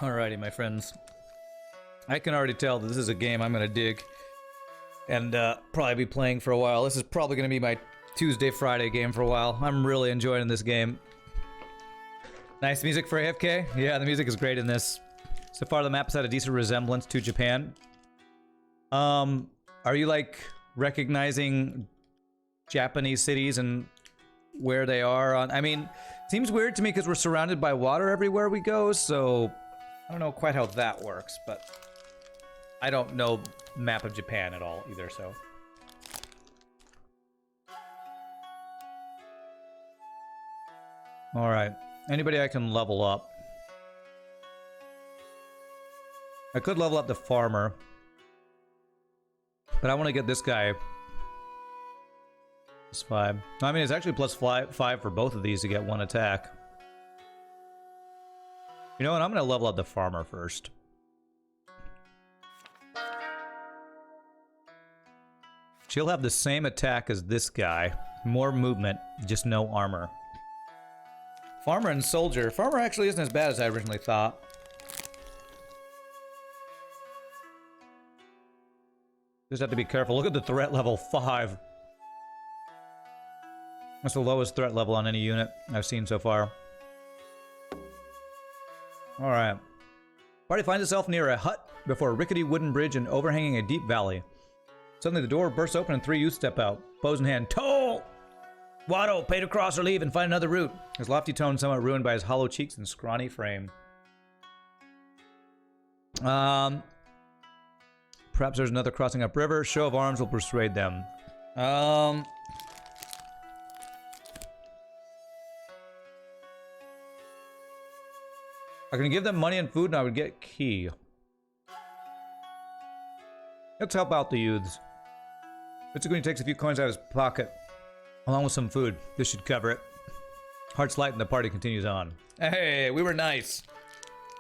Alrighty, my friends. I can already tell that this is a game I'm gonna dig and probably be playing for a while. This is probably gonna be my Tuesday, Friday game for a while. I'm really enjoying this game. Nice music for AFK. Yeah, the music is great in this. So far, the map has had a decent resemblance to Japan. Are you like recognizing Japanese cities and where they are on? I mean, it seems weird to me because we're surrounded by water everywhere we go, so I don't know quite how that works, but I don't know map of Japan at all either, so. All right, anybody I can level up? I could level up the farmer, but I want to get this guy. +5. I mean, it's actually +5 for both of these to get one attack. You know what? I'm going to level up the farmer first. She'll have the same attack as this guy. More movement, just no armor. Farmer and soldier. Farmer actually isn't as bad as I originally thought. Just have to be careful. Look at the threat level, 5. That's the lowest threat level on any unit I've seen so far. Alright. Party finds itself near a hut before a rickety wooden bridge and overhanging a deep valley. Suddenly the door bursts open and 3 youths step out. Bows in hand. Toll! Watto, pay to cross or leave and find another route. His lofty tone somewhat ruined by his hollow cheeks and scrawny frame. Perhaps there's another crossing upriver. Show of arms will persuade them. I can give them money and food and I would get key. Let's help out the youths. Mitsuguni takes a few coins out of his pocket, along with some food. This should cover it. Hearts light and the party continues on. Hey, we were nice.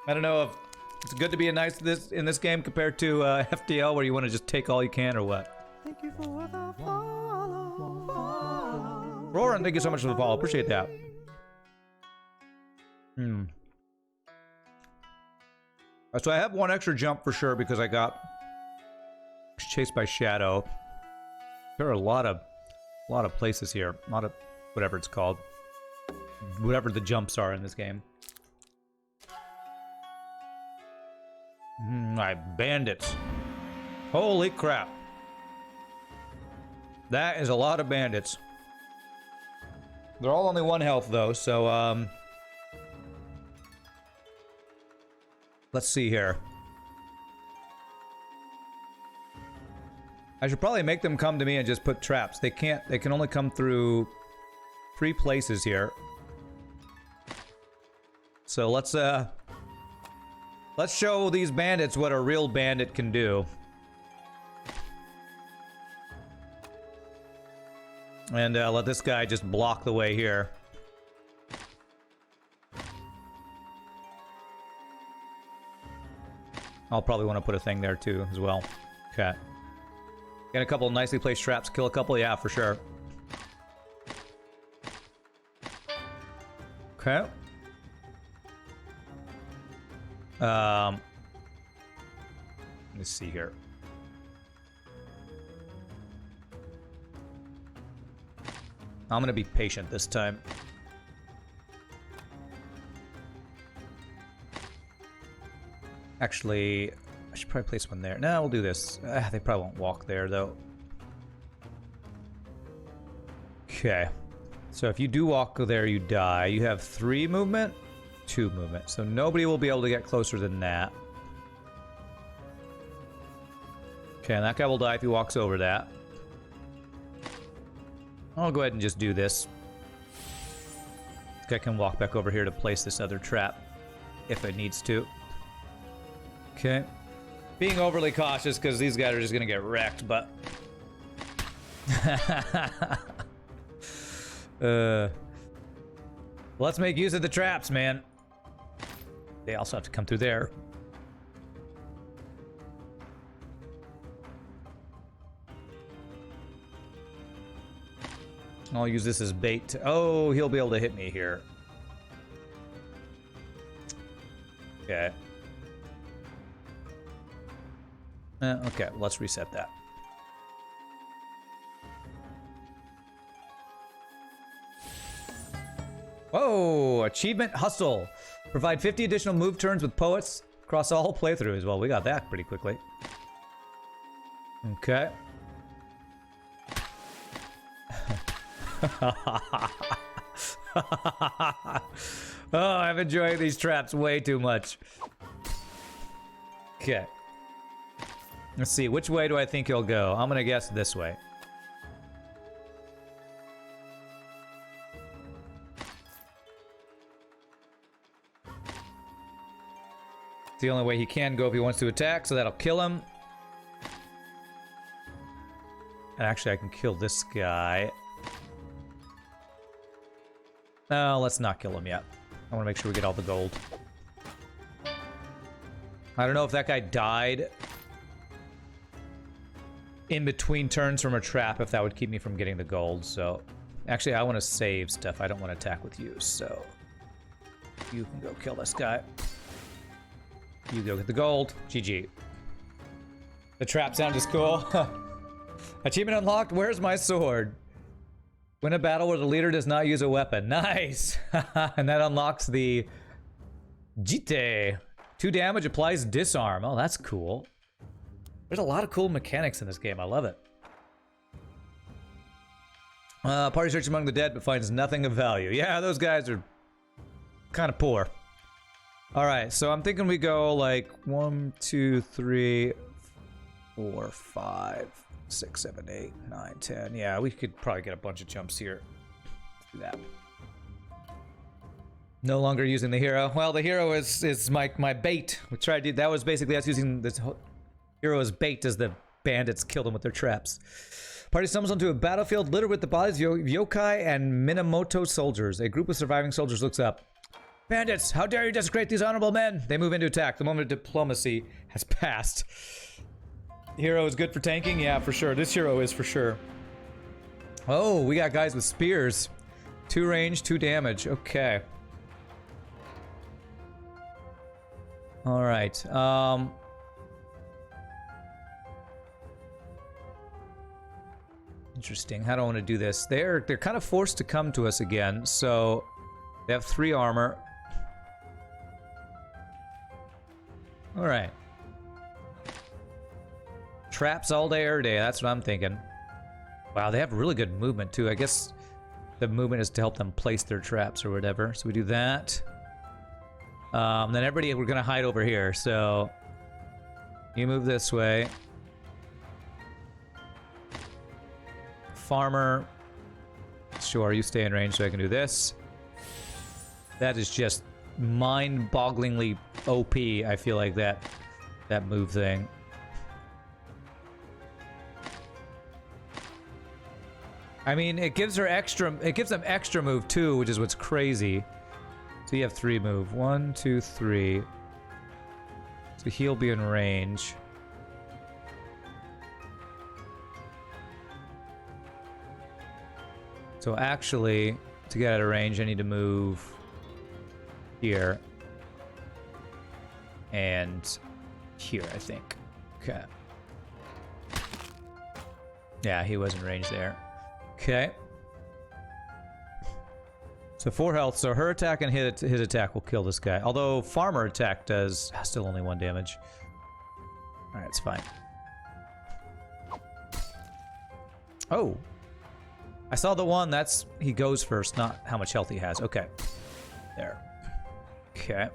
I don't know if it's good to be a nice in this game compared to FTL where you want to just take all you can or what. Thank you for the follow. Roran, thank you so much for the follow. Appreciate that. So I have one extra jump for sure because I got chased by Shadow. There are a lot of places here. A lot of whatever it's called. Whatever the jumps are in this game. My bandits. Holy crap. That is a lot of bandits. They're all only 1 health though, so let's see here. I should probably make them come to me and just put traps. They can't, they can only come through 3 places here. So let's show these bandits what a real bandit can do. And let this guy just block the way here. I'll probably want to put a thing there too, as well. Okay. Get a couple nicely placed traps, kill a couple, yeah, for sure. Okay. Let's see here. I'm gonna be patient this time. Actually, I should probably place one there. No, we'll do this. They probably won't walk there, though. Okay. So if you do walk there, you die. You have 3 movement, 2 movement. So nobody will be able to get closer than that. Okay, and that guy will die if he walks over that. I'll go ahead and just do this. This guy can walk back over here to place this other trap if it needs to. Okay. Being overly cautious because these guys are just gonna get wrecked, but let's make use of the traps, man. They also have to come through there. I'll use this as bait. Oh, he'll be able to hit me here. Okay. Okay, let's reset that. Whoa! Achievement Hustle. Provide 50 additional move turns with poets across all playthroughs. Well, we got that pretty quickly. Okay. Oh, I'm enjoying these traps way too much. Okay. Let's see, which way do I think he'll go? I'm gonna guess this way. It's the only way he can go if he wants to attack, so that'll kill him. And actually, I can kill this guy. No, let's not kill him yet. I want to make sure we get all the gold. I don't know if that guy died in between turns from a trap, if that would keep me from getting the gold, so... Actually, I want to save stuff. I don't want to attack with you, so... You can go kill this guy. You go get the gold. GG. The trap sound is cool. Achievement unlocked. Where's my sword? Win a battle where the leader does not use a weapon. Nice! And that unlocks the... Jite. 2 damage applies disarm. Oh, that's cool. There's a lot of cool mechanics in this game. I love it. Party searches among the dead, but finds nothing of value. Yeah, those guys are kind of poor. Alright, so I'm thinking we go like 1, 2, 3, 4, 5, 6, 7, 8, 9, 10. Yeah, we could probably get a bunch of jumps here. Let's do that. No longer using the hero. Well, the hero is my bait. We tried to, that was basically us using this hero as bait as the bandits killed him with their traps. Party stumbles onto a battlefield littered with the bodies of yokai and Minamoto soldiers. A group of surviving soldiers looks up. Bandits, how dare you desecrate these honorable men? They move into attack. The moment of diplomacy has passed. Hero is good for tanking? Yeah, for sure. This hero is for sure. Oh, we got guys with spears. 2 range, 2 damage. Okay. Alright. Interesting. How do I want to do this? They're kind of forced to come to us again, so they have 3 armor. Alright. Traps all day, every day. That's what I'm thinking. Wow, they have really good movement, too. I guess the movement is to help them place their traps or whatever. So we do that. Then everybody, we're going to hide over here. So you move this way. Farmer. Sure, you stay in range so I can do this. That is just mind-bogglingly OP, I feel like that move thing. I mean, it gives them extra move too, which is what's crazy. So you have 3 move. 1, 2, 3. So he'll be in range. So actually, to get out of range, I need to move here. And here, I think. Okay. Yeah, he was in range there. Okay. So 4 health, so her attack and his attack will kill this guy. Although farmer attack does still only 1 damage. Alright, it's fine. Oh! I saw the one, that's... he goes first, not how much health he has. Okay. There. Okay.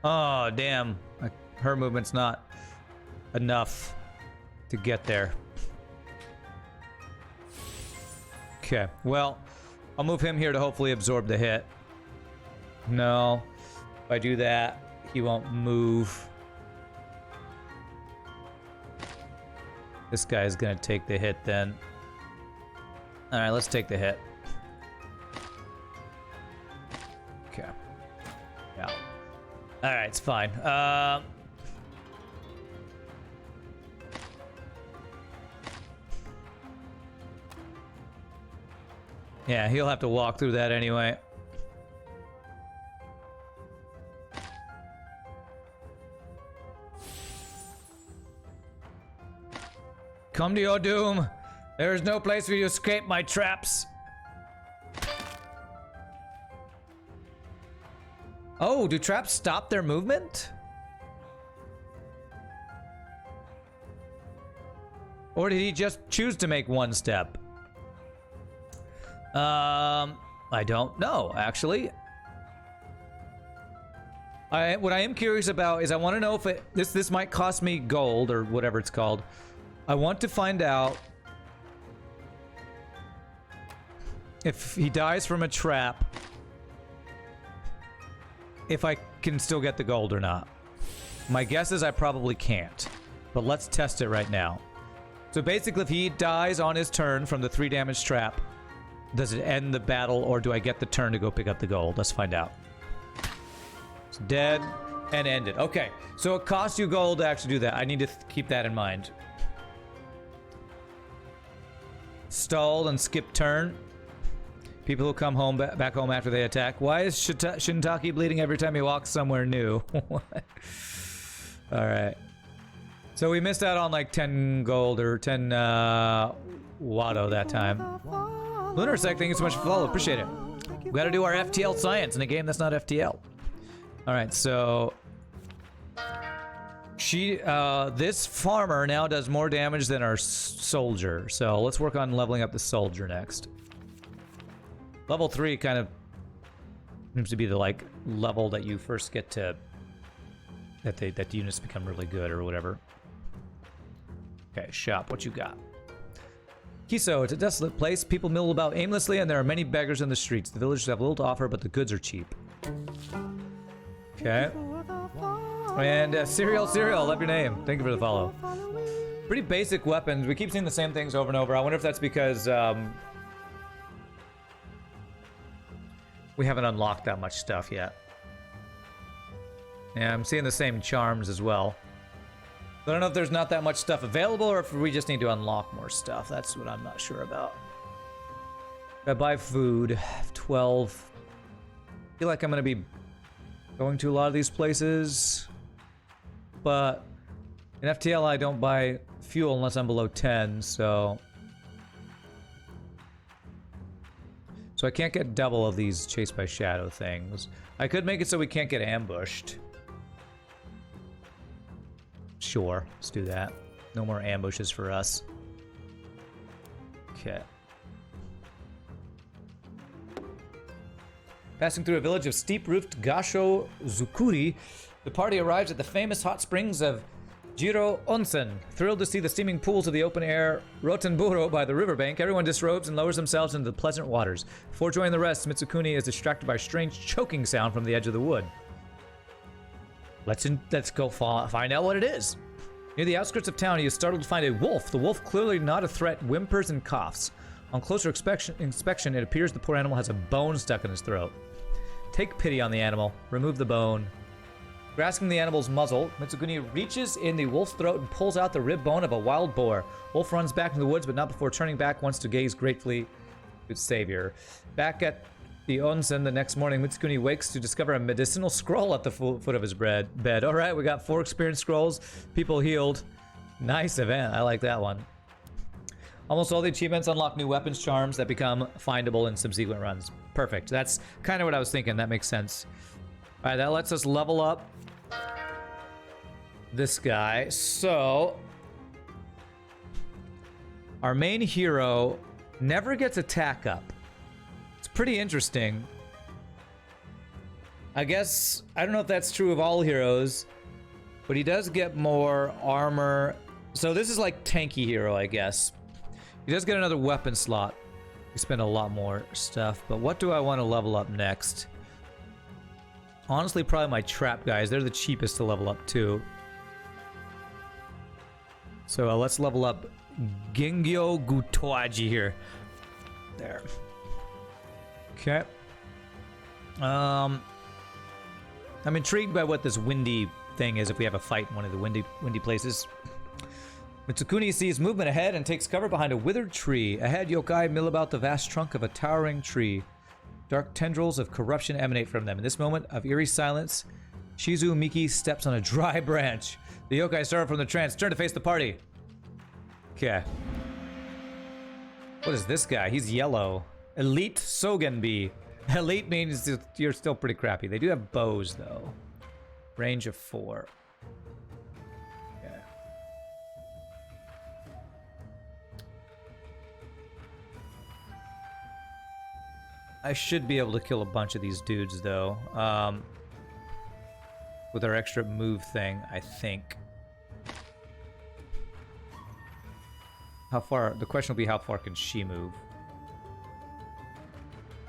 Oh, damn. Her movement's not enough to get there. Okay, well, I'll move him here to hopefully absorb the hit. No. If I do that, he won't move. This guy is going to take the hit then. Alright, let's take the hit. Okay. Yeah. Alright, it's fine. Yeah, he'll have to walk through that anyway. Come to your doom. There is no place for you to escape my traps. Oh, do traps stop their movement? Or did he just choose to make one step? I don't know, actually. What I am curious about is I want to know if this might cost me gold or whatever it's called. I want to find out if he dies from a trap, if I can still get the gold or not. My guess is I probably can't, but let's test it right now. So basically, if he dies on his turn from the 3 damage trap, does it end the battle, or do I get the turn to go pick up the gold? Let's find out. It's dead and ended. Okay, so it costs you gold to actually do that. I need to keep that in mind. Stalled and skip turn. People who come home back home after they attack. Why is Shintaki bleeding every time he walks somewhere new? Alright. So we missed out on like 10 gold or 10 Wado that time. Lunar Sec, thank you so much for follow. Appreciate it. We gotta do our FTL science in a game that's not FTL. Alright, so this farmer now does more damage than our soldier. So let's work on leveling up the soldier next. Level 3 kind of seems to be the like level that you first get to that the units become really good or whatever. Okay, shop, what you got? Kiso, it's a desolate place. People mill about aimlessly and there are many beggars in the streets. The villagers have little to offer, but the goods are cheap. Okay. And Serial, love your name. Thank you for the follow. Pretty basic weapons. We keep seeing the same things over and over. I wonder if that's because we haven't unlocked that much stuff yet. Yeah, I'm seeing the same charms as well. I don't know if there's not that much stuff available or if we just need to unlock more stuff. That's what I'm not sure about. I buy food. 12. I feel like I'm going to be going to a lot of these places. But in FTL, I don't buy fuel unless I'm below 10, so I can't get double of these chased by shadow things. I could make it so we can't get ambushed. Sure, let's do that. No more ambushes for us. Okay. Passing through a village of steep-roofed Gasho Zukuri, the party arrives at the famous hot springs of Jiro Onsen. Thrilled to see the steaming pools of the open-air Rotenburo by the riverbank, everyone disrobes and lowers themselves into the pleasant waters. Before joining the rest, Mitsukuni is distracted by a strange choking sound from the edge of the wood. Let's go find out what it is. Near the outskirts of town, he is startled to find a wolf. The wolf, clearly not a threat, whimpers and coughs. On closer inspection, it appears the poor animal has a bone stuck in his throat. Take pity on the animal. Remove the bone. Grasping the animal's muzzle, Mitsukuni reaches in the wolf's throat and pulls out the rib bone of a wild boar. Wolf runs back into the woods, but not before turning back once to gaze gratefully at its savior. Back at the onsen the next morning, Mitsukuni wakes to discover a medicinal scroll at the foot of his bed. All right, we got 4 experience scrolls. People healed. Nice event. I like that one. Almost all the achievements unlock new weapons charms that become findable in subsequent runs. Perfect. That's kind of what I was thinking. That makes sense. All right, that lets us level up this guy. So our main hero never gets attack up. It's pretty interesting. I guess, I don't know if that's true of all heroes, but he does get more armor. So this is like tanky hero, I guess. He does get another weapon slot. We spend a lot more stuff, but what do I want to level up next? Honestly, probably my trap guys. They're the cheapest to level up too. So let's level up Gengyo Gutoaji here. There. Okay. I'm intrigued by what this windy thing is if we have a fight in one of the windy places. Mitsukuni sees movement ahead and takes cover behind a withered tree. Ahead, yokai mill about the vast trunk of a towering tree. Dark tendrils of corruption emanate from them. In this moment of eerie silence, Shizu Miki steps on a dry branch. The yokai start from the trance. Turn to face the party. Okay. What is this guy? He's yellow. Elite Sogenbi. Elite means you're still pretty crappy. They do have bows, though. Range of 4. Okay. I should be able to kill a bunch of these dudes, though. With our extra move thing, I think. How far? The question will be how far can she move?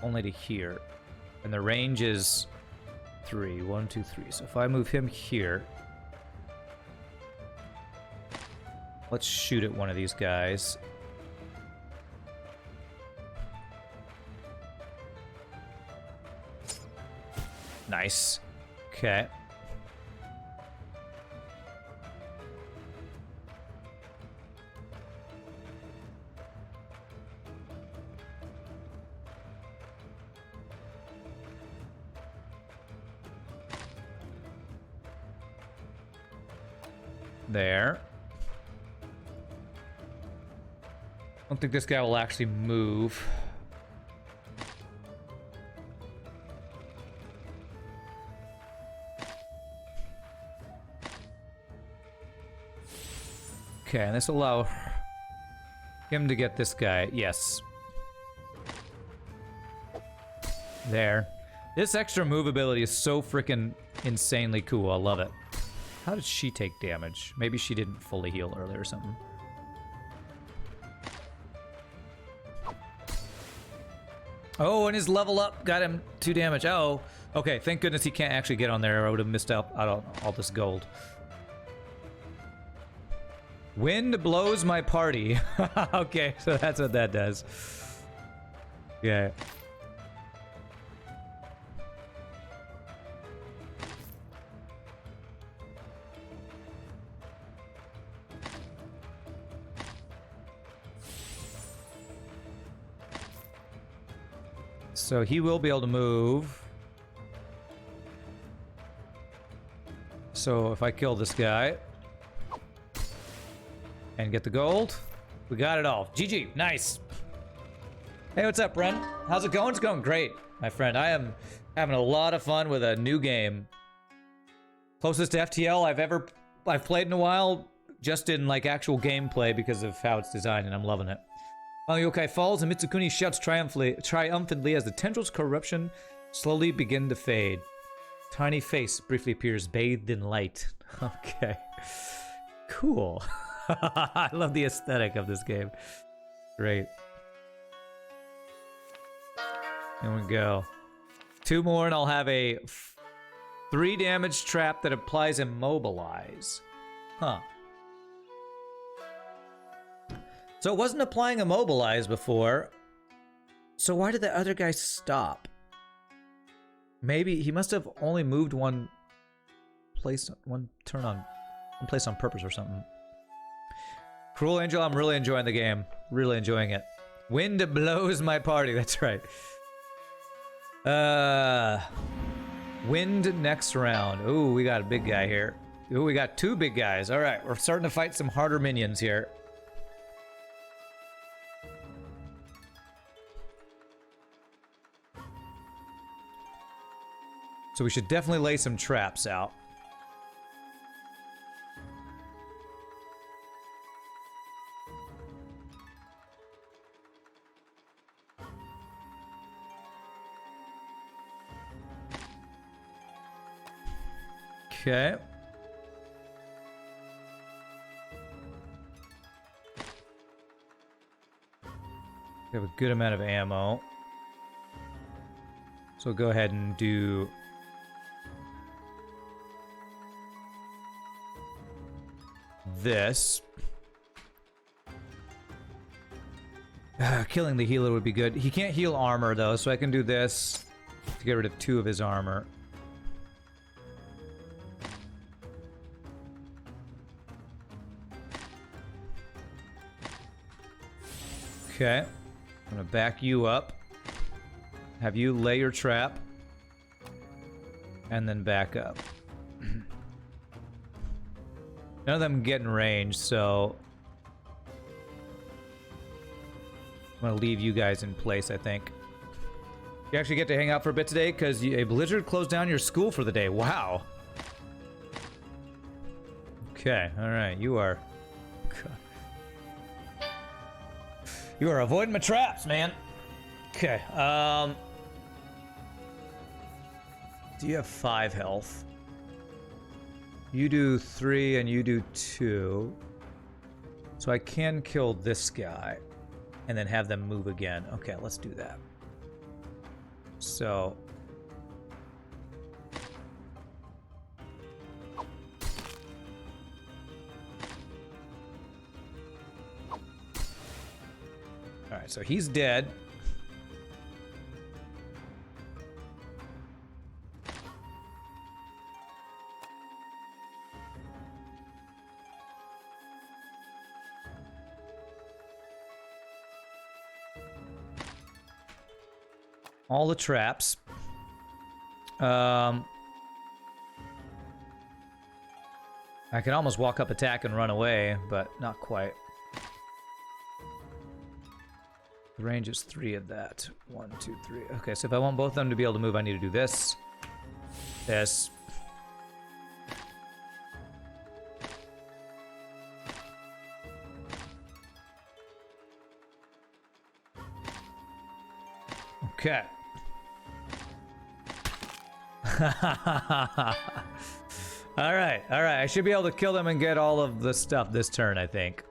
Only to here. And the range is 3. 1, 2, 3. So if I move him here. Let's shoot at one of these guys. Nice. Okay. There. I don't think this guy will actually move. Okay, and this will allow him to get this guy. Yes. There. This extra move ability is so freaking insanely cool. I love it. How did she take damage? Maybe she didn't fully heal earlier or something. Oh, and his level up got him 2 damage. Oh, okay. Thank goodness he can't actually get on there. I would have missed out on all this gold. Wind blows my party. Okay, so that's what that does. Yeah. So he will be able to move. So if I kill this guy and get the gold, we got it all. GG, nice. Hey, what's up, Ren? How's it going? It's going great, my friend. I am having a lot of fun with a new game. Closest to FTL I've played in a while, just in like actual gameplay because of how it's designed, and I'm loving it. Yokai falls and Mitsukuni shouts triumphantly as the tendrils of corruption slowly begin to fade. Tiny face briefly appears bathed in light. Okay. Cool. I love the aesthetic of this game. Great. Here we go. 2 more and I'll have a 3 damage trap that applies Immobilize. Huh. So it wasn't applying Immobilize before. So why did the other guy stop? Maybe he must have only moved one place on purpose or something. Cruel Angel, I'm really enjoying the game. Really enjoying it. Wind blows my party, that's right. Wind next round. Ooh, we got a big guy here. Ooh, we got 2 big guys. Alright, we're starting to fight some harder minions here. So we should definitely lay some traps out. Okay. We have a good amount of ammo. So we'll go ahead and do this. Killing the healer would be good. He can't heal armor though, so I can do this to get rid of 2 of his armor. Okay. I'm gonna back you up. Have you lay your trap. And then back up. None of them get in range, so I'm gonna leave you guys in place, I think. You actually get to hang out for a bit today because a blizzard closed down your school for the day. Wow. Okay, alright, you are... You are avoiding my traps, man. Okay, do you have 5 health? You do 3 and you do 2. So I can kill this guy and then have them move again. Okay, let's do that. So... Alright, so he's dead. All the traps. I can almost walk up, attack, and run away, but not quite. The range is 3 of that. 1, 2, 3. Okay, so if I want both of them to be able to move, I need to do this. This. Okay. Alright, alright. I should be able to kill them and get all of the stuff this turn, I think.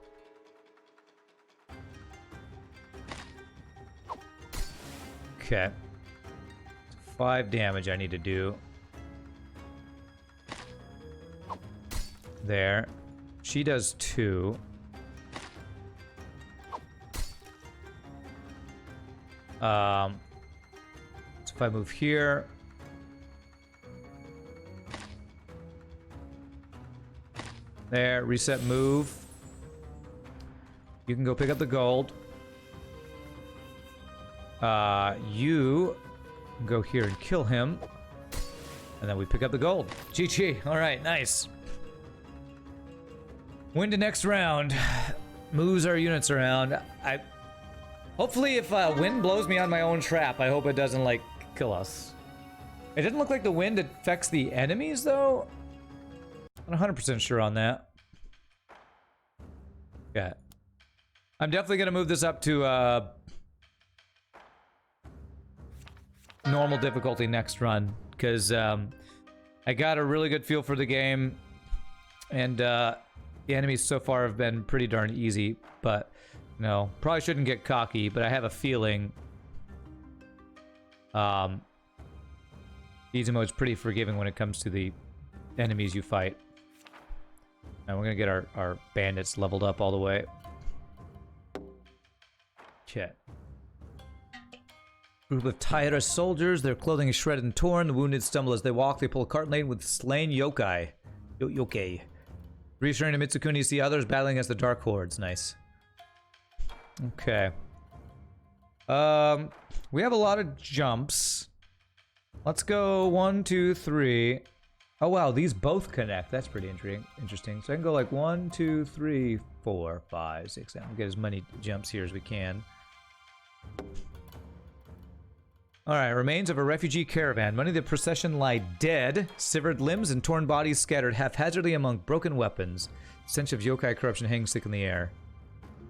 Okay. 5 damage I need to do. There. She does 2. So if I move here... There, reset move. You can go pick up the gold. You go here and kill him. And then we pick up the gold. GG. Alright, nice. Win to next round. Moves our units around. Hopefully if wind blows me on my own trap, I hope it doesn't, like, kill us. It didn't look like the wind affects the enemies, though. I'm 100% sure on that. Yeah. I'm definitely gonna move this up to, normal difficulty next run, because, I got a really good feel for the game, and, the enemies so far have been pretty darn easy, but, no, probably shouldn't get cocky, but I have a feeling, easy mode's pretty forgiving when it comes to the enemies you fight. And we're gonna get our bandits leveled up all the way. Okay. Group of Taira soldiers, their clothing is shredded and torn, the wounded stumble as they walk, they pull a cart lane with slain yokai. Yokai. Reassuring to Mitsukuni, see others battling against the Dark Hordes. Nice. Okay. We have a lot of jumps. Let's go 1, 2, 3. Oh wow, these both connect. That's pretty interesting. So I can go like 1, 2, 3, 4, 5, 6, 7. We'll get as many jumps here as we can. Alright, remains of a refugee caravan. Many of the procession lie dead, severed limbs and torn bodies scattered haphazardly among broken weapons. Stench of yokai corruption hangs thick in the air.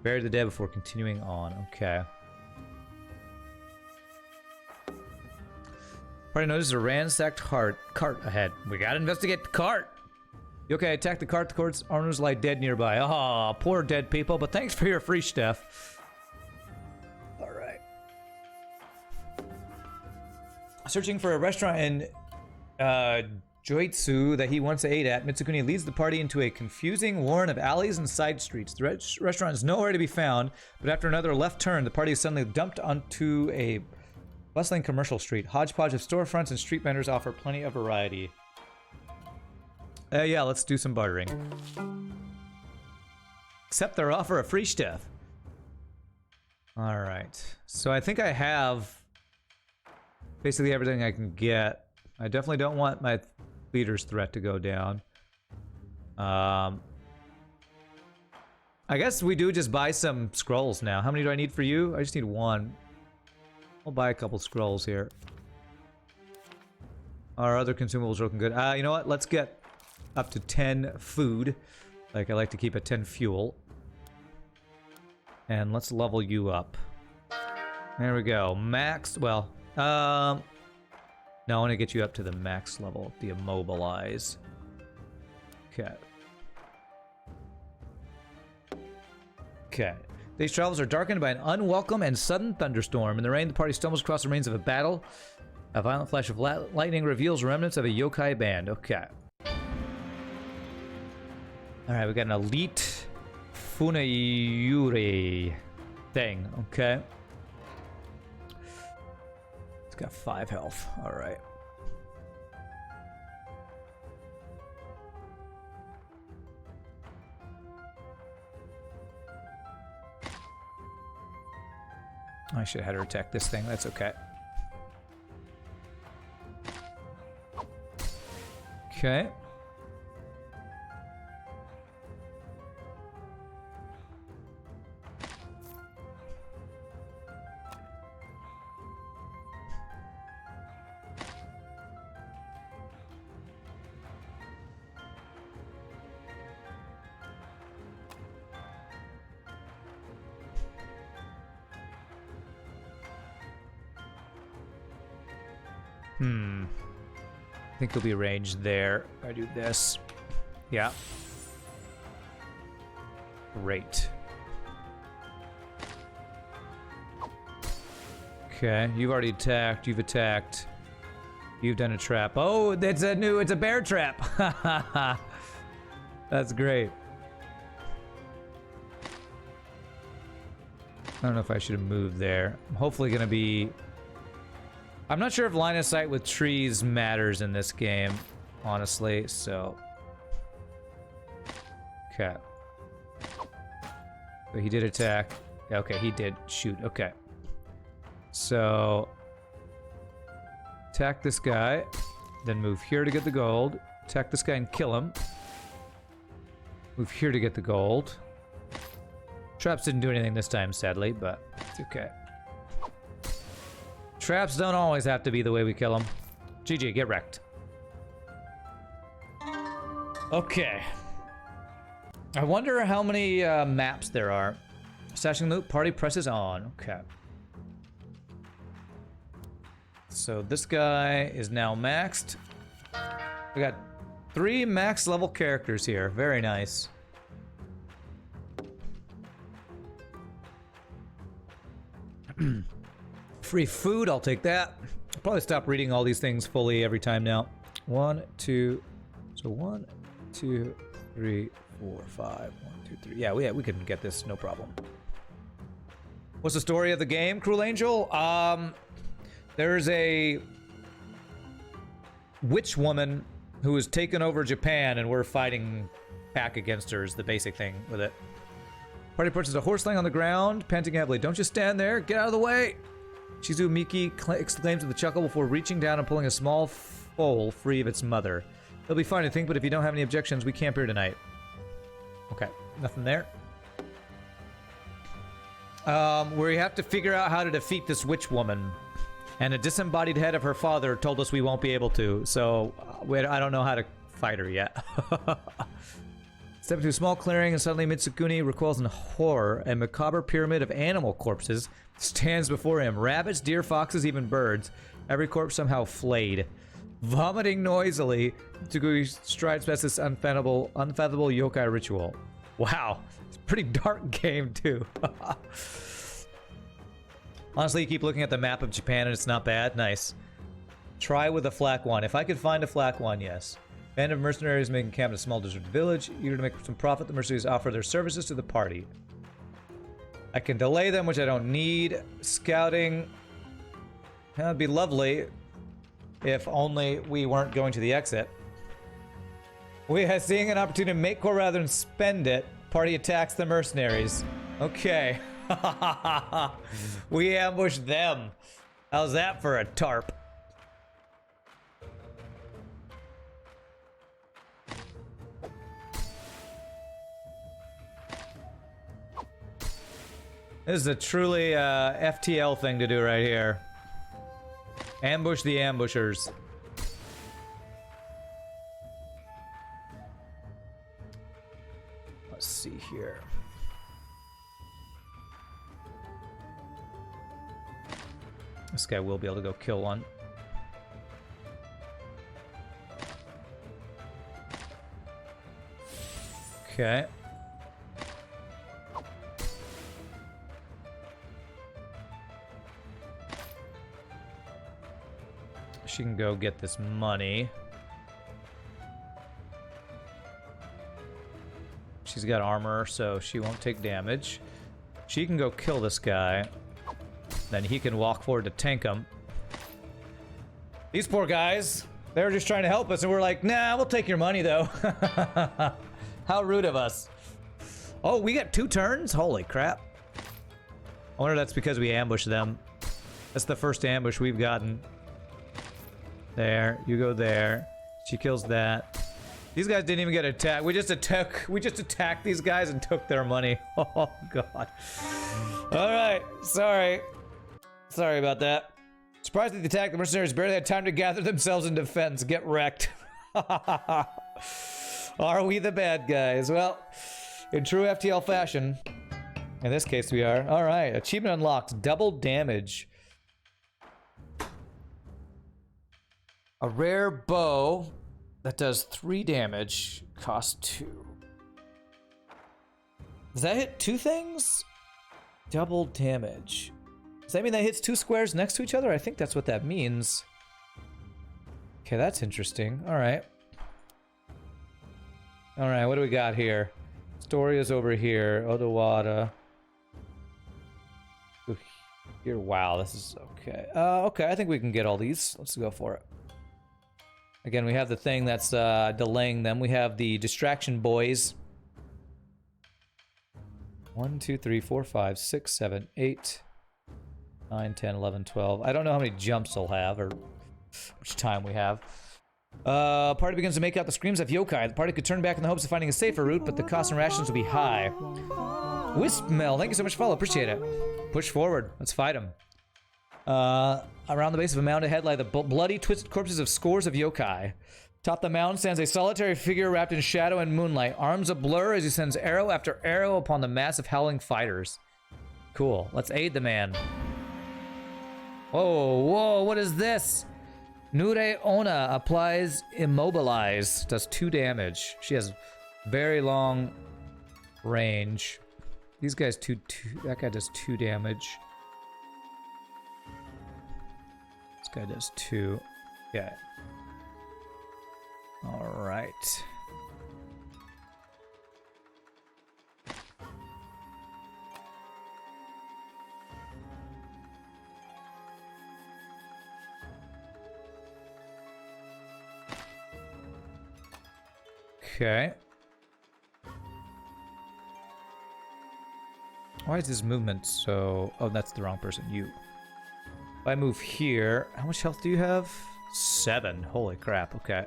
Bury the dead before continuing on. Okay. Party notices a ransacked cart ahead. We gotta investigate the cart. Yokai attack the cart. The cart's owners lie dead nearby. Oh, poor dead people, but thanks for your free stuff. Alright. Searching for a restaurant in Joitsu that he once ate at, Mitsukuni leads the party into a confusing warren of alleys and side streets. The restaurant is nowhere to be found, but after another left turn, the party is suddenly dumped onto a bustling commercial street. Hodgepodge of storefronts and street vendors offer plenty of variety. Yeah, let's do some bartering. Accept their offer of free stuff. Alright. So I think I have basically everything I can get. I definitely don't want my leader's threat to go down. I guess we do just buy some scrolls now. How many do I need for you? I just need one. I'll buy a couple scrolls here. Our other consumables are looking good. You know what? Let's get up to 10 food. Like I like to keep at 10 fuel. And let's level you up. There we go. Max, well, no, I want to get you up to the max level, the immobilize. Okay. Okay. These travels are darkened by an unwelcome and sudden thunderstorm. In the rain, the party stumbles across the remains of a battle. A violent flash of lightning reveals remnants of a yokai band. Okay. Alright, we got an elite Funayuri thing. Okay. It's got 5 health. Alright. I should have had her attack this thing. That's okay. Okay. I think he'll be ranged there. I do this. Yeah. Great. Okay, you've already attacked. You've attacked. You've done a trap. Oh, it's a bear trap. That's great. I don't know if I should have moved there. I'm hopefully gonna be... I'm not sure if line of sight with trees matters in this game, honestly, so... Okay. But he did attack. Okay, he did shoot. Okay. So... attack this guy, then move here to get the gold. Attack this guy and kill him. Move here to get the gold. Traps didn't do anything this time, sadly, but it's okay. Traps don't always have to be the way we kill them. GG, get wrecked. Okay. I wonder how many maps there are. Stashing loot, party presses on. Okay. So this guy is now maxed. We got 3 max level characters here. Very nice. Free food, I'll take that. I'll probably stop reading all these things fully every time now. 1, 2, so 1, 2, 3, 4, 5. 1, 2, 3. Yeah, we can get this, no problem. What's the story of the game, Cruel Angel? There's a witch woman who has taken over Japan, and we're fighting back against her is the basic thing with it. Party perches a horse laying on the ground, panting heavily. Don't just stand there, get out of the way! Shizu Miki exclaims with a chuckle before reaching down and pulling a small foal free of its mother. It'll be fine, I think, but if you don't have any objections, we camp here tonight. Okay, nothing there. We have to figure out how to defeat this witch woman. And a disembodied head of her father told us we won't be able to, so I don't know how to fight her yet. Step into a small clearing and suddenly Mitsukuni recoils in horror. A macabre pyramid of animal corpses stands before him. Rabbits, deer, foxes, even birds. Every corpse somehow flayed. Vomiting noisily, Mitsukuni strides past this unfathomable yokai ritual. Wow, it's a pretty dark game too. Honestly, you keep looking at the map of Japan and it's not bad. Nice. Try with a flak one. If I could find a flak one, yes. Band of mercenaries making camp in a small deserted village. Eager to make some profit, the mercenaries offer their services to the party. I can delay them, which I don't need. Scouting. That'd be lovely if only we weren't going to the exit. We are seeing an opportunity to make core rather than spend it. Party attacks the mercenaries. Okay. We ambushed them. How's that for a tarp? This is a truly FTL thing to do right here. Ambush the ambushers. Let's see here. This guy will be able to go kill one. Okay. She can go get this money. She's got armor, so she won't take damage. She can go kill this guy. Then he can walk forward to tank him. These poor guys, they were just trying to help us, and we're like, nah, we'll take your money, though. How rude of us. Oh, we got 2 turns? Holy crap. I wonder if that's because we ambushed them. That's the first ambush we've gotten. There, you go there. She kills that. These guys didn't even get attacked. We just attacked these guys and took their money. Oh, God. Alright, sorry. Sorry about that. Surprised at the attack, the mercenaries barely had time to gather themselves in defense. Get wrecked. Are we the bad guys? Well, in true FTL fashion, in this case we are. Alright, achievement unlocked. Double damage. A rare bow that does 3 damage. Costs 2. Does that hit 2 things? Double damage. Does that mean that hits 2 squares next to each other? I think that's what that means. Okay, that's interesting. Alright. Alright, what do we got here? Story is over here. Odawada. Here, wow, this is okay. Okay, I think we can get all these. Let's go for it. Again, we have the thing that's delaying them. We have the distraction boys. 1, 2, 3, 4, 5, 6, 7, 8, 9, 10, 11, 12. I don't know how many jumps they'll have or which time we have. Party begins to make out the screams of yokai. The party could turn back in the hopes of finding a safer route, but the cost and rations will be high. Wispmel, thank you so much for follow. Appreciate it. Push forward. Let's fight them. Around the base of a mountain ahead lie the bloody, twisted corpses of scores of yokai. Atop the mountain stands a solitary figure wrapped in shadow and moonlight, arms a blur as he sends arrow after arrow upon the mass of howling fighters. Cool. Let's aid the man. Whoa, whoa, what is this? Nure Ona applies Immobilize. Does 2 damage. She has very long range. These guys that guy does 2 damage. This guy does 2. Yeah. All right. Okay. Why is this movement so... Oh, that's the wrong person. You. If I move here... How much health do you have? 7. Holy crap. Okay.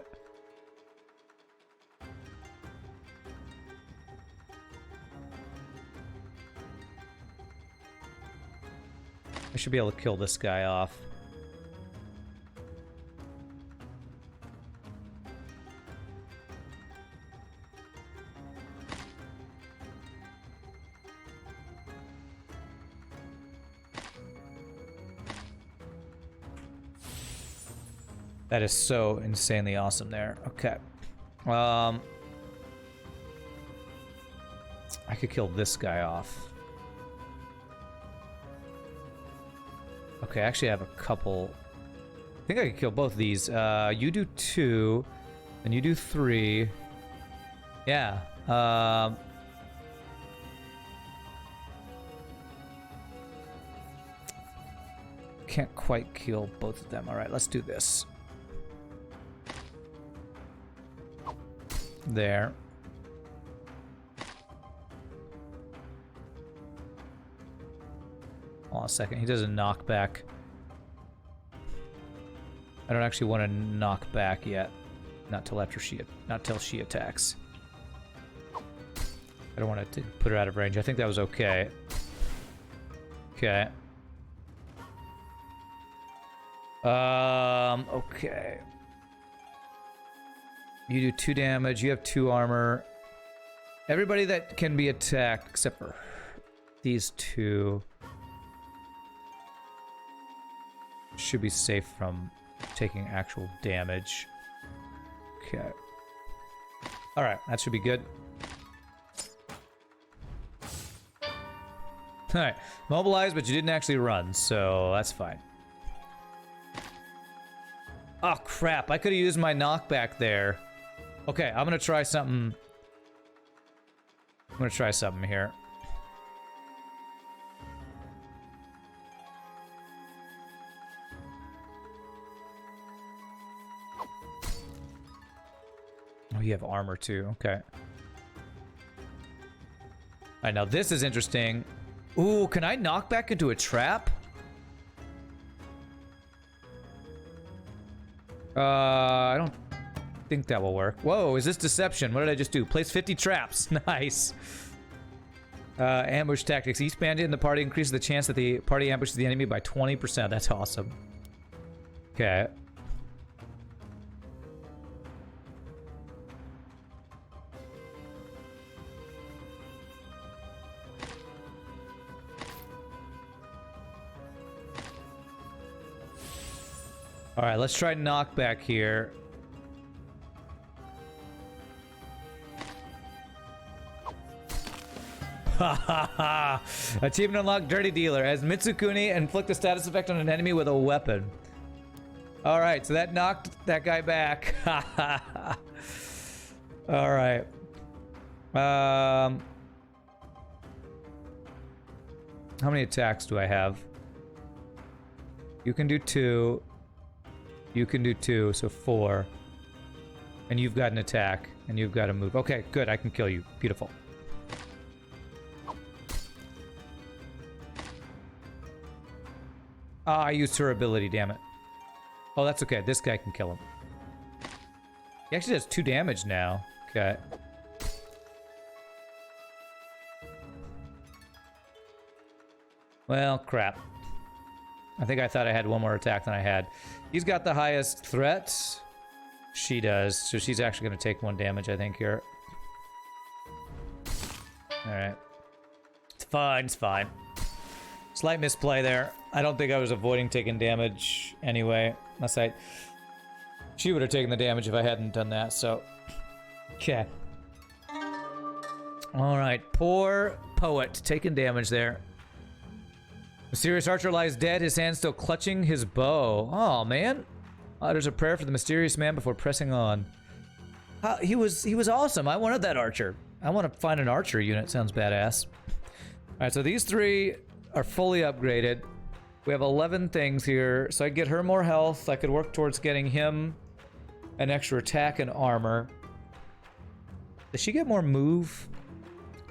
I should be able to kill this guy off. That is so insanely awesome there. Okay. I could kill this guy off. Okay, I actually have a couple. I think I could kill both of these. You do 2, and you do 3. Yeah. Can't quite kill both of them. All right, let's do this. There. Hold on a second. He does a knockback. I don't actually want to knock back yet. Not till she attacks. I don't want to put her out of range. I think that was okay. Okay. Okay. You do 2 damage. You have 2 armor. Everybody that can be attacked, except for these 2, should be safe from taking actual damage. Okay. Alright, that should be good. Alright, mobilize, but you didn't actually run, so that's fine. Oh, crap. I could have used my knockback there. Okay, I'm gonna try something. I'm gonna try something here. Oh, you have armor too. Okay. Alright, now this is interesting. Ooh, can I knock back into a trap? I don't think that will work. Whoa, is this deception? What did I just do? Place 50 traps. Nice. Ambush tactics. Each bandit in the party increases the chance that the party ambushes the enemy by 20%. That's awesome. Okay. Alright, let's try knockback here. Ha ha ha! Achievement unlocked, Dirty Dealer. As Mitsukuni, inflict a status effect on an enemy with a weapon. Alright, so that knocked that guy back. Ha ha ha. Alright. How many attacks do I have? You can do 2. You can do 2, so 4. And you've got an attack, and you've got to move. Okay, good, I can kill you. Beautiful. Ah, I used her ability, damn it. Oh, that's okay. This guy can kill him. He actually does 2 damage now. Okay. Well, crap. I think I thought I had 1 more attack than I had. He's got the highest threat. She does. So she's actually going to take 1 damage, I think, here. Alright. It's fine, it's fine. Slight misplay there. I don't think I was avoiding taking damage anyway. Unless she would have taken the damage if I hadn't done that, so... Okay. Alright, poor poet taking damage there. Mysterious Archer lies dead, his hand still clutching his bow. Oh, man. There's a prayer for the mysterious man before pressing on. He was awesome. I wanted that archer. I want to find an archer unit. Sounds badass. Alright, so these 3 are fully upgraded. We have 11 things here, so I get her more health. I could work towards getting him an extra attack and armor. Does she get more move?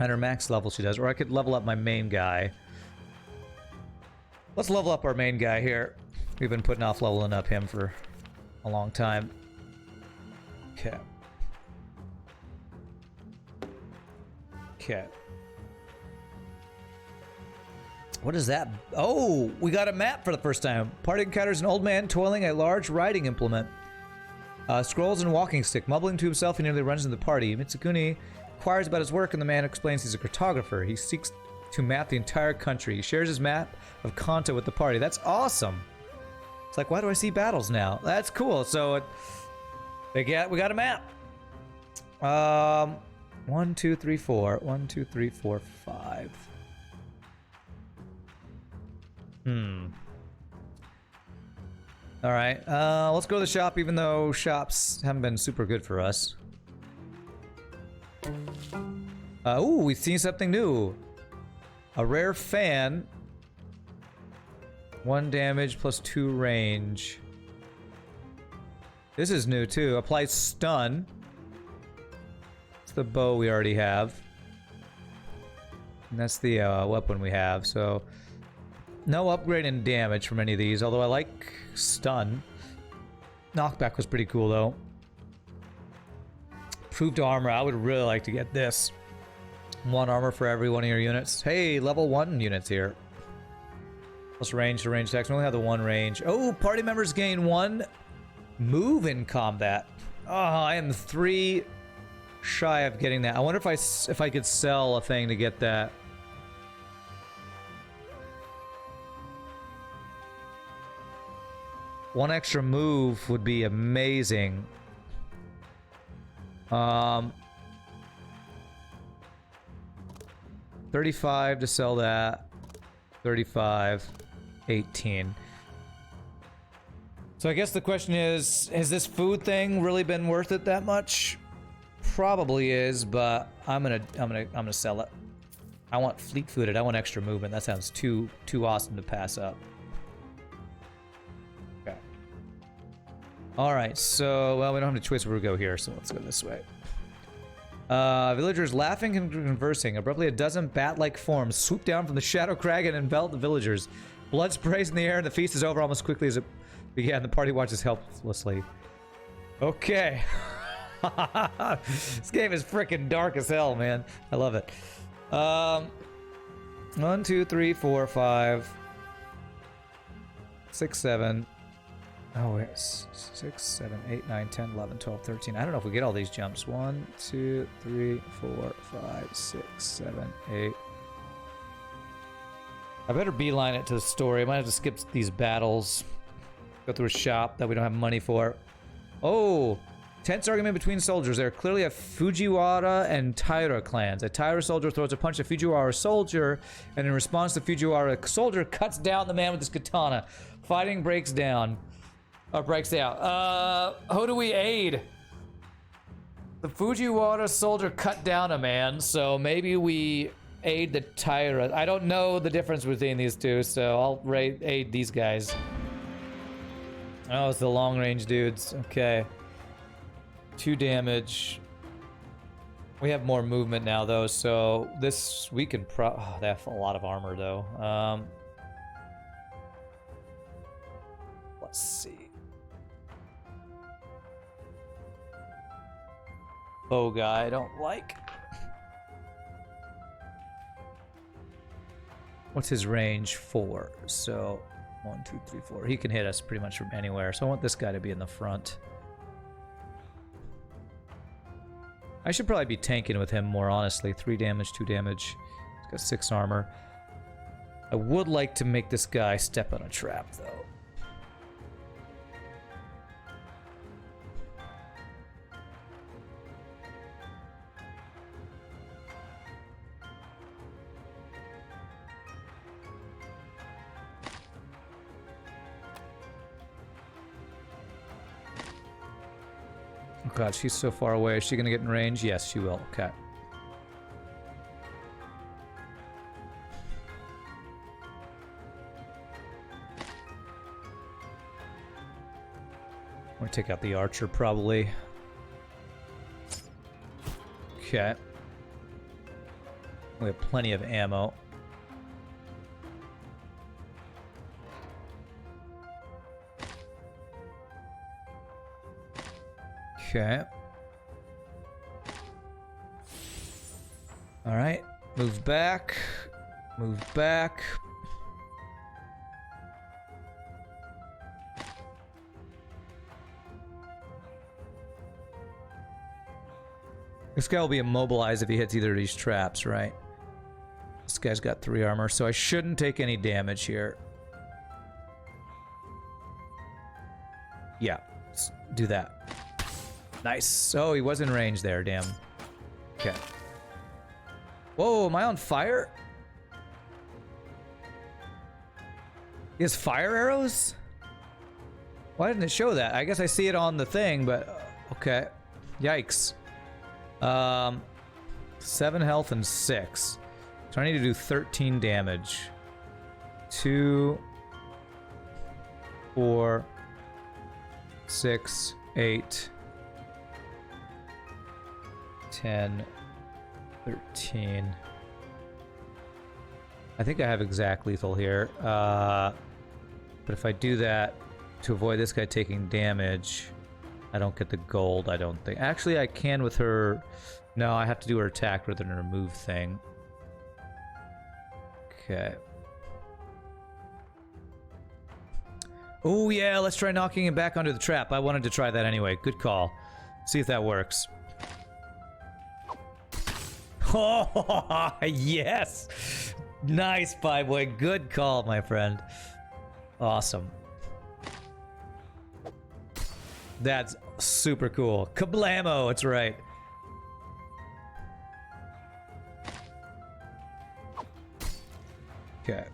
At her max level she does. Or I could level up my main guy. Let's level up our main guy here. We've been putting off leveling up him for a long time. Okay. Okay. What is that? Oh, we got a map for the first time. Party encounters an old man toiling a large riding implement. Scrolls and walking stick. Mumbling to himself, he nearly runs into the party. Mitsukuni inquires about his work, and the man explains he's a cartographer. He seeks to map the entire country. He shares his map of Kanto with the party. That's awesome. It's like, why do I see battles now? That's cool. So we got a map. 1, 2, 3, 4. 1, 2, 3, 4, 5. Alright, let's go to the shop, even though shops haven't been super good for us. Ooh, we've seen something new. A rare fan. 1 damage plus 2 range. This is new too. Applies stun. It's the bow we already have. And that's the weapon we have, so... No upgrade in damage from any of these, although I like stun. Knockback was pretty cool, though. Improved armor. I would really like to get this. 1 armor for every one of your units. Hey, level 1 units here. Plus range to range attacks. We only have the 1 range. Oh, party members gain 1 move in combat. Oh, I am 3 shy of getting that. I wonder if I could sell a thing to get that. One extra move would be amazing. 35 to sell that. 35, 18. So I guess the question is, has this food thing really been worth it that much? Probably is, but I'm gonna sell it. I want fleet footed. I want extra movement. That sounds too awesome to pass up. Okay. All right. So well, we don't have any choice where we go here, so let's go this way. Villagers laughing and conversing. Abruptly, a dozen bat-like forms swoop down from the Shadow Crag and envelop the villagers. Blood sprays in the air, and the feast is over almost quickly as it began. The party watches helplessly. Okay. This game is freaking dark as hell, man. I love it. 1, 2, 3, 4, 5, 6, 7. Oh, wait. 6, 7, 8, 9, 10, 11, 12, 13. I don't know if we get all these jumps. 1, 2, 3, 4, 5, 6, 7, 8. I better beeline it to the story. I might have to skip these battles. Go through a shop that we don't have money for. Oh! Tense argument between soldiers. There are clearly a Fujiwara and Taira clans. A Taira soldier throws a punch at a Fujiwara soldier, and in response, the Fujiwara soldier cuts down the man with his katana. Fighting breaks down. Breaks out. Who do we aid? The Fujiwara soldier cut down a man, so maybe we aid the Taira. I don't know the difference between these two, so I'll aid these guys. Oh, it's the long range dudes. Okay. 2 damage. We have more movement now, though, so this we can oh, they have a lot of armor, though. Let's see. Bow guy, I don't like. What's his range? 4. So 1, 2, 3, 4. He can hit us pretty much from anywhere. So I want this guy to be in the front. I should probably be tanking with him more, honestly. 3 damage, 2 damage. He's got 6 armor. I would like to make this guy step on a trap, though. Oh god, she's so far away. Is she gonna get in range? Yes, she will. Okay. I'm gonna take out the archer, probably. Okay. We have plenty of ammo. Okay. All right. Move back. Move back. This guy will be immobilized if he hits either of these traps, right? This guy's got 3 armor, so I shouldn't take any damage here. Yeah, let's do that. Nice. Oh, he was in range there, damn. Okay. Whoa, am I on fire? He has fire arrows? Why didn't it show that? I guess I see it on the thing, but okay. Yikes. 7 health and 6. So I need to do 13 damage. 2, 4, 6, 8, 10, 13. I think I have exact lethal here. But if I do that to avoid this guy taking damage, I don't get the gold, I don't think. Actually, I can with her. No, I have to do her attack rather than her move thing. Okay. Oh, yeah, let's try knocking him back onto the trap. I wanted to try that anyway. Good call. See if that works. Oh, yes! Nice, Pie Boy. Good call, my friend. Awesome. That's super cool. Kablamo, that's right. Okay.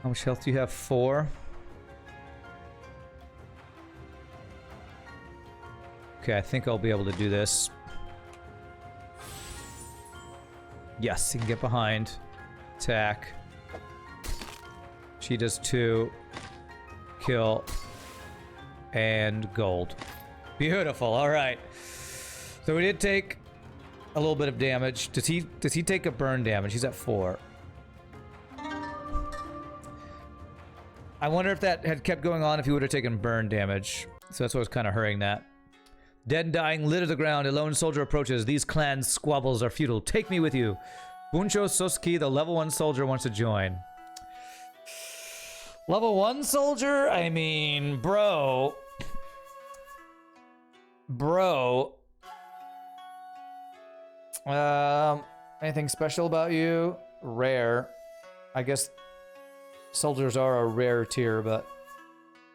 How much health do you have? 4. Okay, I think I'll be able to do this. Yes, he can get behind. Attack. She does 2. Kill. And gold. Beautiful, alright. So we did take a little bit of damage. Does he take a burn damage? He's at 4. I wonder if that had kept going on if he would have taken burn damage. So that's what was kind of hurrying that. Dead and dying, litter the ground. A lone soldier approaches. These clan squabbles are futile. Take me with you. Buncho Sosuke, the level 1 soldier, wants to join. Level 1 soldier? I mean, bro. Bro. Anything special about you? Rare. I guess soldiers are a rare tier, but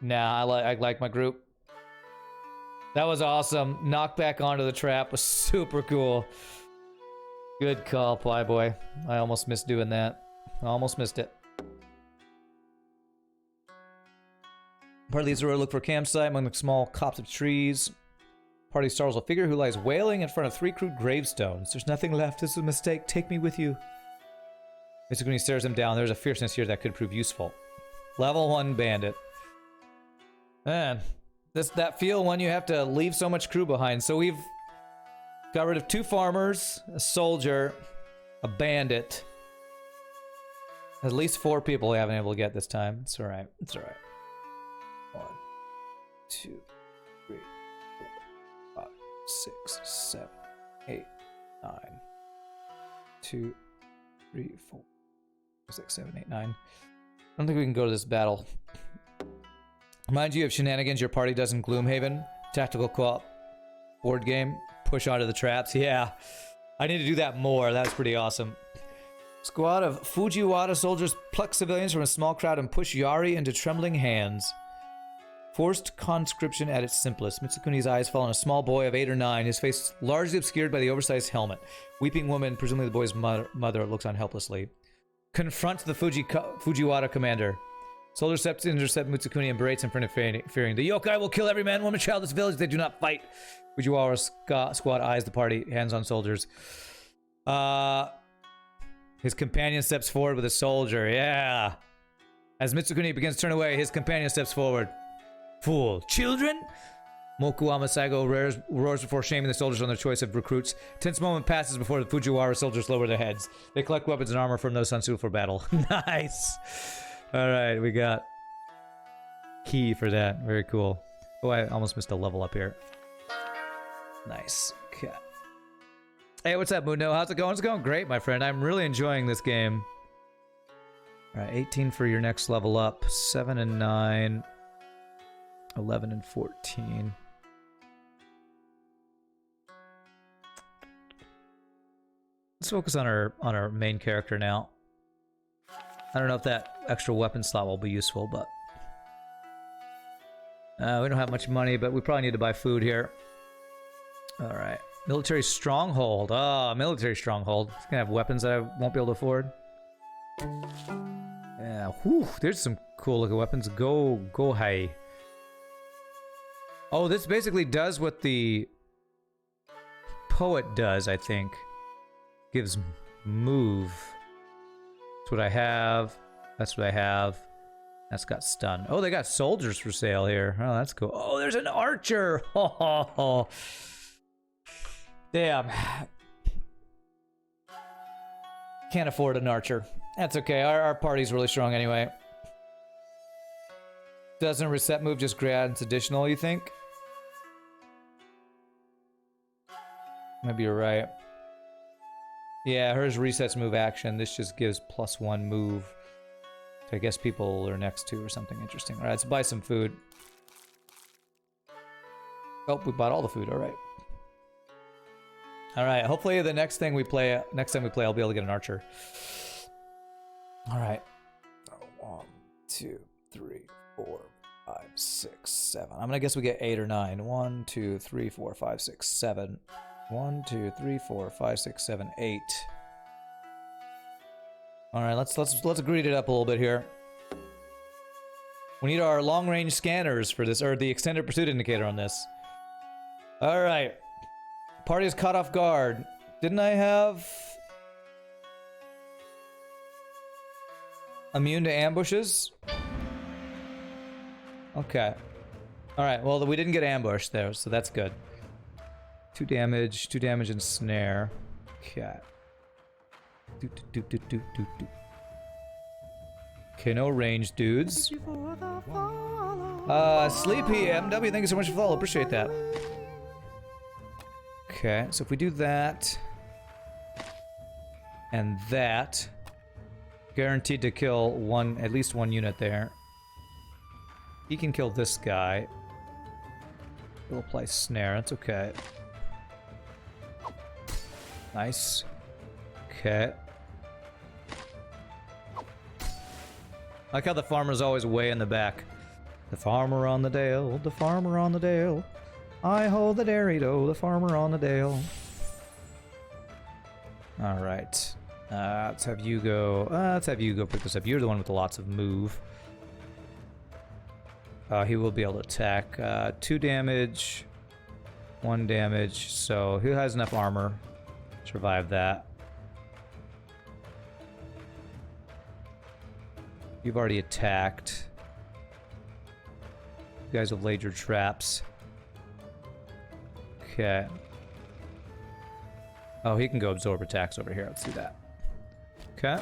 nah, I like my group. That was awesome. Knock back onto the trap was super cool. Good call, Ply Boy. I almost missed doing that. I almost missed it. Party leaves the road, look for a campsite among the small copse of trees. Party startles a figure who lies wailing in front of 3 crude gravestones. There's nothing left. This is a mistake. Take me with you. Mitsukuni stares him down. There's a fierceness here that could prove useful. Level 1 bandit. Man, that field one, you have to leave so much crew behind. So we've got rid of 2 farmers, a soldier, a bandit. At least 4 people we haven't been able to get this time. It's alright. It's alright. 1, 2, 3, 4, 5, 6, 7, 8, 9. 2, 3, 4, 6, 7, 8, 9. I don't think we can go to this battle. Mind you of shenanigans your party does in Gloomhaven. Tactical co-op board game. Push onto the traps. Yeah. I need to do that more. That's pretty awesome. Squad of Fujiwara soldiers pluck civilians from a small crowd and push Yari into trembling hands. Forced conscription at its simplest. Mitsukuni's eyes fall on a small boy of 8 or 9, his face largely obscured by the oversized helmet. Weeping woman, presumably the boy's mother, looks on helplessly. Confront the Fujiwara commander. Soldier steps to intercept Mitsukuni and berates him for interfering. The yokai will kill every man, woman, child in this village. They do not fight. Fujiwara squad eyes the party, hands on soldiers. His companion steps forward with a soldier. Yeah. As Mitsukuni begins to turn away, his companion steps forward. Fool. Children? Mokuama Saigo roars before shaming the soldiers on their choice of recruits. Tense moment passes before the Fujiwara soldiers lower their heads. They collect weapons and armor from those unsuitable for battle. Nice. Alright, we got key for that. Very cool. Oh, I almost missed a level up here. Nice. Okay. Hey, what's up, Mundo? How's it going? It's going great, my friend. I'm really enjoying this game. Alright, 18 for your next level up. 7 and 9. 11 and 14. Let's focus on our main character now. I don't know if that extra weapon slot will be useful, but we don't have much money, but we probably need to buy food here. All right, military stronghold. Ah, military stronghold. It's gonna have weapons that I won't be able to afford. Yeah, whew, there's some cool looking weapons. Go high. Oh, this basically does what the poet does, I think. Gives move. That's what I have. That's what I have. That's got stun. Oh, they got soldiers for sale here. Oh, that's cool. Oh, there's an archer. Oh, damn. Can't afford an archer. That's okay. Our party's really strong anyway. Doesn't reset move just grants additional, you think? Maybe you're right. Yeah, hers resets move action. This just gives +1 move. So I guess people are next to or something interesting. All right, let's buy some food. Oh, we bought all the food. All right. All right. Hopefully, the next time we play, I'll be able to get an archer. All right. 1, 2, 3, 4, 5, 6, 7. I'm gonna guess we get 8 or 9. 1, 2, 3, 4, 5, 6, 7. 1, 2, 3, 4, 5, 6, 7, 8. All right, let's greed it up a little bit here. We need our long-range scanners for this, or the extended pursuit indicator on this. All right, party is caught off guard. Didn't I have immune to ambushes? Okay. All right. Well, we didn't get ambushed there, so that's good. 2 damage and snare. Okay. Okay, no range dudes. Sleepy MW, thank you so much for the follow. Appreciate that. Okay, so if we do that and that, guaranteed to kill at least one unit there. He can kill this guy. He'll apply snare. That's okay. Nice. Okay. I like how the farmer's always way in the back. The farmer on the dale, the farmer on the dale. I hold the dairy doe, the farmer on the dale. Alright. Let's have you go. Let's have you go pick this up. You're the one with lots of move. He will be able to attack. 2 damage. 1 damage. So who has enough armor? Survive that. You've already attacked. You guys have laid your traps. Okay. Oh, he can go absorb attacks over here. Let's do that. Okay.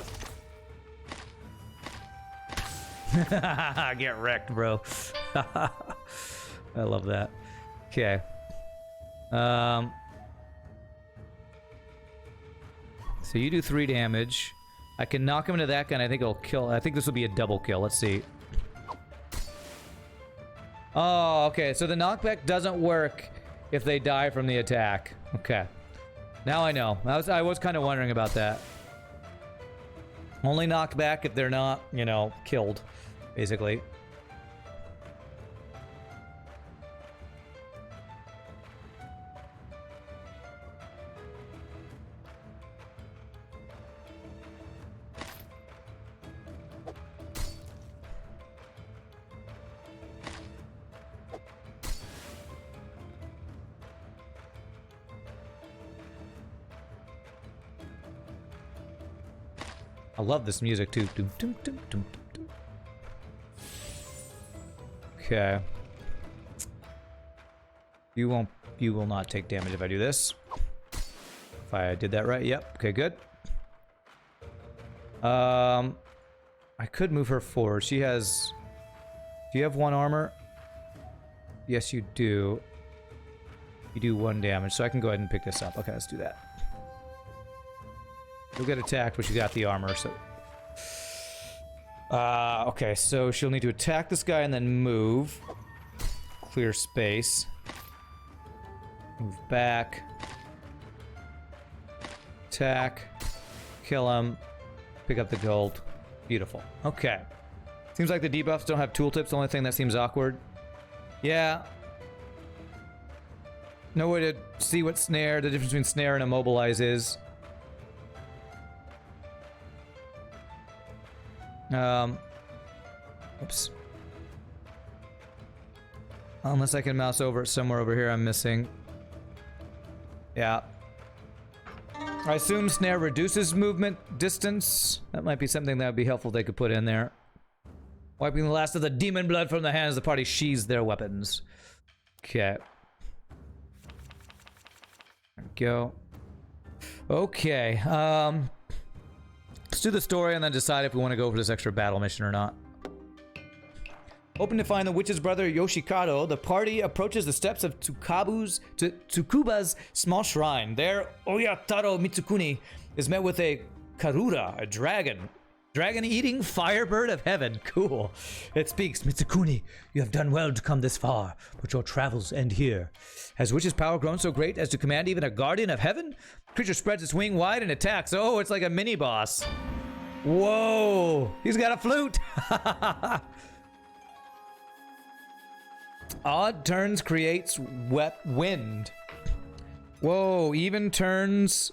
Get wrecked, bro. I love that. Okay. So you do 3 damage. I can knock him into that guy and I think it'll kill. I think this will be a double kill. Let's see. Oh, okay. So the knockback doesn't work if they die from the attack. Okay. Now I know. I was kind of wondering about that. Only knocked back if they're not, you know, killed, basically. I love this music too. Dum, dum, dum, dum, dum. Okay. You will not take damage if I do this. If I did that right, yep. Okay, good. I could move her forward. She has. Do you have 1 armor? Yes, you do. You do 1 damage, so I can go ahead and pick this up. Okay, let's do that. You'll get attacked, but you got the armor, so... okay, so she'll need to attack this guy and then move. Clear space. Move back. Attack. Kill him. Pick up the gold. Beautiful. Okay. Seems like the debuffs don't have tooltips, the only thing that seems awkward. Yeah. No way to see what snare, the difference between snare and immobilize is. Oops. Unless I can mouse over it somewhere over here I'm missing. Yeah. I assume snare reduces movement distance. That might be something that would be helpful they could put in there. Wiping the last of the demon blood from the hands, the party sheathes their weapons. Okay. There we go. Okay. Let's do the story and then decide if we want to go for this extra battle mission or not. Hoping to find the witch's brother Yoshikado, the party approaches the steps of Tsukuba's small shrine. There, Oyataro Mitsukuni is met with a Karura, a dragon. Dragon-eating firebird of heaven. Cool. It speaks, Mitsukuni, you have done well to come this far, but your travels end here. Has witch's power grown so great as to command even a guardian of heaven? Creature spreads its wing wide and attacks. Oh, it's like a mini-boss. Whoa. He's got a flute. Odd turns creates wet wind. Whoa, even turns.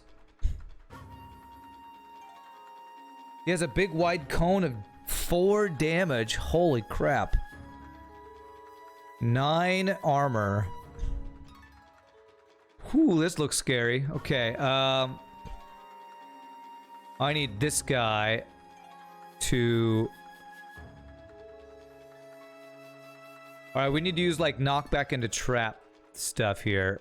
He has a big wide cone of 4 damage. Holy crap. 9 armor. Whew, this looks scary. Okay, I need this guy to... Alright, we need to use, like, knockback into trap stuff here.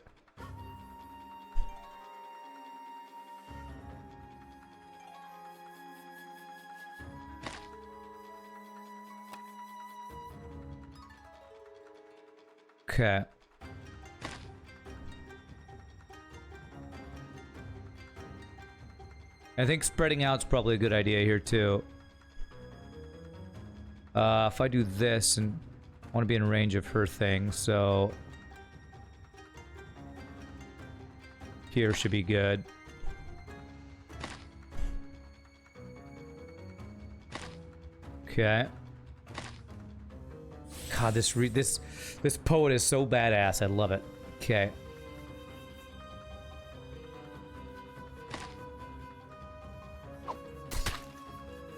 Okay. I think spreading out's probably a good idea here, too. If I do this and... I want to be in range of her thing, so here should be good. Okay. God, this poet is so badass. I love it. Okay.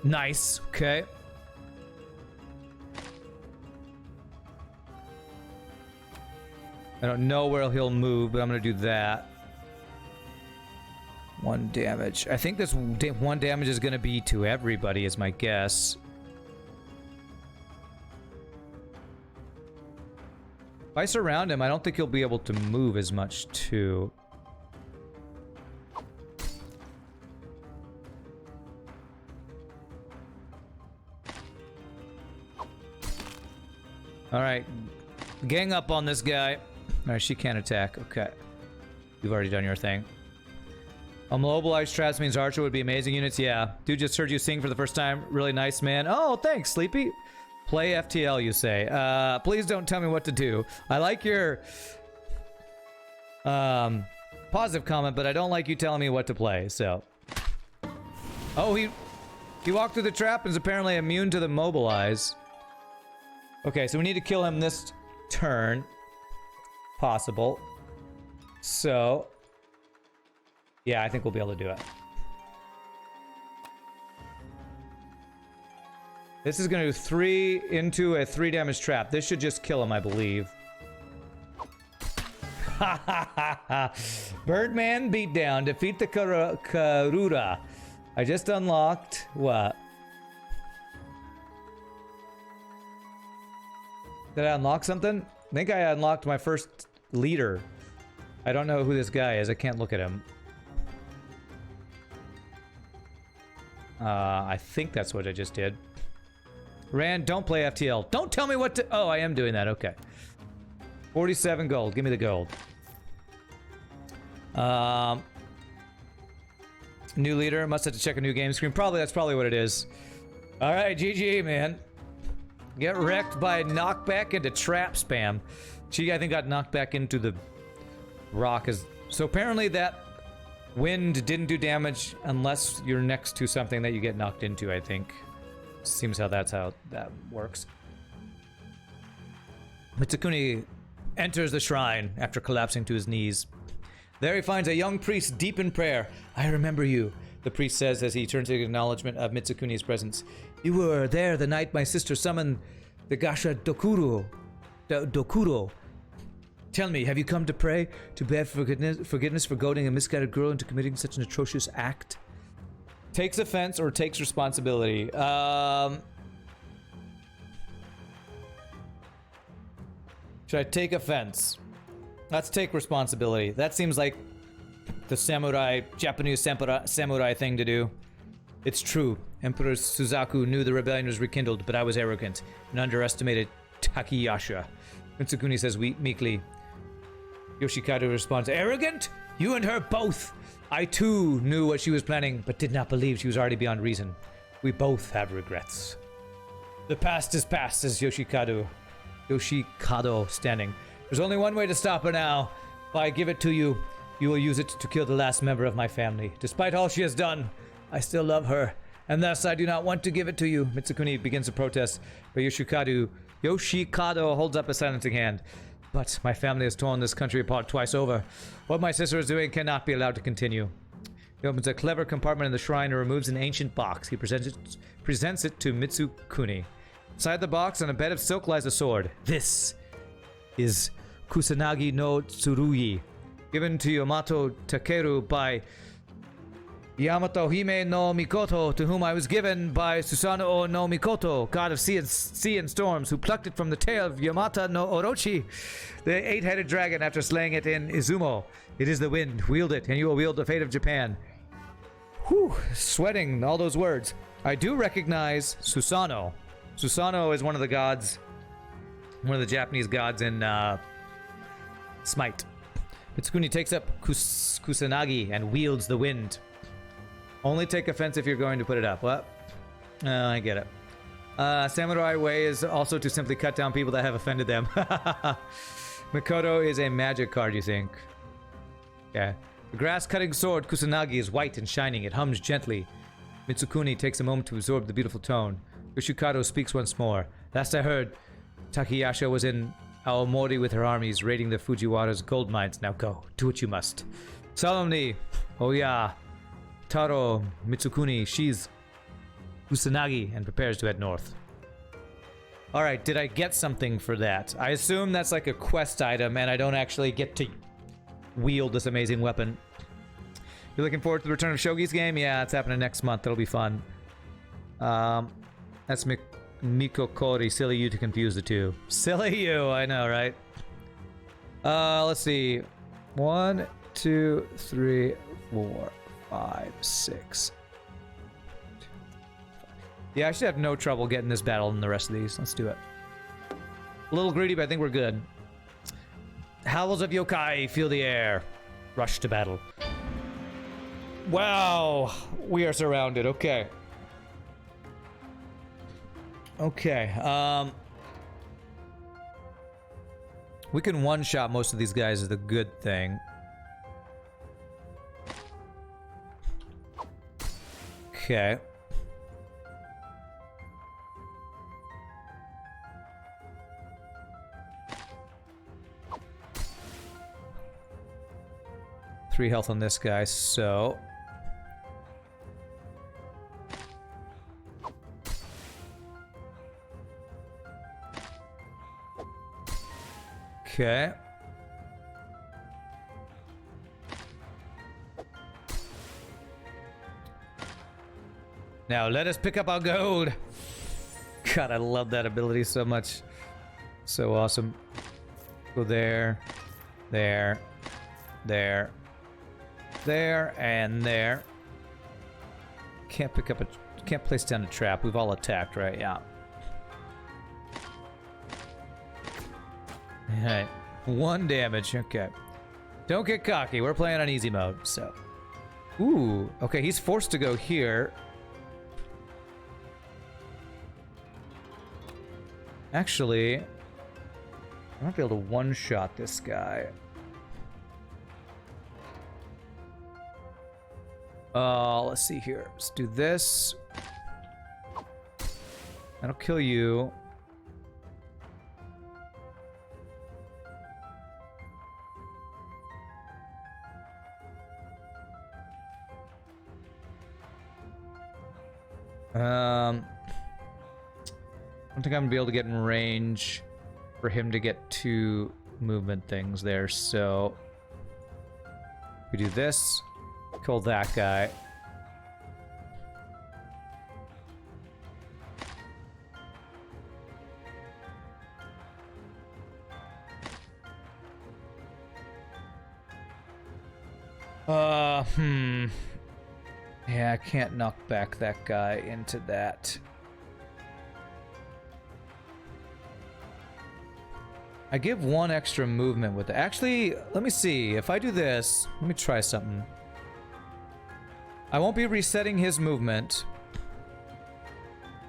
Nice. Okay. I don't know where he'll move, but I'm gonna do that. 1 damage. I think this 1 damage is gonna be to everybody, is my guess. If I surround him, I don't think he'll be able to move as much, too. Alright. Gang up on this guy. Alright, she can't attack. Okay. You've already done your thing. Immobilized traps means Archer would be amazing units. Yeah. Dude, just heard you sing for the first time. Really nice, man. Oh, thanks, Sleepy. Play FTL, you say. Please don't tell me what to do. I like your positive comment, but I don't like you telling me what to play, so. Oh, he walked through the trap and is apparently immune to the mobilize. Okay, so we need to kill him this turn. Possible. So, yeah, I think we'll be able to do it. This is going to do 3 into a 3 damage trap. This should just kill him, I believe. Ha ha ha ha. Birdman beatdown. Defeat the Karura. I just unlocked what? Did I unlock something? I think I unlocked my first leader. I don't know who this guy is. I can't look at him. I think that's what I just did. Rand, don't play FTL. Don't tell me what to... Oh, I am doing that. Okay. 47 gold. Give me the gold. New leader. Must have to check a new game screen. That's probably what it is. Alright, GG, man. Get wrecked by knockback into trap spam. She, I think, got knocked back into the rock. So apparently that wind didn't do damage unless you're next to something that you get knocked into, I think. Seems that's how that works. Mitsukuni enters the shrine after collapsing to his knees. There he finds a young priest deep in prayer. I remember you, the priest says as he turns to acknowledgement of Mitsukuni's presence. You were there the night my sister summoned the Gasha Dokuro. Tell me, have you come to pray, to beg forgiveness for goading a misguided girl into committing such an atrocious act? Takes offense or takes responsibility. Should I take offense? Let's take responsibility. That seems like the samurai, Japanese samurai thing to do. It's true. Emperor Suzaku knew the rebellion was rekindled, but I was arrogant and underestimated Takayasha. Mitsukuni says meekly. Yoshikado responds, arrogant? You and her both. I too knew what she was planning, but did not believe she was already beyond reason. We both have regrets. The past is past, says Yoshikado standing. There's only one way to stop her now. If I give it to you, you will use it to kill the last member of my family. Despite all she has done, I still love her, and thus I do not want to give it to you. Mitsukuni begins to protest, but Yoshikado holds up a silencing hand. But my family has torn this country apart twice over. What my sister is doing cannot be allowed to continue. He opens a clever compartment in the shrine and removes an ancient box. He presents it to Mitsukuni. Inside the box, on a bed of silk, lies a sword. This is Kusanagi no Tsurugi, given to Yamato Takeru by Yamato Hime no Mikoto, to whom I was given by Susanoo no Mikoto, god of sea and storms, who plucked it from the tail of Yamata no Orochi, the eight-headed dragon, after slaying it in Izumo. It is the wind. Wield it, and you will wield the fate of Japan. Whew, sweating all those words. I do recognize Susanoo. Susanoo is one of the gods, one of the Japanese gods in Smite. Mitsukuni takes up Kusanagi and wields the wind. Only take offense if you're going to put it up. What? I get it. Samurai way is also to simply cut down people that have offended them. Mikoto is a magic card, you think? Okay. The grass-cutting sword Kusanagi is white and shining. It hums gently. Mitsukuni takes a moment to absorb the beautiful tone. Yoshikado speaks once more. Last I heard, Takayasha was in Aomori with her armies, raiding the Fujiwara's gold mines. Now go. Do what you must. Solemnly. Oh yeah. Taro Mitsukuni, she's Kusanagi, and prepares to head north. Alright, did I get something for that? I assume that's like a quest item, and I don't actually get to wield this amazing weapon. You're looking forward to the return of Shogi's game? Yeah, it's happening next month. That'll be fun. That's Mikokori. Silly you to confuse the two. Silly you, I know, right? Let's see. 1, 2, 3, 4, 5, 6. Yeah, I should have no trouble getting this battle in the rest of these. Let's do it. A little greedy, but I think we're good. Howls of yokai fill the air. Rush to battle. Wow, we are surrounded. Okay. Okay, we can one-shot most of these guys is the good thing. Okay. Three health on this guy, so... Okay. Now let us pick up our gold. God, I love that ability so much. So awesome. Go there, there, there, there, and there. Can't pick up a... Can't place down a trap. We've all attacked, right? Yeah. Alright. 1 damage. Okay. Don't get cocky. We're playing on easy mode, so... Ooh. Okay, he's forced to go here. Actually... I might be able to one-shot this guy. Let's see here. Let's do this. That'll kill you. I don't think I'm gonna be able to get in range for him to get 2 movement things there, so we do this, kill that guy. Yeah, I can't knock back that guy into that. I give 1 extra movement with it. Actually, let me see. If I do this, let me try something. I won't be resetting his movement,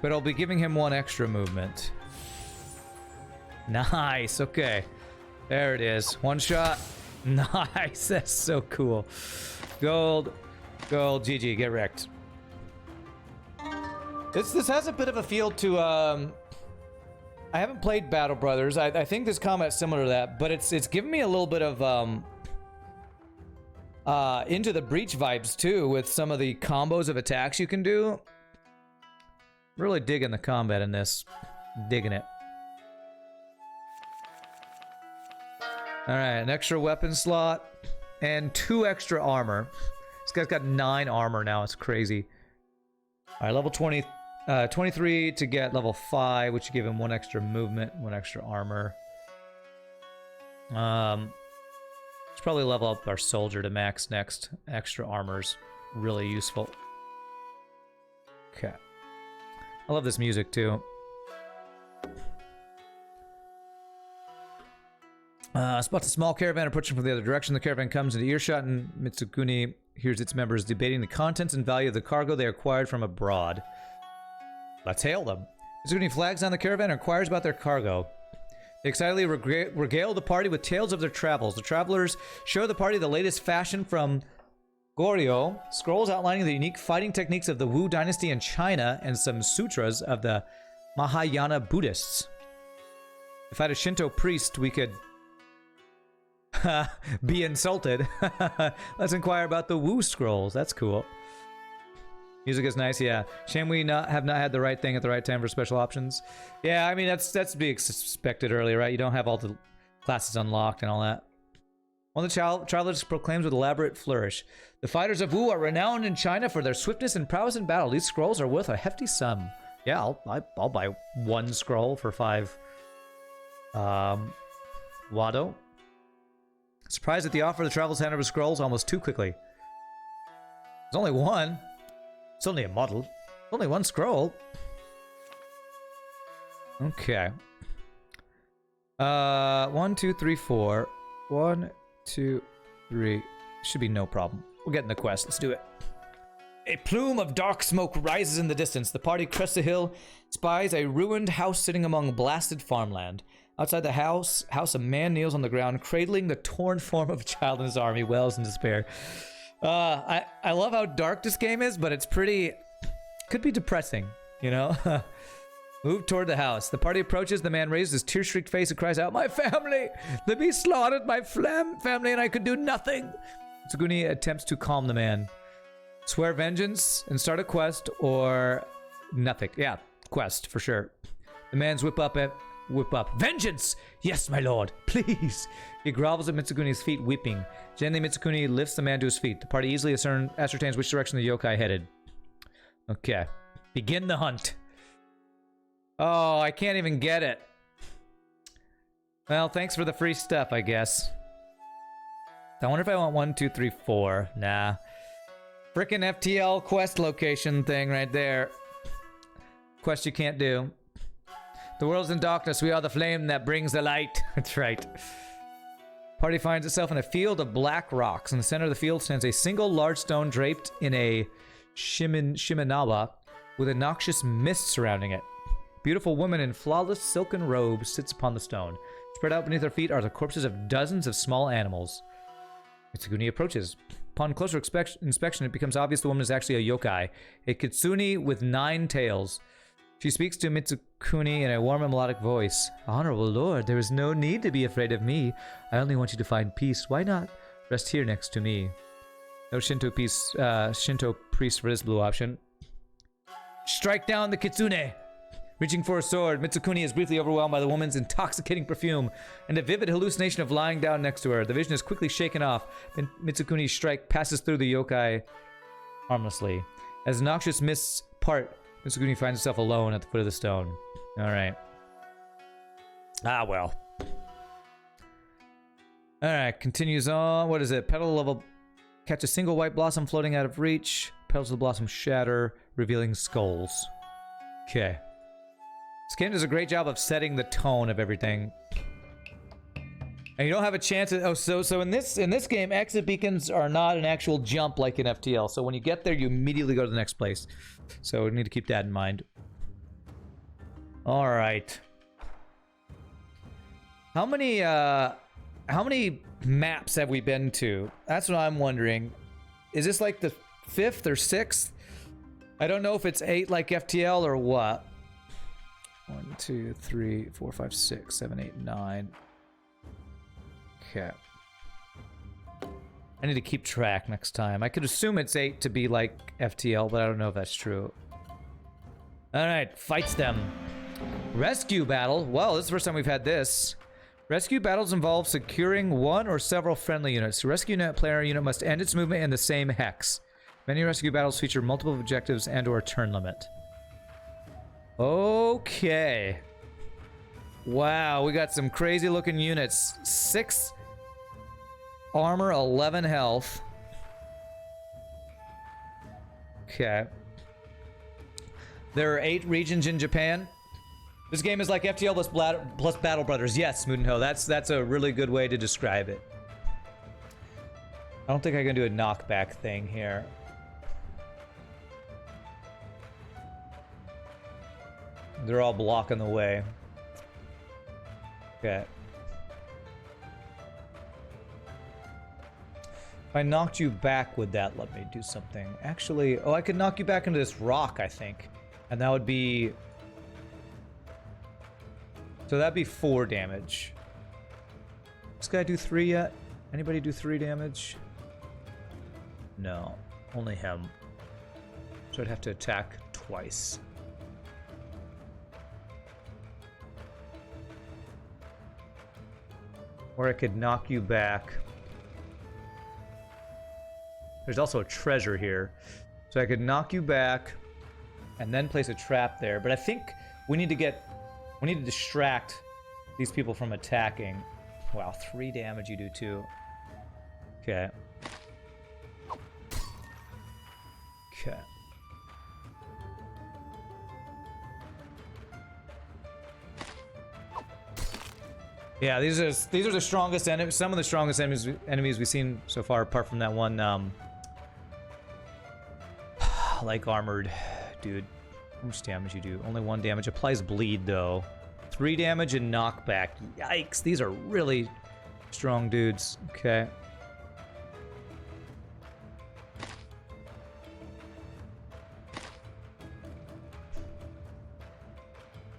but I'll be giving him 1 extra movement. Nice, okay. There it is. 1 shot. Nice, that's so cool. Gold, gold, GG, get wrecked. This has a bit of a feel to, I haven't played Battle Brothers. I think this combat's similar to that, but it's giving me a little bit of, Into the Breach vibes, too, with some of the combos of attacks you can do. Really digging the combat in this. Digging it. Alright, an extra weapon slot and 2 extra armor. This guy's got 9 armor now, it's crazy. Alright, level 23 to get level 5, which give him 1 extra movement, 1 extra armor. Let's probably level up our soldier to max next. Extra armor's really useful. Okay. I love this music too. Spots a small caravan approaching from the other direction. The caravan comes into earshot, and Mitsukuni hears its members debating the contents and value of the cargo they acquired from abroad. Let's hail them. Mitsukuni flags down the caravan and inquires about their cargo. They excitedly regale the party with tales of their travels. The travelers show the party the latest fashion from Goryeo, scrolls outlining the unique fighting techniques of the Wu dynasty in China, and some sutras of the Mahayana Buddhists. If I had a Shinto priest, we could be insulted. Let's inquire about the Wu scrolls. That's cool. Music is nice, yeah. Shame we have not had the right thing at the right time for special options. Yeah, I mean, that's to be expected early, right? You don't have all the classes unlocked and all that. One of the travelers proclaims with elaborate flourish, the fighters of Wu are renowned in China for their swiftness and prowess in battle. These scrolls are worth a hefty sum. Yeah, I'll buy 1 scroll for 5 Wado. Surprised at the offer, the travelers hand over scrolls almost too quickly. There's only 1. It's only a model. Only 1 scroll. Okay. 1, 2, 3, 4. 1, 2, 3. Should be no problem. We'll get in the quest. Let's do it. A plume of dark smoke rises in the distance. The party crests a hill, spies a ruined house sitting among blasted farmland. Outside the house, a man kneels on the ground, cradling the torn form of a child in his arm. He wails in despair. I love how dark this game is, but it's pretty... could be depressing, you know? Move toward the house. The party approaches. The man raises his tear-streaked face and cries out, "My family! The beast slaughtered my family and I could do nothing!" Tsuguni attempts to calm the man. Swear vengeance and start a quest, or nothing. Yeah, quest, for sure. The man's whip up. Vengeance! Yes, my lord, please! He grovels at Mitsukuni's feet, weeping. Gently, Mitsukuni lifts the man to his feet. The party easily ascertains which direction the yokai headed. Okay. Begin the hunt. Oh, I can't even get it. Well, thanks for the free stuff, I guess. I wonder if I want 1, 2, 3, 4. Nah. Frickin' FTL quest location thing right there. Quest you can't do. The world's in darkness. We are the flame that brings the light. That's right. Party finds itself in a field of black rocks. In the center of the field stands a single large stone draped in a shimenawa with a noxious mist surrounding it. A beautiful woman in flawless silken robes sits upon the stone. Spread out beneath her feet are the corpses of dozens of small animals. Mitsukuni approaches. Upon closer inspection, it becomes obvious the woman is actually a yokai, a kitsune with 9 tails. She speaks to Mitsukuni in a warm and melodic voice. "Honorable lord, there is no need to be afraid of me. I only want you to find peace. Why not rest here next to me?" No Shinto priest for this blue option. Strike down the kitsune! Reaching for a sword, Mitsukuni is briefly overwhelmed by the woman's intoxicating perfume and a vivid hallucination of lying down next to her. The vision is quickly shaken off. Then Mitsukuni's strike passes through the yokai harmlessly. As noxious mists part, Mitsukuni finds himself alone at the foot of the stone. Alright. Ah, well. Alright, continues on. What is it? Pedal Catch a single white blossom floating out of reach. Petals of the blossom shatter, revealing skulls. Okay. This game does a great job of setting the tone of everything. And you don't have a chance to, so in this game, exit beacons are not an actual jump like in FTL. So when you get there, you immediately go to the next place. So we need to keep that in mind. All right. How many maps have we been to? That's what I'm wondering. Is this like the 5th or 6th? I don't know if it's 8 like FTL or what. 1, 2, 3, 4, 5, 6, 7, 8, 9. Okay. I need to keep track next time. I could assume it's 8 to be like FTL, but I don't know if that's true. Alright, fights them. Rescue battle. Well, this is the first time we've had this. Rescue battles involve securing one or several friendly units. The rescue player unit must end its movement in the same hex. Many rescue battles feature multiple objectives and or turn limit. Okay. Wow, we got some crazy looking units. 6 armor, 11 health. Okay. There are 8 regions in Japan. This game is like FTL plus Battle Brothers. Yes, Moodenho, that's a really good way to describe it. I don't think I can do a knockback thing here. They're all blocking the way. Okay. If I knocked you back, would that let me do something? Actually, oh, I could knock you back into this rock, I think. And that would be... So that'd be 4 damage. This guy do 3 yet? Anybody do 3 damage? No, only him. So I'd have to attack twice. Or I could knock you back. There's also a treasure here. So I could knock you back and then place a trap there. But I think we need to distract these people from attacking. Wow, 3 damage you do too. Okay. Okay. Yeah, these are the strongest enemies. Some of the strongest enemies we've seen so far, apart from that one, like armored dude. How much damage you do? Only 1 damage. Applies bleed though. 3 damage and knockback. Yikes! These are really strong dudes. Okay.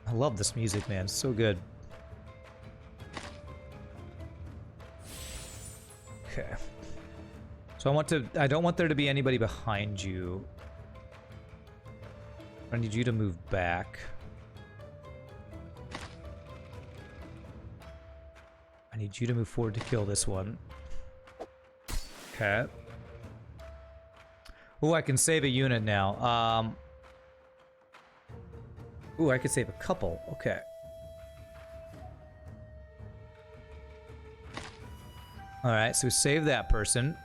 I love this music, man. It's so good. Okay. So I don't want there to be anybody behind you. I need you to move back. I need you to move forward to kill this one. Okay. Ooh, I can save a unit now. Ooh, I could save a couple. Okay. Alright, so save that person.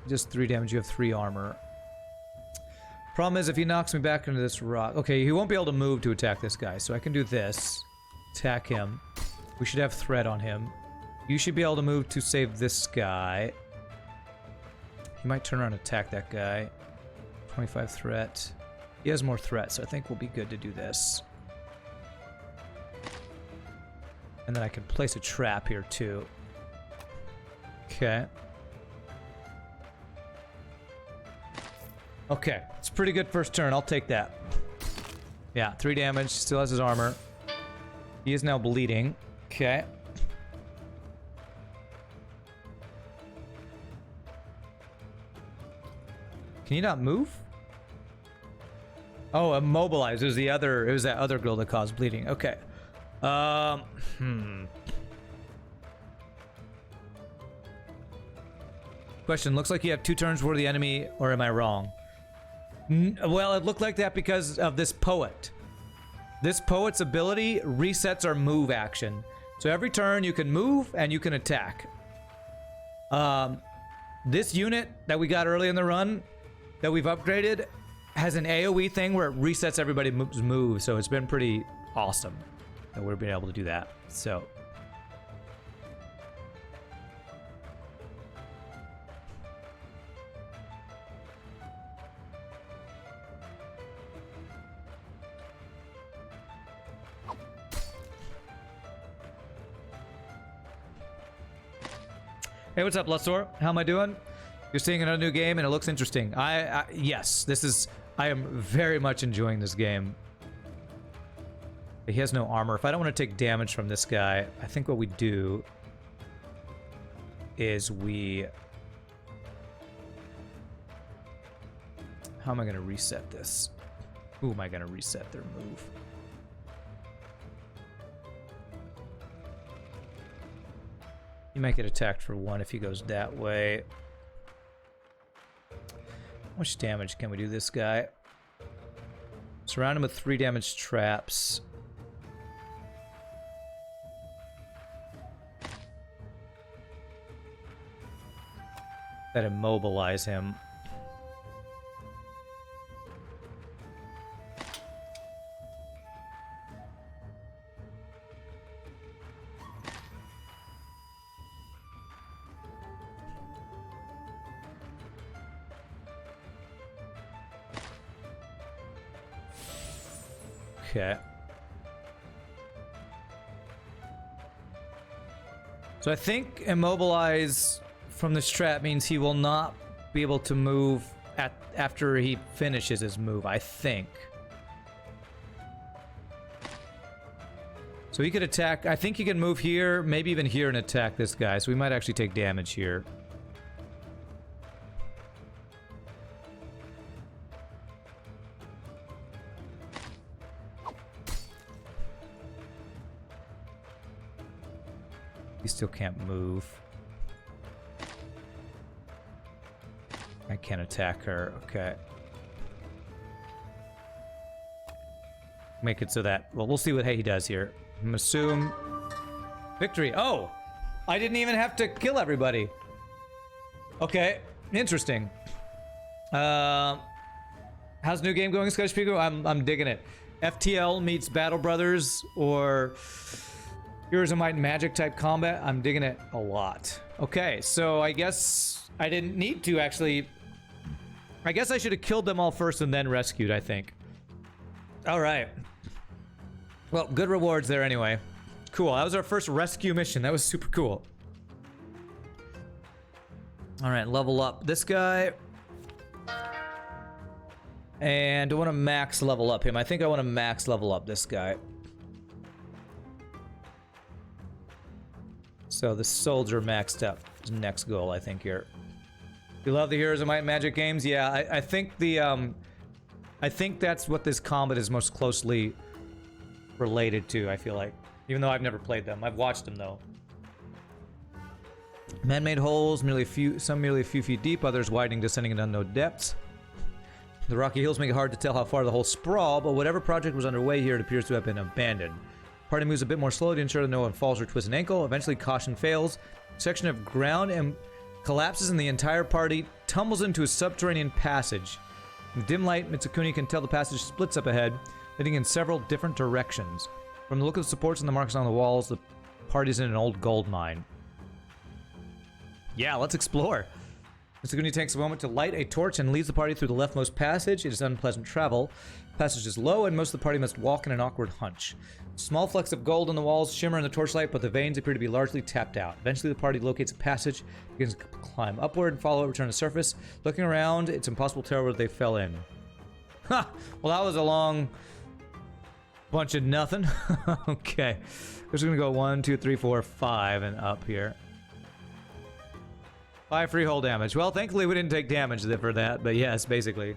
Just 3 damage, you have 3 armor. Problem is, if he knocks me back into this rock... Okay, he won't be able to move to attack this guy, so I can do this. Attack him. We should have threat on him. You should be able to move to save this guy. He might turn around and attack that guy. 25 threat. He has more threat, so I think we'll be good to do this. And then I can place a trap here, too. Okay. Okay, it's a pretty good first turn. I'll take that. Yeah, 3 damage. Still has his armor. He is now bleeding. Okay. Can you not move? Oh, immobilized. It was that other girl that caused bleeding. Okay. Question, looks like you have 2 turns for the enemy, or am I wrong? Well, it looked like that because of this poet. This poet's ability resets our move action. So every turn you can move and you can attack. This unit that we got early in the run that we've upgraded has an AoE thing where it resets everybody's move, so it's been pretty awesome that we're being able to do that. So hey, what's up, Lusor? How am I doing? You're seeing another new game and it looks interesting. Yes, I am very much enjoying this game. He has no armor. If I don't want to take damage from this guy, I think what we do is how am I going to reset this? Who am I going to reset their move? You might get attacked for 1 if he goes that way. How much damage can we do this guy? Surround him with 3 damage traps. That immobilize him. Okay. So I think immobilize from this trap means he will not be able to move after he finishes his move, I think. So he could attack. I think he can move here, maybe even here and attack this guy. So we might actually take damage here. He still can't move. I can't attack her. Okay. Make it so that... Well, we'll see what he does here. I'm gonna assume... Victory. Oh! I didn't even have to kill everybody. Okay. Interesting. How's the new game going, Scottish Pico? I'm digging it. FTL meets Battle Brothers or... Heroes of Might and Magic type combat. I'm digging it a lot. Okay, so I guess I didn't need to actually... I guess I should have killed them all first and then rescued, I think. Alright. Well, good rewards there anyway. Cool, that was our first rescue mission. That was super cool. Alright, level up this guy. And I want to max level up him. I think I want to max level up this guy. So the soldier maxed up. Next goal, I think here. You love the Heroes of Might and Magic games? Yeah, I think the I think that's what this combat is most closely related to, I feel like. Even though I've never played them. I've watched them though. Man-made holes, some merely a few feet deep, others widening, descending in unknown depths. The rocky hills make it hard to tell how far the holes sprawl, but whatever project was underway here, it appears to have been abandoned. Party moves a bit more slowly to ensure that no one falls or twists an ankle. Eventually, caution fails. Section of ground and collapses, and the entire party tumbles into a subterranean passage. In the dim light, Mitsukuni can tell the passage splits up ahead, leading in several different directions. From the look of the supports and the marks on the walls, the party's in an old gold mine. Yeah, let's explore. Mitsukuni takes a moment to light a torch and leads the party through the leftmost passage. It is unpleasant travel. The passage is low, and most of the party must walk in an awkward hunch. Small flecks of gold on the walls shimmer in the torchlight, but the veins appear to be largely tapped out. Eventually, the party locates a passage, begins to climb upward and follow it, return to the surface. Looking around, it's impossible to tell where they fell in. Ha! Well, that was a long bunch of nothing. Okay. We're just gonna go 1, 2, 3, 4, 5, and up here. 5 free hull damage. Well, thankfully we didn't take damage for that, but yes, basically.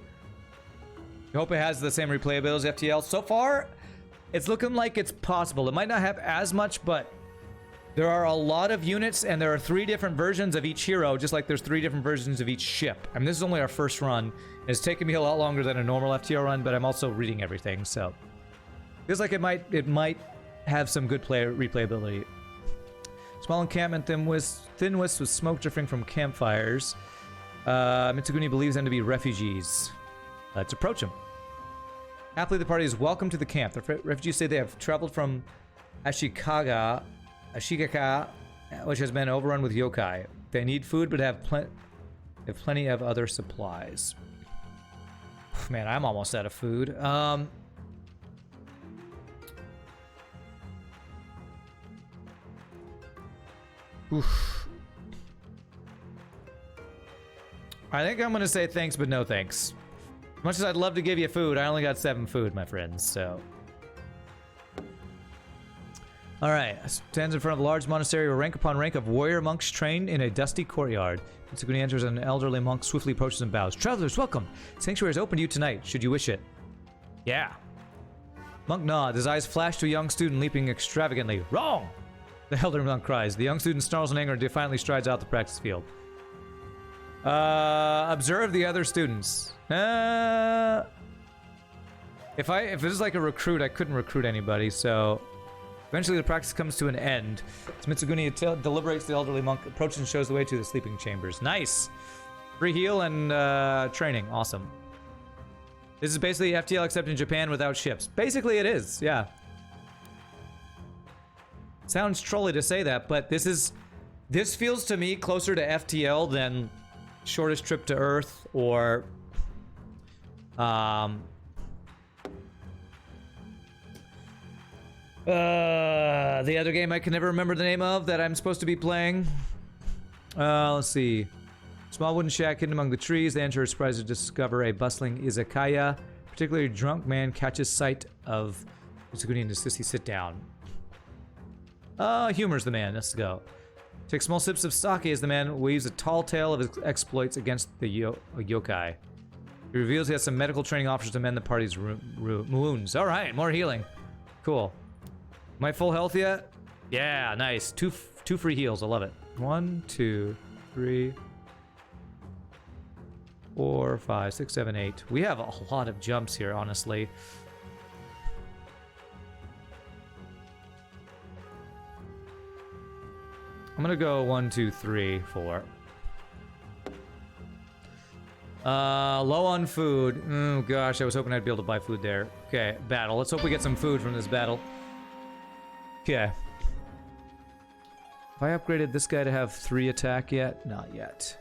I hope it has the same replayability as FTL. So far, it's looking like it's possible. It might not have as much, but there are a lot of units, and there are 3 different versions of each hero, just like there's 3 different versions of each ship. I mean, this is only our first run. It's taken me a lot longer than a normal FTL run, but I'm also reading everything, so... Feels like it might have some good replayability. Small encampment, thin wisps with smoke drifting from campfires. Mitsuguni believes them to be refugees. Let's approach them. Happily, the party is welcome to the camp. The refugees say they have traveled from Ashikaga, which has been overrun with yokai. They need food, but have plenty of other supplies. Man, I'm almost out of food. Oof. I think I'm gonna say thanks, but no thanks. As much as I'd love to give you food, I only got 7 food, my friends, so. Alright, stands in front of a large monastery where rank upon rank of warrior monks trained in a dusty courtyard. Mitsuguni enters and an elderly monk swiftly approaches and bows. Travelers, welcome! Sanctuary is open to you tonight, should you wish it. Yeah. Monk nods, his eyes flash to a young student leaping extravagantly. Wrong! The elderly monk cries. The young student snarls in anger and defiantly strides out the practice field. Observe the other students. If it was like a recruit, I couldn't recruit anybody, so... Eventually the practice comes to an end. As Mitsuguni deliberates, the elderly monk approaches and shows the way to the sleeping chambers. Nice! Free heal and training. Awesome. This is basically FTL except in Japan without ships. Basically it is, yeah. Sounds trolly to say that, but this feels to me closer to FTL than Shortest Trip to Earth or the other game I can never remember the name of that I'm supposed to be playing. Let's see. Small wooden shack hidden among the trees. The enter is surprised to discover a bustling izakaya. A particularly drunk man catches sight of Mitsuguni and insists he sit down. Humor's the man. Let's go. Takes small sips of sake as the man weaves a tall tale of his exploits against the yokai. He reveals he has some medical training offers to mend the party's wounds. All right, more healing. Cool. Am I full health yet? Yeah, nice. Two free heals. I love it. 1, 2, 3, 4, 5, 6, 7, 8. We have a lot of jumps here, honestly. I'm gonna go 1, 2, 3, 4. Low on food. Oh gosh, I was hoping I'd be able to buy food there. Okay, battle. Let's hope we get some food from this battle. Okay. Have I upgraded this guy to have 3 attack yet? Not yet.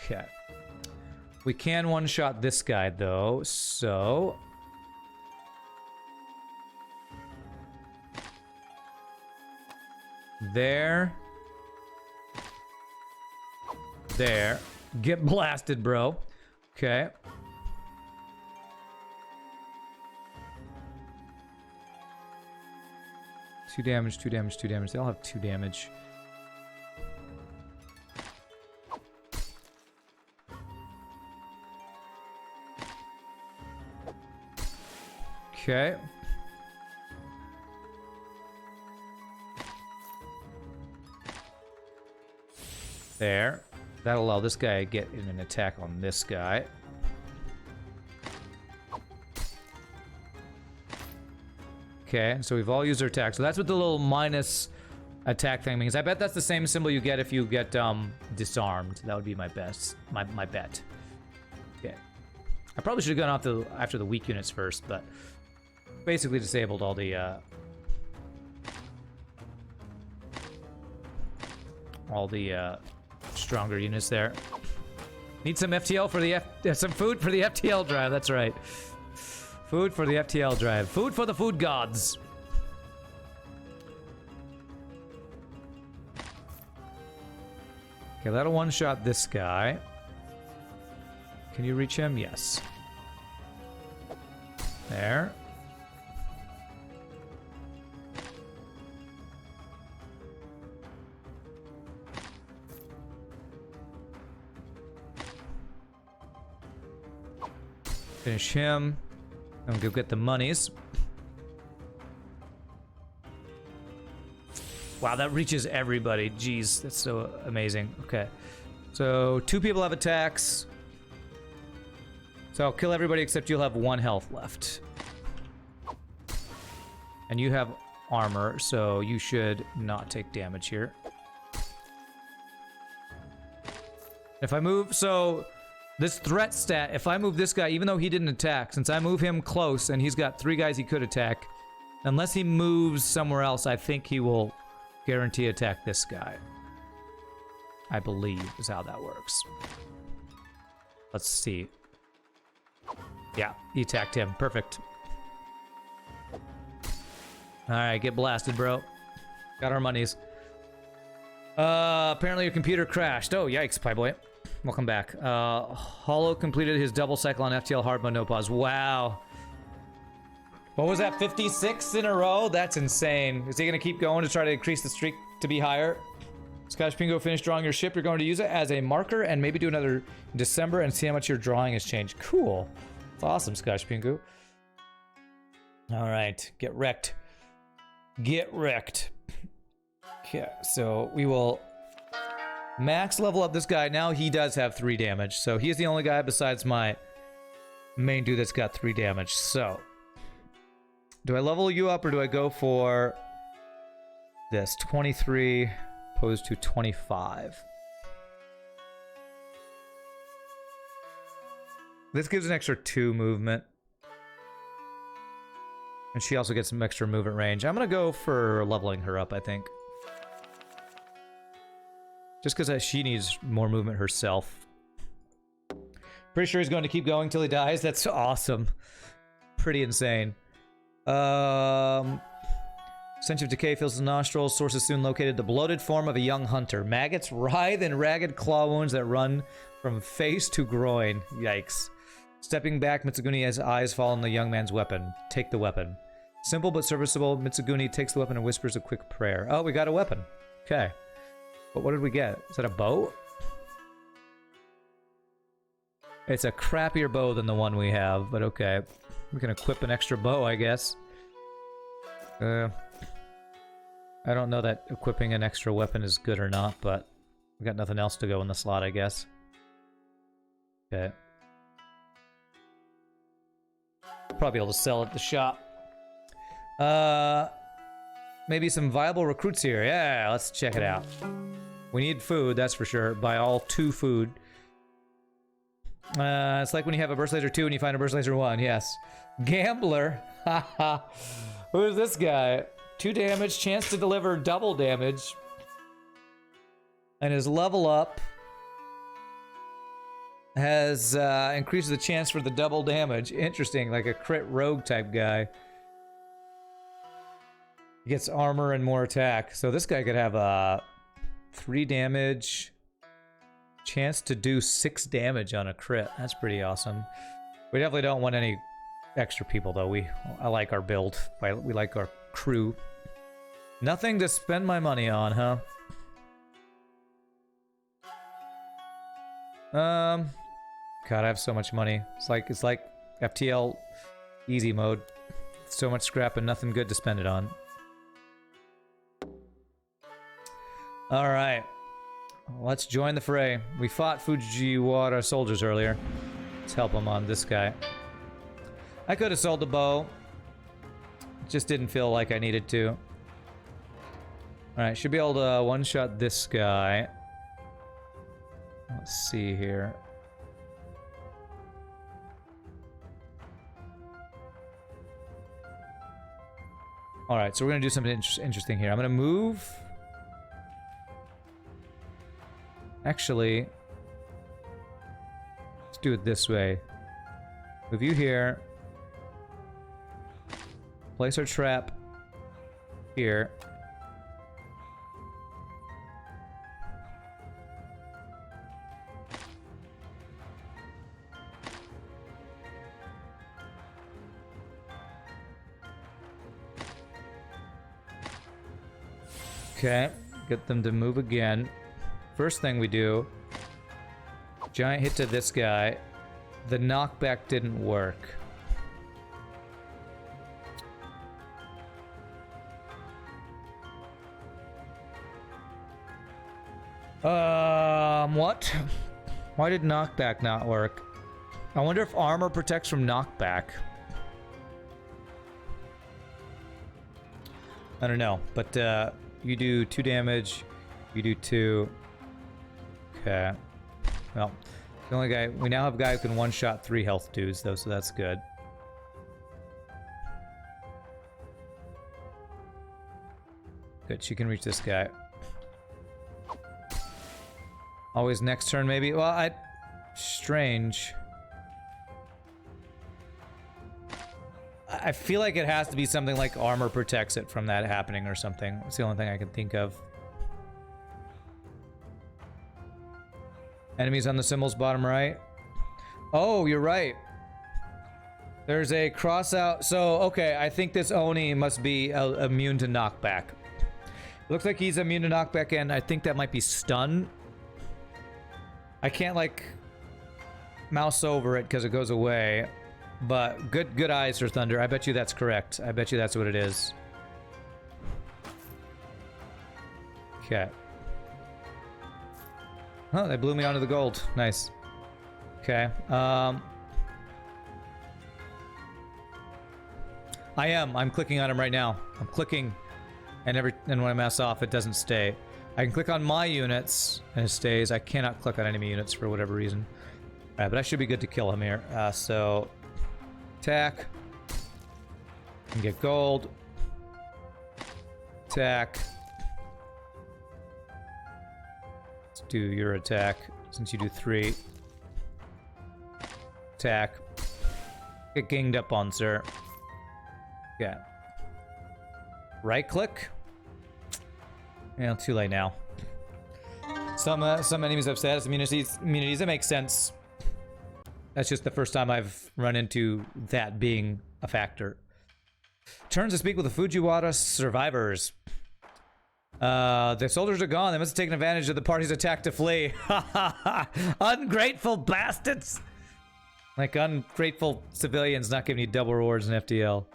Okay. We can one-shot this guy though, so... There. There. Get blasted, bro. Okay. Two damage, 2 damage, 2 damage. They all have 2 damage. Okay. There. That'll allow this guy to get in an attack on this guy. Okay, so we've all used our attack. So that's what the little minus attack thing means. I bet that's the same symbol you get if you get disarmed. That would be my bet. Okay. I probably should have gone off after the weak units first, but basically disabled all the stronger units there. Need some FTL for the some food for the FTL drive. That's right. Food for the FTL drive. Food for the food gods. Okay, that'll one-shot this guy. Can you reach him? Yes. There. Finish him. And go get the monies. Wow, that reaches everybody. Jeez, that's so amazing. Okay. So 2 people have attacks. So I'll kill everybody except you'll have 1 health left. And you have armor, so you should not take damage here. If I move, so this threat stat, if I move this guy, even though he didn't attack, since I move him close and he's got 3 guys he could attack, unless he moves somewhere else, I think he will guarantee attack this guy. I believe is how that works. Let's see. Yeah, he attacked him. Perfect. Alright, get blasted, bro. Got our monies. Apparently your computer crashed. Oh, yikes, pie boy. Welcome back. Hollow completed his double cycle on FTL hard mode, no pause. Wow. What was that, 56 in a row? That's insane. Is he gonna keep going to try to increase the streak to be higher? Scottish Pingo, finish drawing your ship. You're going to use it as a marker and maybe do another in December and see how much your drawing has changed. Cool. That's awesome, Scottish Pingo. All right, get wrecked. Get wrecked. Okay, so we will max level up this guy. Now he does have 3 damage, so he is the only guy besides my main dude that's got 3 damage. So, do I level you up or do I go for this 23 opposed to 25? This gives an extra 2 movement. And she also gets some extra movement range. I'm going to go for leveling her up, I think. Just because she needs more movement herself. Pretty sure he's going to keep going till he dies. That's awesome. Pretty insane. Stench of decay fills his nostrils. Sources soon located the bloated form of a young hunter. Maggots writhe in ragged claw wounds that run from face to groin. Yikes. Stepping back, Mitsugune's eyes fall on the young man's weapon. Take the weapon. Simple but serviceable, Mitsugune takes the weapon and whispers a quick prayer. Oh, we got a weapon. Okay. But what did we get? Is that a bow? It's a crappier bow than the one we have, but okay. We can equip an extra bow, I guess. I don't know that equipping an extra weapon is good or not, but we got nothing else to go in the slot, I guess. Okay. Probably able to sell at the shop. Maybe some viable recruits here. Yeah, let's check it out. We need food, that's for sure. Buy all 2 food. It's like when you have a burst laser 2 and you find a burst laser 1. Yes. Gambler. Haha. Who's this guy? 2 damage, chance to deliver double damage. And his level up has increased the chance for the double damage. Interesting, like a crit rogue type guy. He gets armor and more attack. So this guy could have 3 damage. Chance to do 6 damage on a crit. That's pretty awesome. We definitely don't want any extra people though. I like our build. We like our crew. Nothing to spend my money on, huh? God, I have so much money. It's like FTL easy mode. So much scrap and nothing good to spend it on. All right. Let's join the fray. We fought Fujiwara soldiers earlier. Let's help them on this guy. I could have sold the bow. Just didn't feel like I needed to. Alright, should be able to one-shot this guy. Let's see here. Alright, so we're going to do something interesting here. I'm going to move... Actually, let's do it this way. Move you here. Place our trap here. Okay, get them to move again. First thing we do, giant hit to this guy. The knockback didn't work. What? Why did knockback not work? I wonder if armor protects from knockback. I don't know, but you do 2 damage, you do 2. Okay. Well, the only guy we now have a guy who can one-shot 3 health dudes though, so that's good. Good, she can reach this guy. Always next turn, maybe? Well, strange. I feel like it has to be something like armor protects it from that happening or something. It's the only thing I can think of. Enemies on the symbols bottom right. Oh, you're right. There's a cross out. So, okay, I think this Oni must be immune to knockback. Looks like he's immune to knockback, and I think that might be stun. I can't, like, mouse over it because it goes away. But good eyes for Thunder. I bet you that's correct. I bet you that's what it is. Okay. Oh, they blew me onto the gold. Nice. Okay. I'm clicking on him right now. I'm clicking, and when I mess off, it doesn't stay. I can click on my units, and it stays. I cannot click on enemy units for whatever reason. Alright, but I should be good to kill him here. So... attack. And get gold. Attack. Let's do your attack, since you do 3. Attack. Get ganged up on, sir. Yeah. Right click. Yeah, too late now. Some enemies have status immunities. That makes sense. That's just the first time I've run into that being a factor. Turns to speak with the Fujiwara survivors. The soldiers are gone. They must have taken advantage of the party's attack to flee. Ungrateful bastards! Like ungrateful civilians not giving you double rewards in FTL.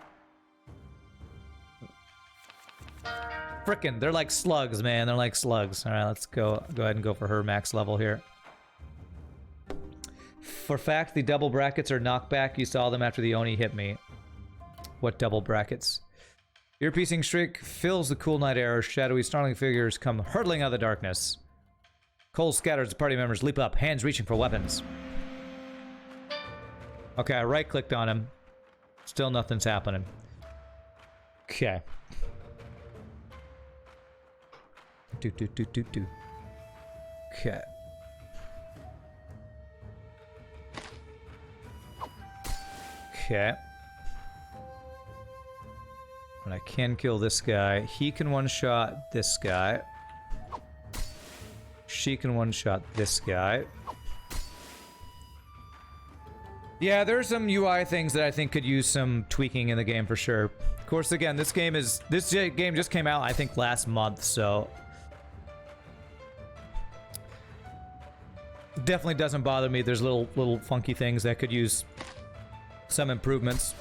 Frickin', they're like slugs, man. They're like slugs. Alright, let's go ahead and go for her max level here. For fact, the double brackets are knockback. You saw them after the Oni hit me. What double brackets? Ear-piercing shriek fills the cool night air. Shadowy, snarling figures come hurtling out of the darkness. Coal scatters. The party members leap up, hands reaching for weapons. Okay, I right-clicked on him. Still nothing's happening. Okay. Do. Okay. Okay. And I can kill this guy. He can one-shot this guy. She can one-shot this guy. Yeah, there's some UI things that I think could use some tweaking in the game for sure. Of course, again, this game just came out, I think, last month, so... definitely doesn't bother me. There's little funky things that could use some improvements.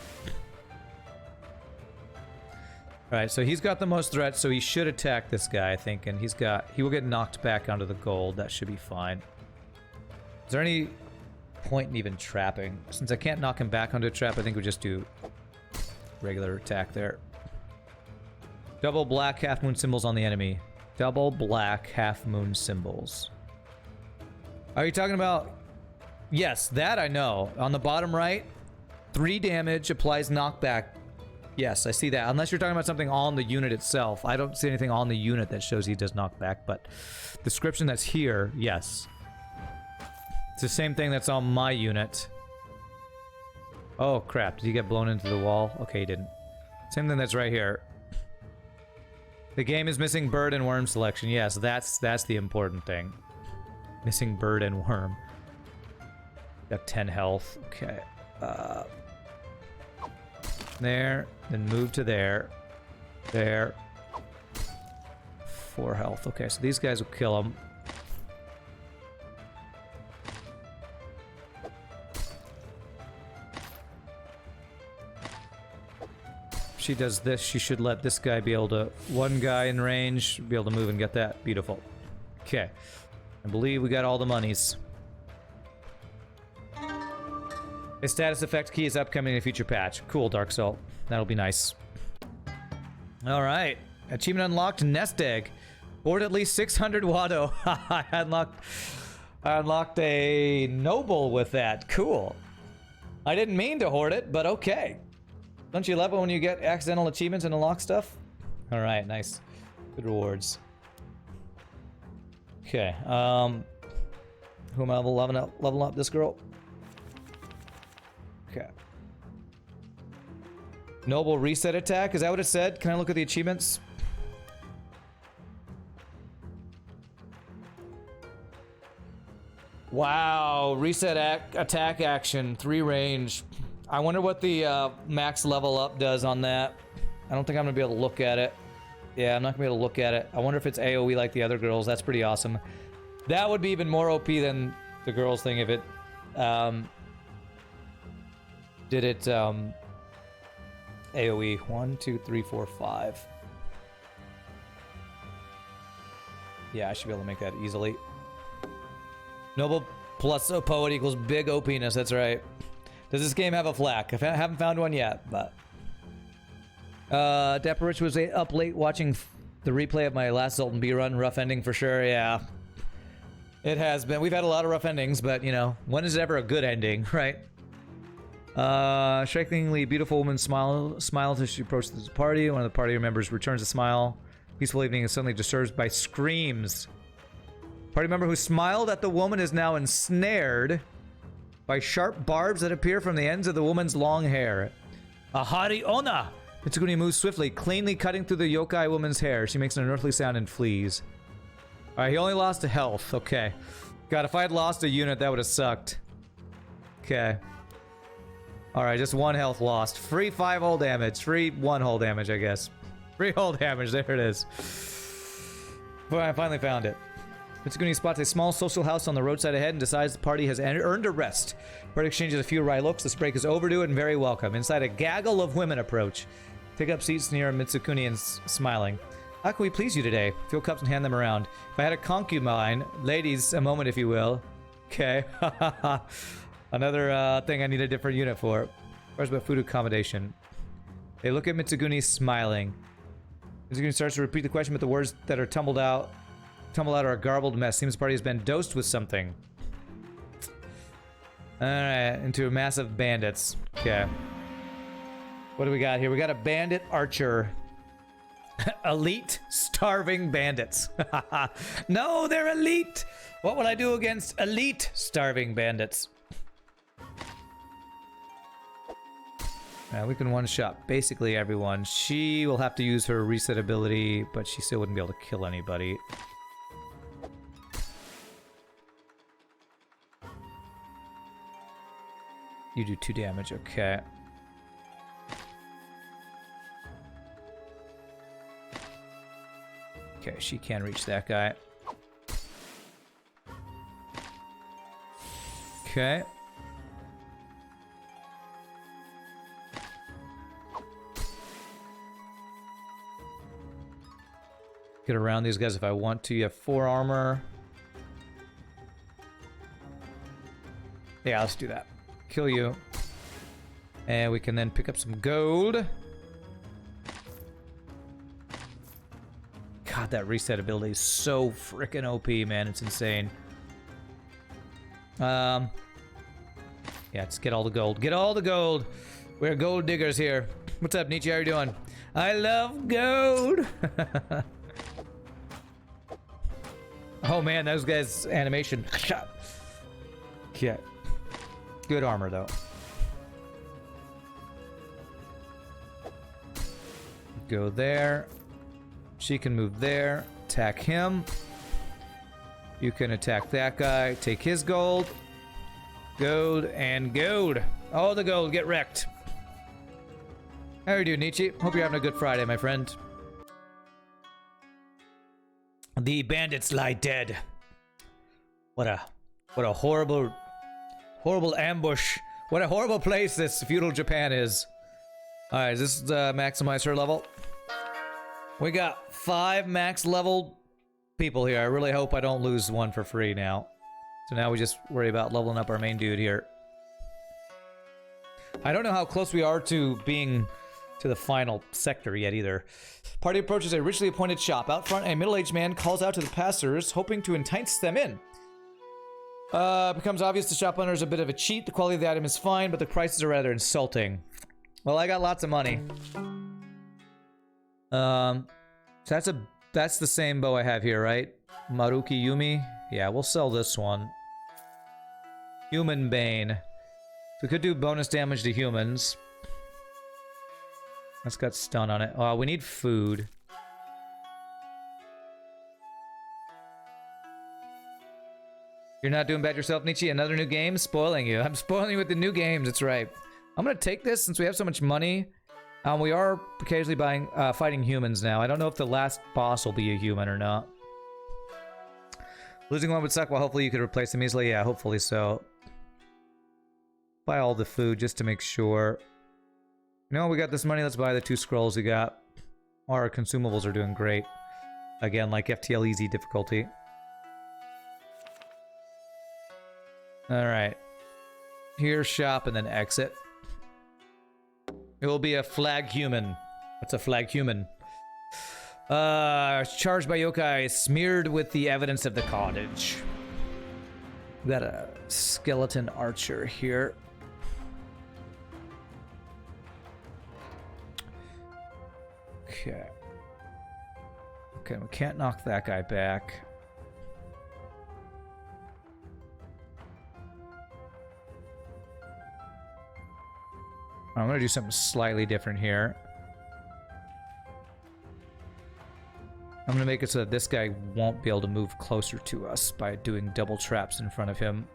Alright, so he's got the most threats, so he should attack this guy, I think, and he will get knocked back onto the gold. That should be fine. Is there any point in even trapping? Since I can't knock him back onto a trap, I think we just do regular attack there. Double black half moon symbols on the enemy. Double black half moon symbols. Are you talking about... yes, that I know. On the bottom right, 3 damage applies knockback. Yes, I see that. Unless you're talking about something on the unit itself. I don't see anything on the unit that shows he does knockback, but the description that's here, yes. It's the same thing that's on my unit. Oh, crap. Did he get blown into the wall? Okay, he didn't. Same thing that's right here. The game is missing bird and worm selection. Yes, that's the important thing. Missing bird and worm. Got 10 health. Okay. There. Then move to there. There. 4 health. Okay, so these guys will kill him. If she does this, she should let this guy be able to... one guy in range, be able to move and get that. Beautiful. Okay. I believe we got all the monies. A status effect key is upcoming in a future patch. Cool, Dark Soul. That'll be nice. Alright. Achievement unlocked, nest egg. Hoard at least 600 Watto. I unlocked a noble with that. Cool. I didn't mean to hoard it, but okay. Don't you love it when you get accidental achievements and unlock stuff? Alright, nice. Good rewards. Okay, who am I leveling up? This girl? Okay. Noble reset attack, is that what it said? Can I look at the achievements? Wow, reset attack action, 3 range. I wonder what the max level up does on that. I don't think I'm gonna be able to look at it. Yeah, I'm not gonna be able to look at it. I wonder if it's AoE like the other girls. That's pretty awesome. That would be even more OP than the girls thing if it did it AoE. 1, 2, 3, 4, 5. Yeah, I should be able to make that easily. Noble plus a poet equals big OPness, that's right. Does this game have a flack? I haven't found one yet, but... Dapper Rich was up late watching the replay of my last Zoltan B run. Rough ending for sure, yeah. It has been. We've had a lot of rough endings, but, you know, when is ever a good ending, right? Strikingly beautiful woman smiles as she approaches the party. One of the party members returns a smile. Peaceful evening is suddenly disturbed by screams. Party member who smiled at the woman is now ensnared by sharp barbs that appear from the ends of the woman's long hair. Ahari Ona! Mitsuguni moves swiftly, cleanly cutting through the yokai woman's hair. She makes an unearthly sound and flees. Alright, he only lost a health. Okay. God, if I had lost a unit, that would have sucked. Okay. Alright, just 1 health lost. Free 5 hull damage. Free 1 hull damage, I guess. Free hull damage, there it is. Well, I finally found it. Mitsuguni spots a small social house on the roadside ahead and decides the party has earned a rest. Party exchanges a few wry looks. This break is overdue and very welcome. Inside, a gaggle of women approach. Take up seats near Mitsukuni and smiling. How can we please you today? Fill cups and hand them around. If I had a concubine, ladies, a moment if you will. Okay. Another thing I need a different unit for. Where's my food accommodation? They look at Mitsuguni smiling. Mitsuguni starts to repeat the question, but the words that are tumbled out are a garbled mess. Seems the party has been dosed with something. Alright, into a mass of bandits. Okay. What do we got here? We got a Bandit Archer. Elite starving bandits. No, they're elite! What will I do against elite starving bandits? We can one-shot basically everyone. She will have to use her reset ability, but she still wouldn't be able to kill anybody. You do 2 damage, okay. Okay, she can reach that guy. Okay. Get around these guys if I want to. You have 4 armor. Yeah, let's do that. Kill you. And we can then pick up some gold. God, that reset ability is so freaking OP, man. It's insane. Yeah, just get all the gold. Get all the gold. We're gold diggers here. What's up, Nietzsche? How you doing? I love gold. Oh man, those guys' animation. Yeah. Good armor though. Go there. She can move there. Attack him. You can attack that guy. Take his gold. Gold and gold. All the gold. Get wrecked. How are you doing, Nietzsche? Hope you're having a good Friday, my friend. The bandits lie dead. What a horrible ambush. What a horrible place this feudal Japan is. Alright, is this maximize her level? We got 5 max level people here. I really hope I don't lose one for free now. So now we just worry about leveling up our main dude here. I don't know how close we are to being to the final sector yet either. Party approaches a richly appointed shop. Out front, a middle-aged man calls out to the passers, hoping to entice them in. Becomes obvious the shop owner is a bit of a cheat. The quality of the item is fine, but the prices are rather insulting. Well, I got lots of money. So that's the same bow I have here, right? Maruki Yumi. Yeah, we'll sell this one. Human Bane. We could do bonus damage to humans. That's got stun on it. Oh, we need food. You're not doing bad yourself, Nietzsche? Another new game? Spoiling you. I'm spoiling you with the new games, that's right. I'm gonna take this since we have so much money. We are occasionally fighting humans now. I don't know if the last boss will be a human or not. Losing one would suck, well hopefully you could replace them easily. Yeah, hopefully so. Buy all the food just to make sure. You know, we got this money, let's buy the 2 scrolls we got. Our consumables are doing great. Again, like FTL easy difficulty. Alright. Here, shop, and then exit. It will be a flag human. What's a flag human? Charged by yokai, smeared with the evidence of the cottage. We got a skeleton archer here. Okay. Okay, we can't knock that guy back. I'm gonna do something slightly different here. I'm gonna make it so that this guy won't be able to move closer to us by doing double traps in front of him.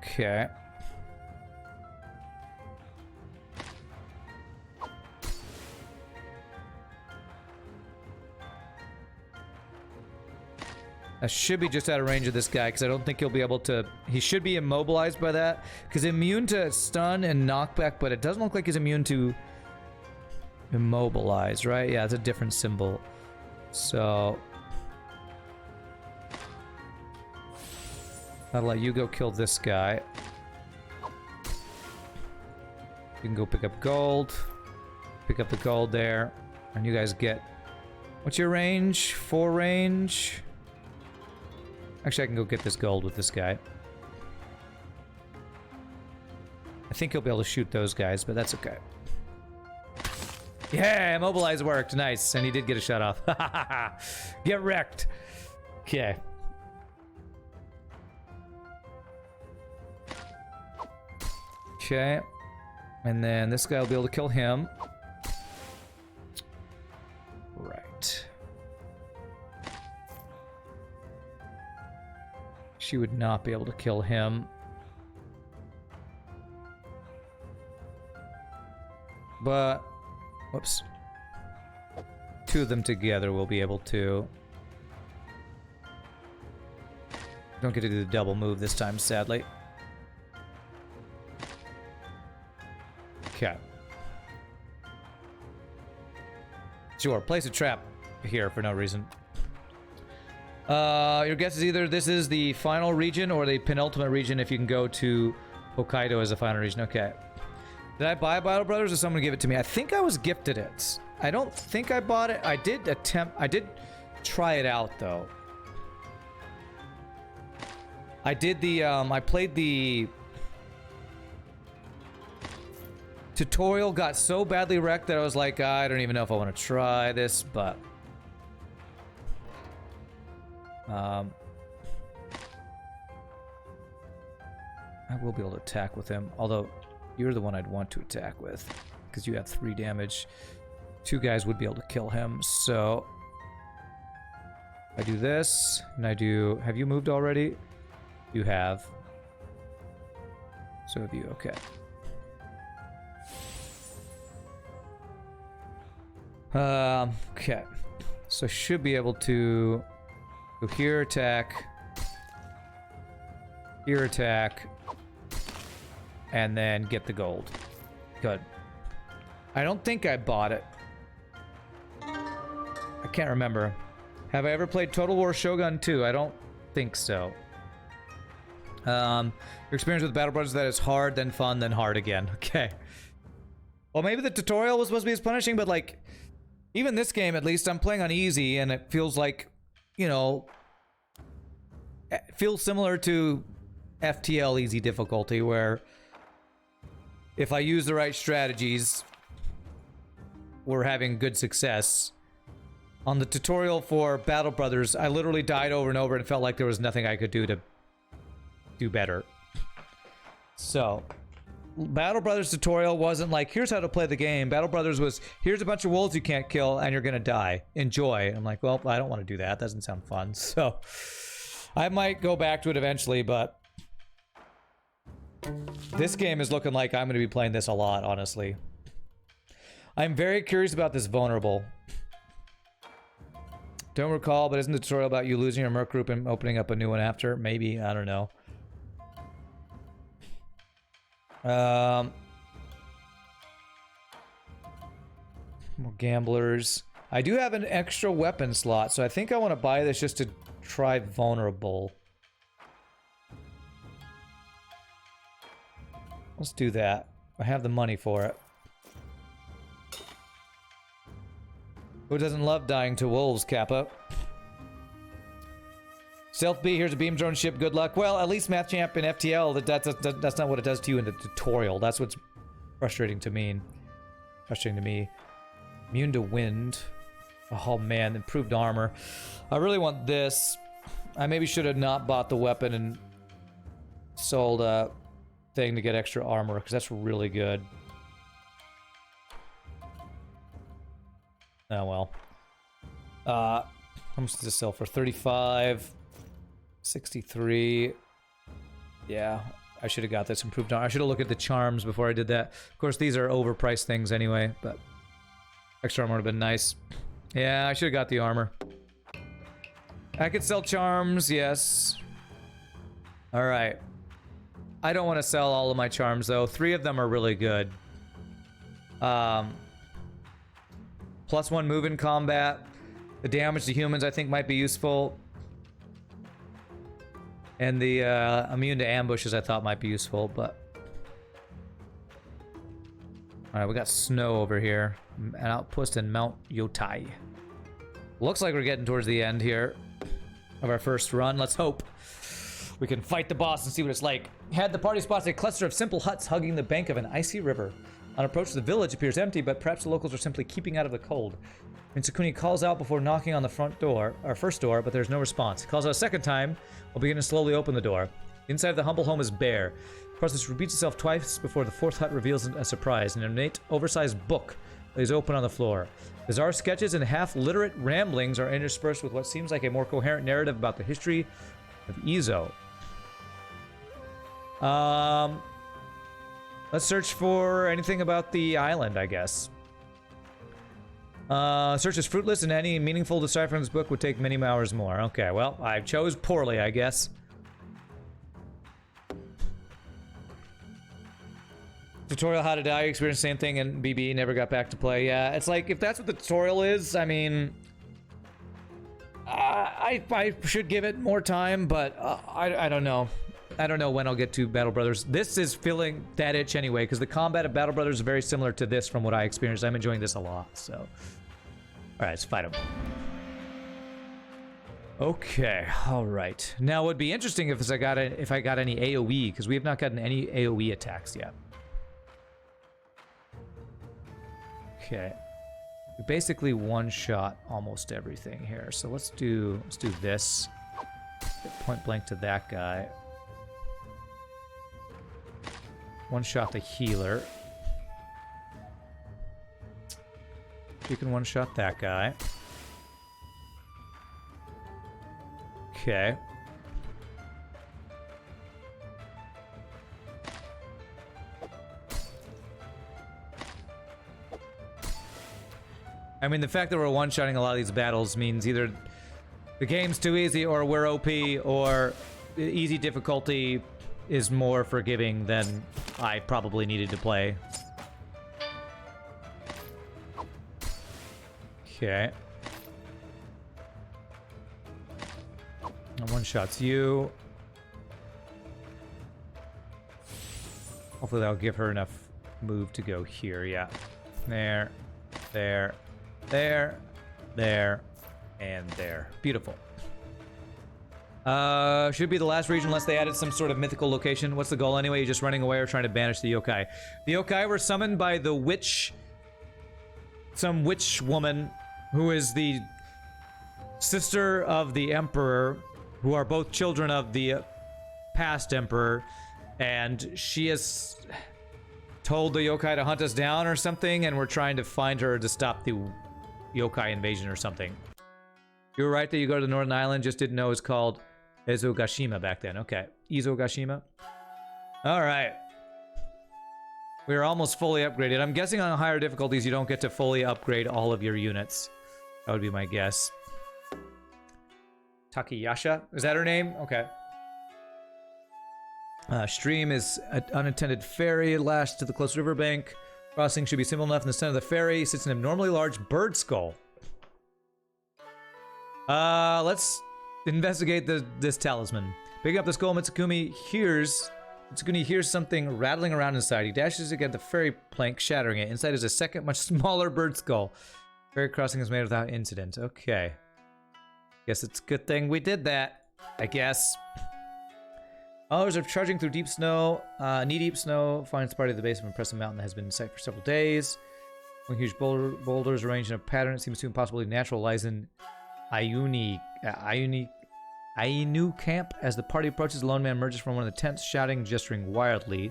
Okay. I should be just out of range of this guy because I don't think he'll be able to... He should be immobilized by that because immune to stun and knockback, but it doesn't look like he's immune to immobilize, right? Yeah, it's a different symbol. So... I'll let you go kill this guy. You can go pick up gold. Pick up the gold there. And you guys get... What's your range? 4 range? Actually, I can go get this gold with this guy. I think he'll be able to shoot those guys, but that's okay. Yeah, immobilize worked. Nice. And he did get a shot off. Get wrecked. Okay. Okay. And then this guy will be able to kill him. Right. She would not be able to kill him. But, whoops. 2 of them together will be able to. Don't get to do the double move this time, sadly. Okay. Sure, place a trap here for no reason. Your guess is either this is the final region or the penultimate region if you can go to Hokkaido as a final region. Okay. Did I buy Battle Brothers or someone give it to me? I think I was gifted it. I don't think I bought it. I did try it out though. I did the, I played the tutorial, got so badly wrecked that I was like, I don't even know if I want to try this, but... I will be able to attack with him, although you're the one I'd want to attack with, because you have 3 damage. 2 guys would be able to kill him, so... I do this, and I do... Have you moved already? You have. So have you, okay. Okay. So I should be able to go here, attack, here, attack, and then get the gold. Good. I don't think I bought it. I can't remember. Have I ever played Total War Shogun 2? I don't think so. Your experience with Battle Brothers that is hard, then fun, then hard again. Okay. Well, maybe the tutorial was supposed to be as punishing, but like, even this game, at least, I'm playing on easy, and it feels like, you know, it feels similar to FTL easy difficulty, where if I use the right strategies, we're having good success. On the tutorial for Battle Brothers, I literally died over and over and felt like there was nothing I could do to do better. So, Battle Brothers tutorial wasn't like, here's how to play the game. Battle Brothers was, here's a bunch of wolves you can't kill and you're gonna die. Enjoy. I'm like, well, I don't want to do that. Doesn't sound fun. So, I might go back to it eventually, but this game is looking like I'm gonna be playing this a lot, honestly. I'm very curious about this vulnerable. Don't recall, but isn't the tutorial about you losing your merc group and opening up a new one after? Maybe, I don't know. More gamblers. I do have an extra weapon slot, so I think I want to buy this just to try vulnerable. Let's do that. I have the money for it. Who doesn't love dying to wolves, Kappa? Stealth B, here's a beam drone ship, good luck. Well, at least Math Champ in FTL, that's not what it does to you in the tutorial. That's what's frustrating to me. Immune to wind. Oh man, improved armor. I really want this. I maybe should have not bought the weapon and sold a thing to get extra armor, because that's really good. Oh well. How much does this sell for? 35, 63. Yeah, I should have got this improved armor. I should have looked at the charms before I did that. Of course, these are overpriced things anyway, but extra armor would have been nice. Yeah, I should have got the armor. I could sell charms, yes. All right. I don't want to sell all of my charms though. 3 of them are really good. +1 move in combat. The damage to humans I think might be useful. And the immune to ambushes I thought might be useful, but... Alright, we got snow over here. An outpost in Mount Yotai. Looks like we're getting towards the end here of our first run. Let's hope we can fight the boss and see what it's like. Had the party spots a cluster of simple huts hugging the bank of an icy river. On approach, the village appears empty, but perhaps the locals are simply keeping out of the cold. Mitsukuni calls out before knocking on the front door, our first door, but there's no response. He calls out a second time, while beginning to slowly open the door. Inside of the humble home is bare. The process repeats itself twice before the 4th hut reveals a surprise. An ornate, oversized book lays open on the floor. Bizarre sketches and half-literate ramblings are interspersed with what seems like a more coherent narrative about the history of Izo. Let's search for anything about the island, I guess. Search is fruitless, and any meaningful deciphering this book would take many hours more. Okay, well, I chose poorly, I guess. Tutorial how to die, you experienced the same thing, and BB never got back to play. Yeah, it's like, if that's what the tutorial is, I mean... I should give it more time, but I don't know. I don't know when I'll get to Battle Brothers. This is filling that itch anyway, because the combat of Battle Brothers is very similar to this from what I experienced. I'm enjoying this a lot, so... Alright, let's fight him. Okay, alright. Now, it would be interesting if I got any AoE, because we have not gotten any AoE attacks yet. Okay. We basically one-shot almost everything here, so let's do this. Get point blank to that guy. One-shot the healer. You can one-shot that guy. Okay. I mean, the fact that we're one-shotting a lot of these battles means either the game's too easy, or we're OP, or easy difficulty is more forgiving than I probably needed to play. Okay. One shot's you. Hopefully that'll give her enough move to go here, yeah. There, there, there, there, and there. Beautiful. Should be the last region unless they added some sort of mythical location. What's the goal anyway? You're just running away or trying to banish the yokai. The yokai were summoned by the witch... Some witch woman who is the sister of the emperor, who are both children of the past emperor, and she has told the yokai to hunt us down or something, and we're trying to find her to stop the yokai invasion or something. You were right that you go to the Northern Island, just didn't know it was called Izogashima back then. Okay, Izogashima. Alright. We're almost fully upgraded. I'm guessing on higher difficulties you don't get to fully upgrade all of your units. That would be my guess. Takayasha? Is that her name? Okay. Stream is an unattended ferry lashed to the close riverbank. Crossing should be simple enough. In the center of the ferry sits an abnormally large bird skull. Let's investigate this talisman. Picking up the skull, Mitsukuni hears something rattling around inside. He dashes against the ferry plank, shattering it. Inside is a second, much smaller bird skull. Ferry crossing is made without incident. Okay. Guess it's a good thing we did that, I guess. Others are trudging through deep snow, knee-deep snow, finds the party at the base of an impressive mountain that has been in sight for several days. When huge boulders arranged in a pattern, it seems too impossible to naturalize in Ainu camp. As the party approaches, the lone man emerges from one of the tents, shouting, gesturing wildly.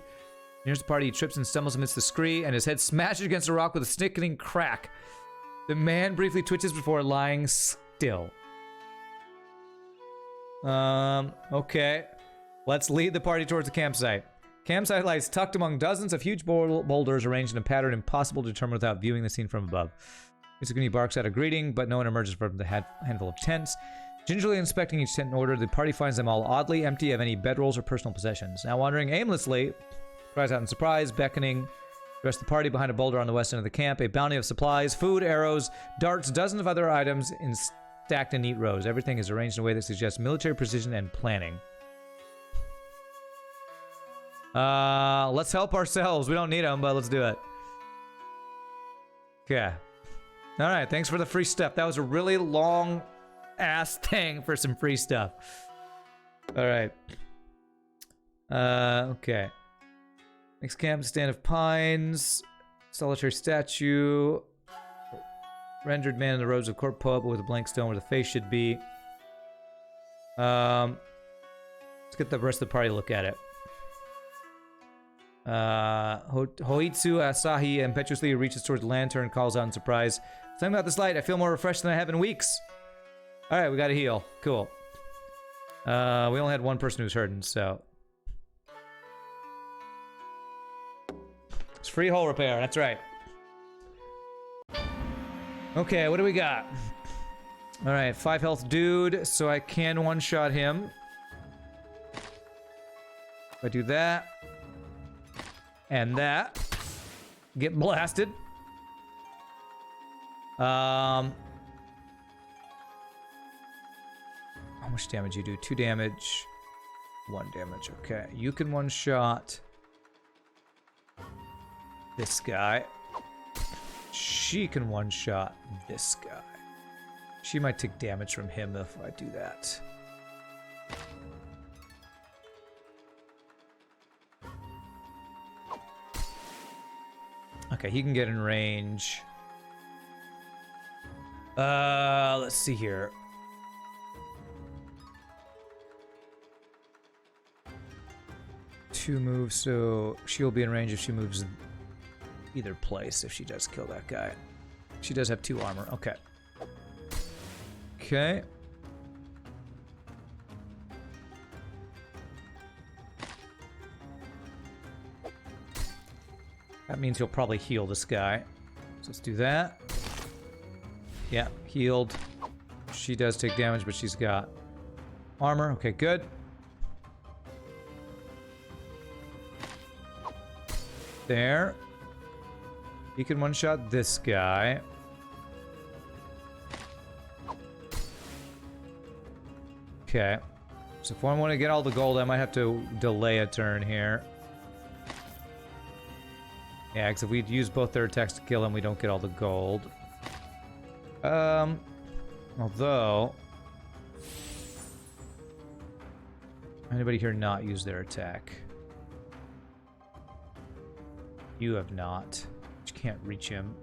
Nears the party, he trips and stumbles amidst the scree, and his head smashes against a rock with a sickening crack. The man briefly twitches before lying still. Okay. Let's lead the party towards the campsite. Campsite lies tucked among dozens of huge boulders arranged in a pattern impossible to determine without viewing the scene from above. Mitsukuni barks out a greeting, but no one emerges from the handful of tents. Gingerly inspecting each tent in order, the party finds them all oddly empty of any bedrolls or personal possessions. Now wandering aimlessly, cries out in surprise, beckoning the rest of the party behind a boulder on the west end of the camp. A bounty of supplies, food, arrows, darts, dozens of other items stacked in neat rows. Everything is arranged in a way that suggests military precision and planning. Let's help ourselves. We don't need them, but let's do it. Okay. Alright, thanks for the free stuff. That was a really long ass thing for some free stuff. Alright. Okay. Next camp, stand of pines. Solitary statue. Rendered man in the robes of court poet, but with a blank stone where the face should be. Let's get the rest of the party to look at it. Hoitsu Asahi impetuously reaches towards the lantern and calls out in surprise. Something about this light, I feel more refreshed than I have in weeks. Alright, we gotta heal. Cool. We only had one person who's hurting, so. It's free hole repair, that's right. Okay, what do we got? Alright, 5 health dude, so I can one-shot him. If I do that. And that. Get blasted. How much damage you do? 2 damage. 1 damage. Okay. You can one-shot this guy. She can one-shot this guy. She might take damage from him if I do that. Okay, he can get in range. Let's see here. Two moves, so she'll be in range if she moves either place if she does kill that guy. She does have 2 armor. Okay. Okay. That means he'll probably heal this guy. So let's do that. Yeah, healed. She does take damage, but she's got armor. Okay, good. There. He can one-shot this guy. Okay. So if I want to get all the gold, I might have to delay a turn here. Yeah, because if we use both their attacks to kill him, we don't get all the gold. Although... Anybody here not use their attack? You have not. You can't reach him.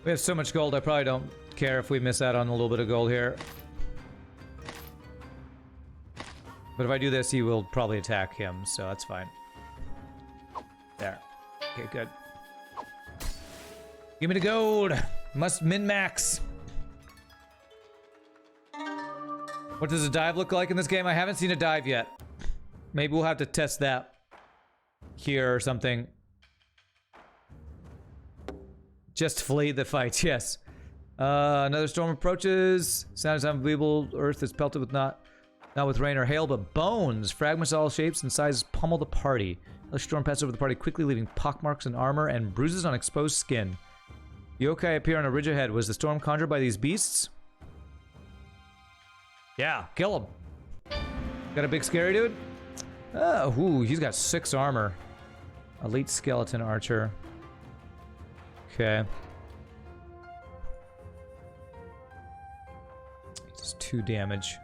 We have so much gold, I probably don't care if we miss out on a little bit of gold here. But if I do this, he will probably attack him, so that's fine. There. Okay, good. Give me the gold! Must min-max! What does a dive look like in this game? I haven't seen a dive yet. Maybe we'll have to test that here or something. Just flee the fight, yes. Another storm approaches. Sounds unbelievable. Earth is pelted with not with rain or hail, but bones. Fragments of all shapes and sizes pummel the party. The storm passes over the party quickly, leaving pockmarks in armor and bruises on exposed skin. Yokai appear on a ridge ahead. Was the storm conjured by these beasts? Yeah, kill him. Got a big scary dude? Ooh, he's got 6 armor. Elite skeleton archer. Okay. Just 2 damage.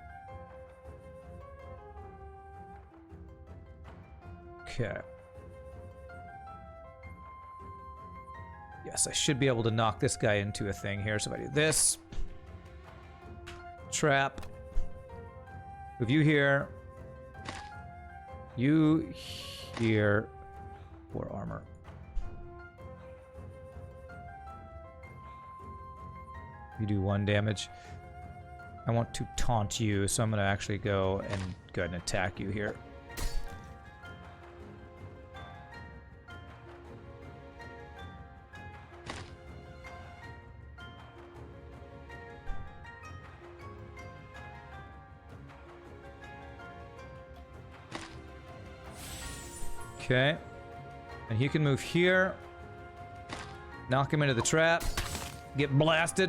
Okay. Yes, I should be able to knock this guy into a thing here. So if I do this. Trap. Move you here. You here. 4 armor. You do 1 damage. I want to taunt you, so I'm going to actually go ahead and attack you here. Okay. And he can move here. Knock him into the trap. Get blasted.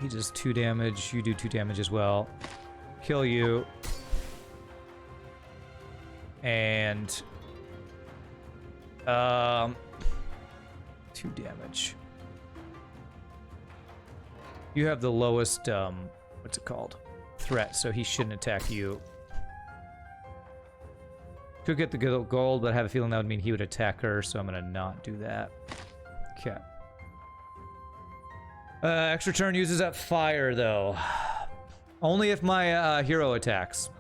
He does 2 damage. You do 2 damage as well. Kill you. And 2 damage. You have the lowest what's it called? Threat, so he shouldn't attack you. Could get the gold, but I have a feeling that would mean he would attack her, so I'm gonna not do that. Okay. Extra turn uses up fire, though. Only if my hero attacks.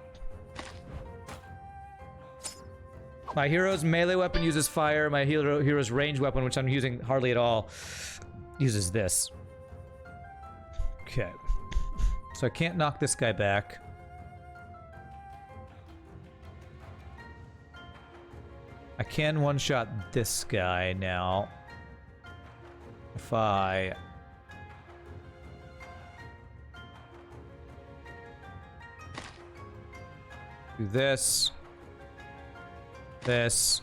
My hero's melee weapon uses fire. My hero's range weapon, which I'm using hardly at all, uses this. Okay. So I can't knock this guy back. I can one-shot this guy now. If I... do this. This.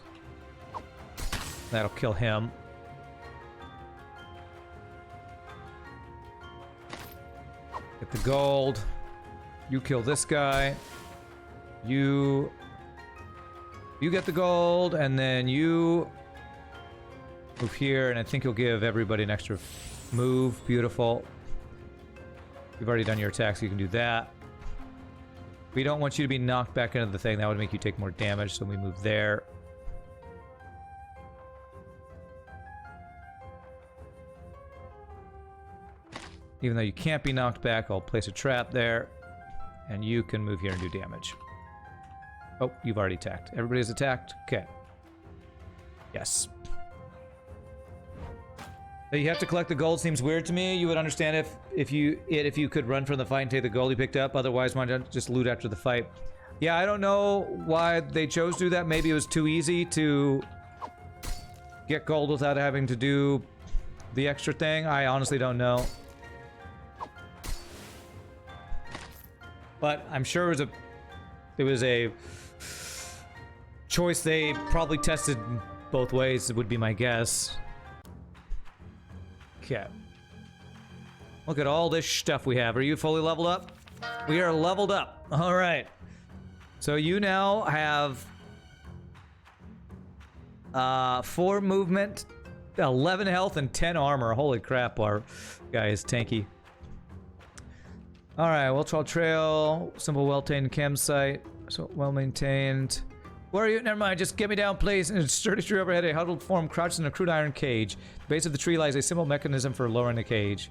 That'll kill him. Get the gold. You kill this guy. You get the gold, and then you move here, and I think you'll give everybody an extra move. Beautiful. You've already done your attack, so you can do that. We don't want you to be knocked back into the thing. That would make you take more damage, so we move there. Even though you can't be knocked back, I'll place a trap there. And you can move here and do damage. Oh, you've already attacked. Everybody's attacked? Okay. Yes. You have to collect the gold seems weird to me. You would understand if you could run from the fight and take the gold you picked up. Otherwise, why not just loot after the fight? Yeah, I don't know why they chose to do that. Maybe it was too easy to get gold without having to do the extra thing. I honestly don't know. But I'm sure it was a choice they probably tested both ways, would be my guess. Okay. Look at all this stuff we have. Are you fully leveled up? We are leveled up. All right. So you now have 4 movement, 11 health, and 10 armor. Holy crap, our guy is tanky. All right, Welchwell Trail, simple well-maintained campsite, so well-maintained. Where are you? Never mind, just get me down, please. And a sturdy tree overhead, a huddled form crouched in a crude iron cage. The base of the tree lies a simple mechanism for lowering the cage.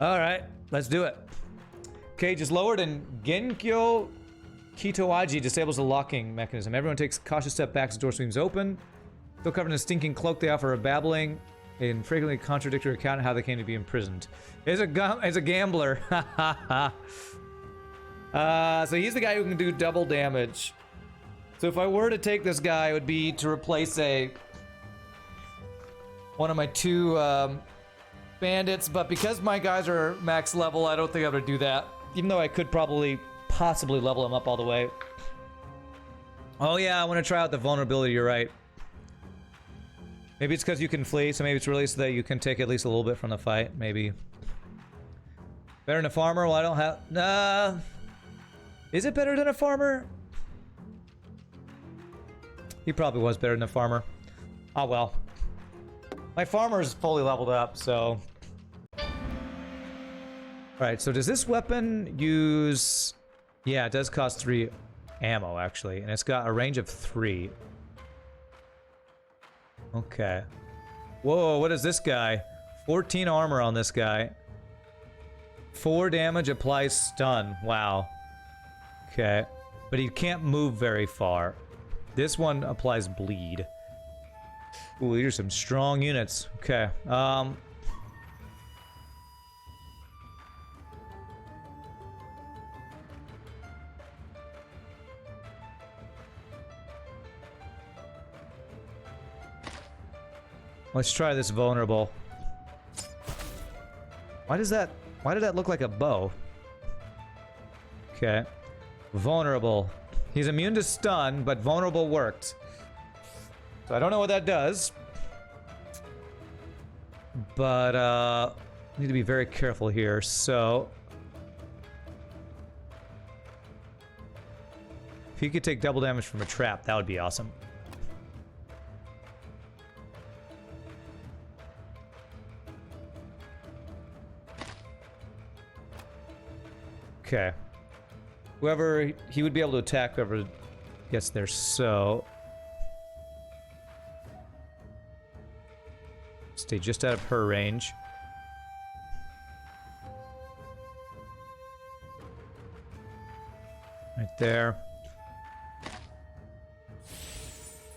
All right, let's do it. Cage is lowered and Genkyo Kitoaji disables the locking mechanism. Everyone takes a cautious step back as the door swings open. Still covered in a stinking cloak, they offer a babbling and frequently contradictory account of how they came to be imprisoned. It's a gambler. So he's the guy who can do double damage. So if I were to take this guy, it would be to replace one of my 2 bandits, but because my guys are max level, I don't think I'm gonna do that. Even though I could possibly level him up all the way. Oh yeah, I want to try out the vulnerability, you're right. Maybe it's because you can flee, so maybe it's really so that you can take at least a little bit from the fight, maybe. Better than a farmer? Well, I don't have... Is it better than a farmer? He probably was better than a farmer. Oh well. My farmer is fully leveled up, so... Alright, so does this weapon use... Yeah, it does cost 3 ammo, actually. And it's got a range of 3. Okay. Whoa, what is this guy? 14 armor on this guy. 4 damage applies stun. Wow. Okay. But he can't move very far. This one applies bleed. Ooh, these are some strong units. Okay. Let's try this vulnerable. Why did that look like a bow? Okay. Vulnerable. He's immune to stun, but vulnerable worked. So I don't know what that does. But, need to be very careful here, so... If he could take double damage from a trap, that would be awesome. Okay. Whoever... He would be able to attack whoever gets there, so... Stay just out of her range. Right there.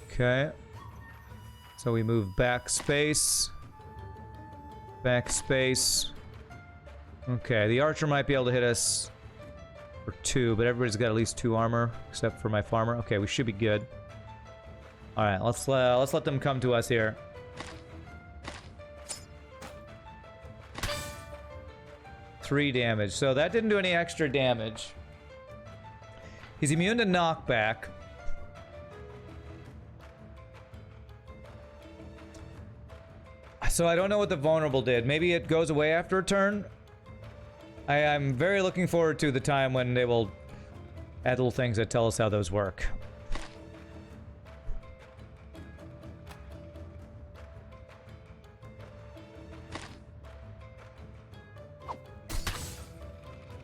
Okay. So we move backspace. Backspace. Okay, the archer might be able to hit us for 2, but everybody's got at least 2 armor, except for my farmer. Okay, we should be good. Alright, let's let them come to us here. Three damage. So that didn't do any extra damage. He's immune to knockback. So I don't know what the vulnerable did. Maybe it goes away after a turn? I'm very looking forward to the time when they will add little things that tell us how those work.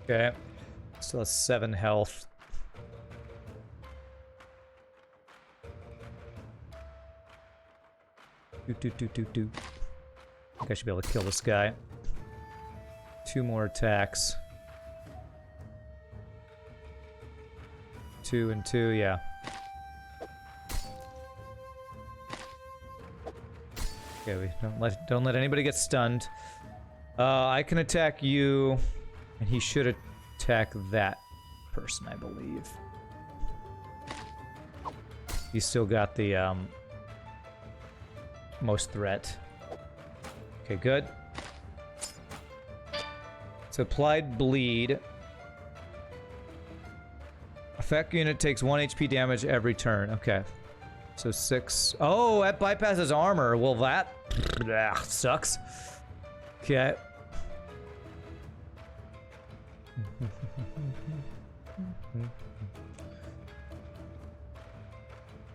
Okay. Still has 7 health. I think I should be able to kill this guy. 2 more attacks. 2 and 2, yeah. Okay, we don't let anybody get stunned. I can attack you, and he should attack that person, I believe. He's still got the most threat. Okay, good. So applied bleed. Effect unit takes 1 HP damage every turn. Okay. So 6. Oh, that bypasses armor. Well, that sucks. Okay.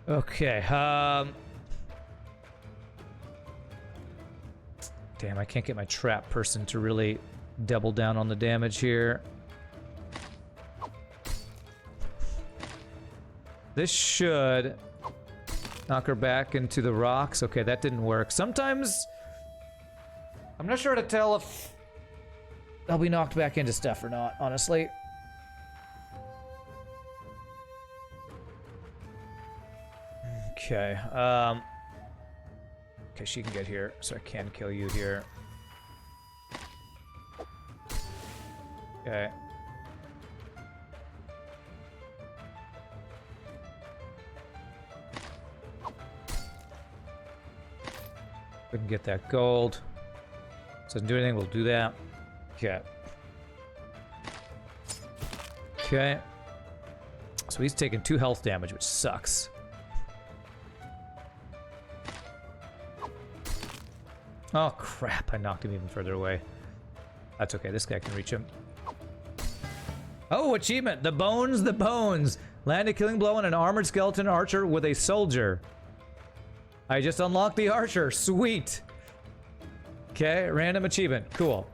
Okay, damn, I can't get my trap person to really double down on the damage here. This should knock her back into the rocks. Okay, that didn't work. Sometimes I'm not sure to tell if I'll be knocked back into stuff or not, honestly. Okay, okay, she can get here, so I can kill you here. Okay. Couldn't get that gold. Doesn't do anything, we'll do that. Okay. Okay. So he's taking 2 health damage, which sucks. Oh crap, I knocked him even further away. That's okay, this guy can reach him. Oh, achievement! The bones, the bones! Land a killing blow on an armored skeleton archer with a soldier. I just unlocked the archer, sweet! Okay, random achievement, cool.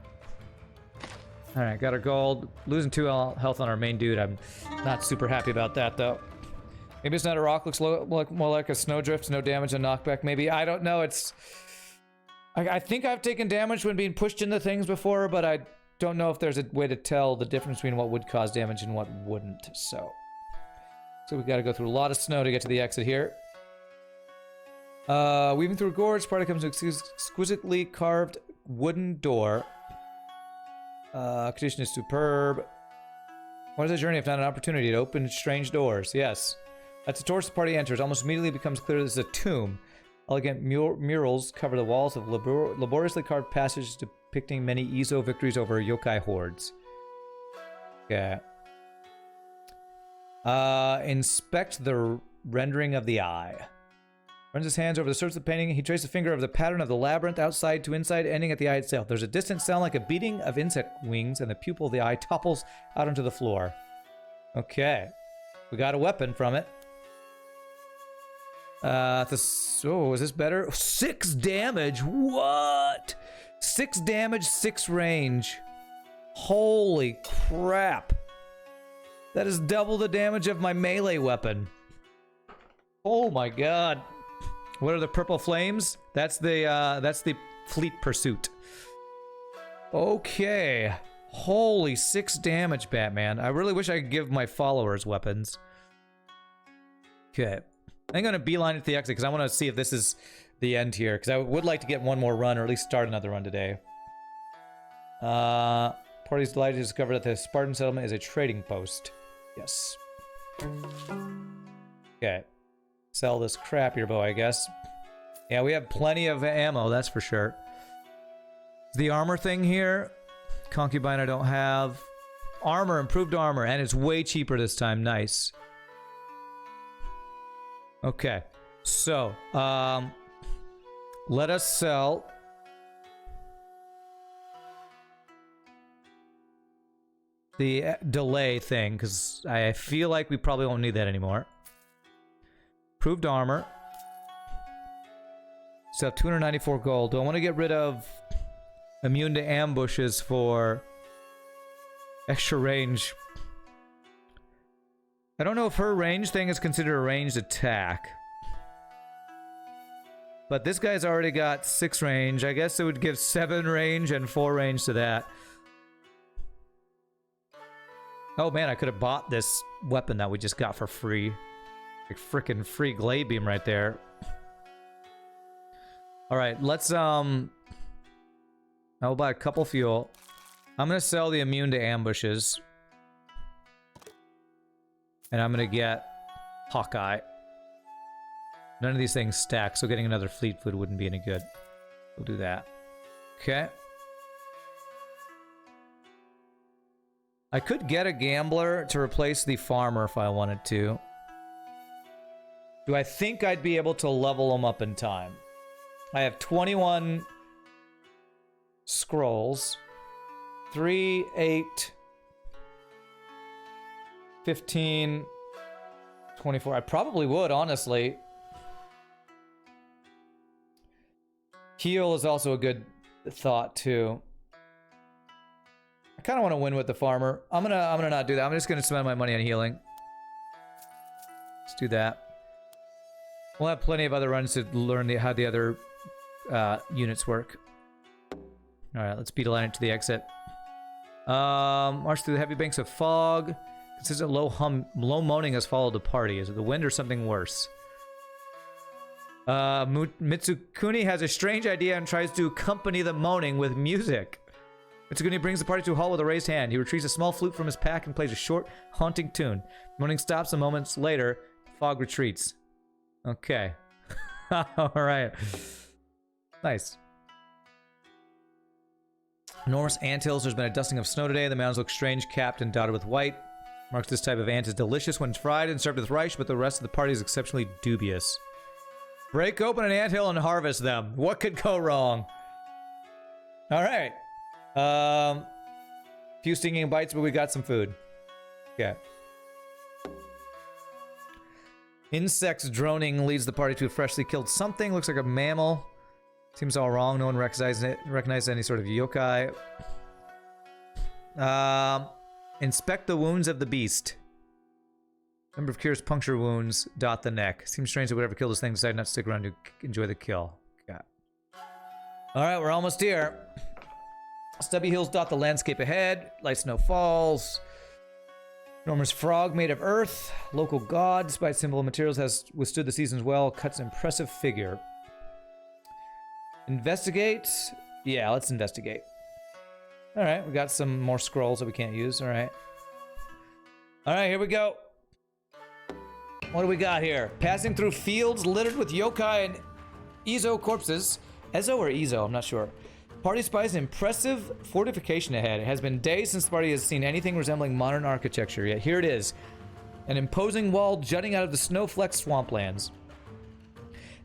Alright, got our gold. Losing 2 health on our main dude, I'm not super happy about that though. Maybe it's not a rock, looks more like a snowdrift, no damage and knockback maybe. I don't know, it's... I think I've taken damage when being pushed into things before, but I don't know if there's a way to tell the difference between what would cause damage and what wouldn't, so we gotta go through a lot of snow to get to the exit here. Weaving through a gorge, party comes to an exquisitely carved wooden door. Condition is superb. What is a journey if not an opportunity to open strange doors? Yes. As the tourist party enters, almost immediately becomes clear this is a tomb. Elegant murals cover the walls of laboriously carved passages depicting many Izo victories over yokai hordes. Okay. Inspect the rendering of the eye. Runs his hands over the surface of the painting. He traces a finger over the pattern of the labyrinth outside to inside, ending at the eye itself. There's a distant sound like a beating of insect wings, and the pupil of the eye topples out onto the floor. Okay. We got a weapon from it. Oh, is this better? 6 damage? What? 6 damage, 6 range. Holy crap. That is double the damage of my melee weapon. Oh my god. What are the purple flames? That's the fleet pursuit. Okay. Holy 6 damage, Batman. I really wish I could give my followers weapons. Okay. I'm going to beeline it to the exit because I want to see if this is the end here. Because I would like to get one more run, or at least start another run today. Party's delighted to discover that the Spartan settlement is a trading post. Yes. Okay. Sell this crappier bow, I guess. Yeah, we have plenty of ammo, that's for sure. The armor thing here. Concubine I don't have. Armor, improved armor, and it's way cheaper this time. Nice. Okay, so, let us sell the delay thing, because I feel like we probably won't need that anymore. Improved armor. So 294 gold. Do I want to get rid of immune to ambushes for extra range? I don't know if her range thing is considered a ranged attack. But this guy's already got 6 range. I guess it would give 7 range and 4 range to that. Oh man, I could have bought this weapon that we just got for free. Like frickin' free glade beam right there. Alright, let's I'll buy a couple fuel. I'm gonna sell the immune to ambushes. And I'm gonna get Hawkeye. None of these things stack, so getting another fleet food wouldn't be any good. We'll do that. Okay. I could get a gambler to replace the farmer if I wanted to. Do I think I'd be able to level them up in time? I have 21 scrolls. 3, 8, 15, 24. I probably would, honestly. Heal is also a good thought, too. I kind of want to win with the farmer. I'm gonna not do that. I'm just gonna spend my money on healing. Let's do that. We'll have plenty of other runs to learn how the other units work. Alright, let's beetle line it to the exit. March through the heavy banks of fog. Consistent low moaning has followed the party. Is it the wind or something worse? Mitsukuni has a strange idea and tries to accompany the moaning with music. Mitsukuni brings the party to a halt with a raised hand. He retrieves a small flute from his pack and plays a short, haunting tune. Moaning stops and moments later, fog retreats. Okay. Alright. Nice. Enormous anthills. There's been a dusting of snow today. The mountains look strange, capped and dotted with white. Marks this type of ant is delicious when fried and served with rice, but the rest of the party is exceptionally dubious. Break open an anthill and harvest them. What could go wrong? Alright. Few stinging bites, but we got some food. Okay. Insects droning leads the party to a freshly killed something. Looks like a mammal. Seems all wrong. No one recognizes any sort of yokai. Inspect the wounds of the beast. Number of cures puncture wounds dot the neck. Seems strange that whatever killed this thing decided not to stick around to enjoy the kill. Okay. Alright, we're almost here. Stubby hills dot the landscape ahead. Light snow falls. Enormous frog made of earth. Local god, despite simple materials, has withstood the seasons well. Cuts an impressive figure. Investigate. Yeah, let's investigate. Alright, we got some more scrolls that we can't use. Alright. Alright, here we go. What do we got here? Passing through fields littered with yokai and Ezo corpses. Ezo or Ezo? I'm not sure. Party spies an impressive fortification ahead. It has been days since the party has seen anything resembling modern architecture, yet here it is. An imposing wall jutting out of the snow-flecked swamplands.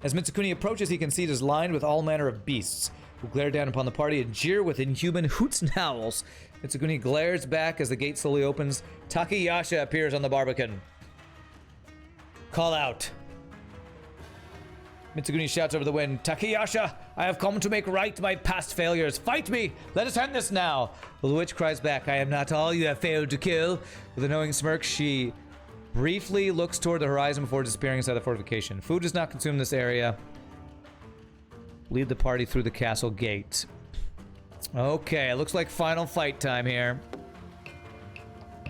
As Mitsukuni approaches, he can see it is lined with all manner of beasts, who glare down upon the party and jeer with inhuman hoots and howls. Mitsukuni glares back as the gate slowly opens. Takayasha appears on the barbican. Call out. Mitsukuni shouts over the wind, Takayasha, I have come to make right my past failures. Fight me! Let us end this now! Well, the witch cries back, I am not all you have failed to kill. With a knowing smirk, she briefly looks toward the horizon before disappearing inside the fortification. Food does not consume this area. Lead the party through the castle gate. Okay, it looks like final fight time here.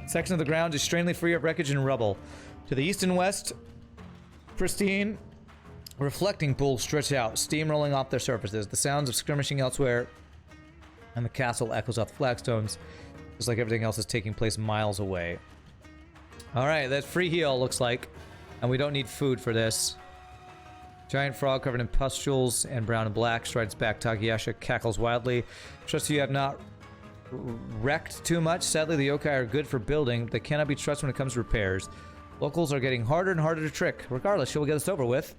Section of the ground is strangely free of wreckage and rubble. To the east and west, pristine reflecting pools stretch out, steam rolling off their surfaces. The sounds of skirmishing elsewhere and the castle echoes off the flagstones, just like everything else is taking place miles away. Alright, that's free heal, looks like. And we don't need food for this. Giant frog covered in pustules and brown and black strides back. Takayasha cackles wildly. Trust you have not wrecked too much. Sadly, the yokai are good for building, but they cannot be trusted when it comes to repairs. Locals are getting harder and harder to trick. Regardless, shall we get this over with?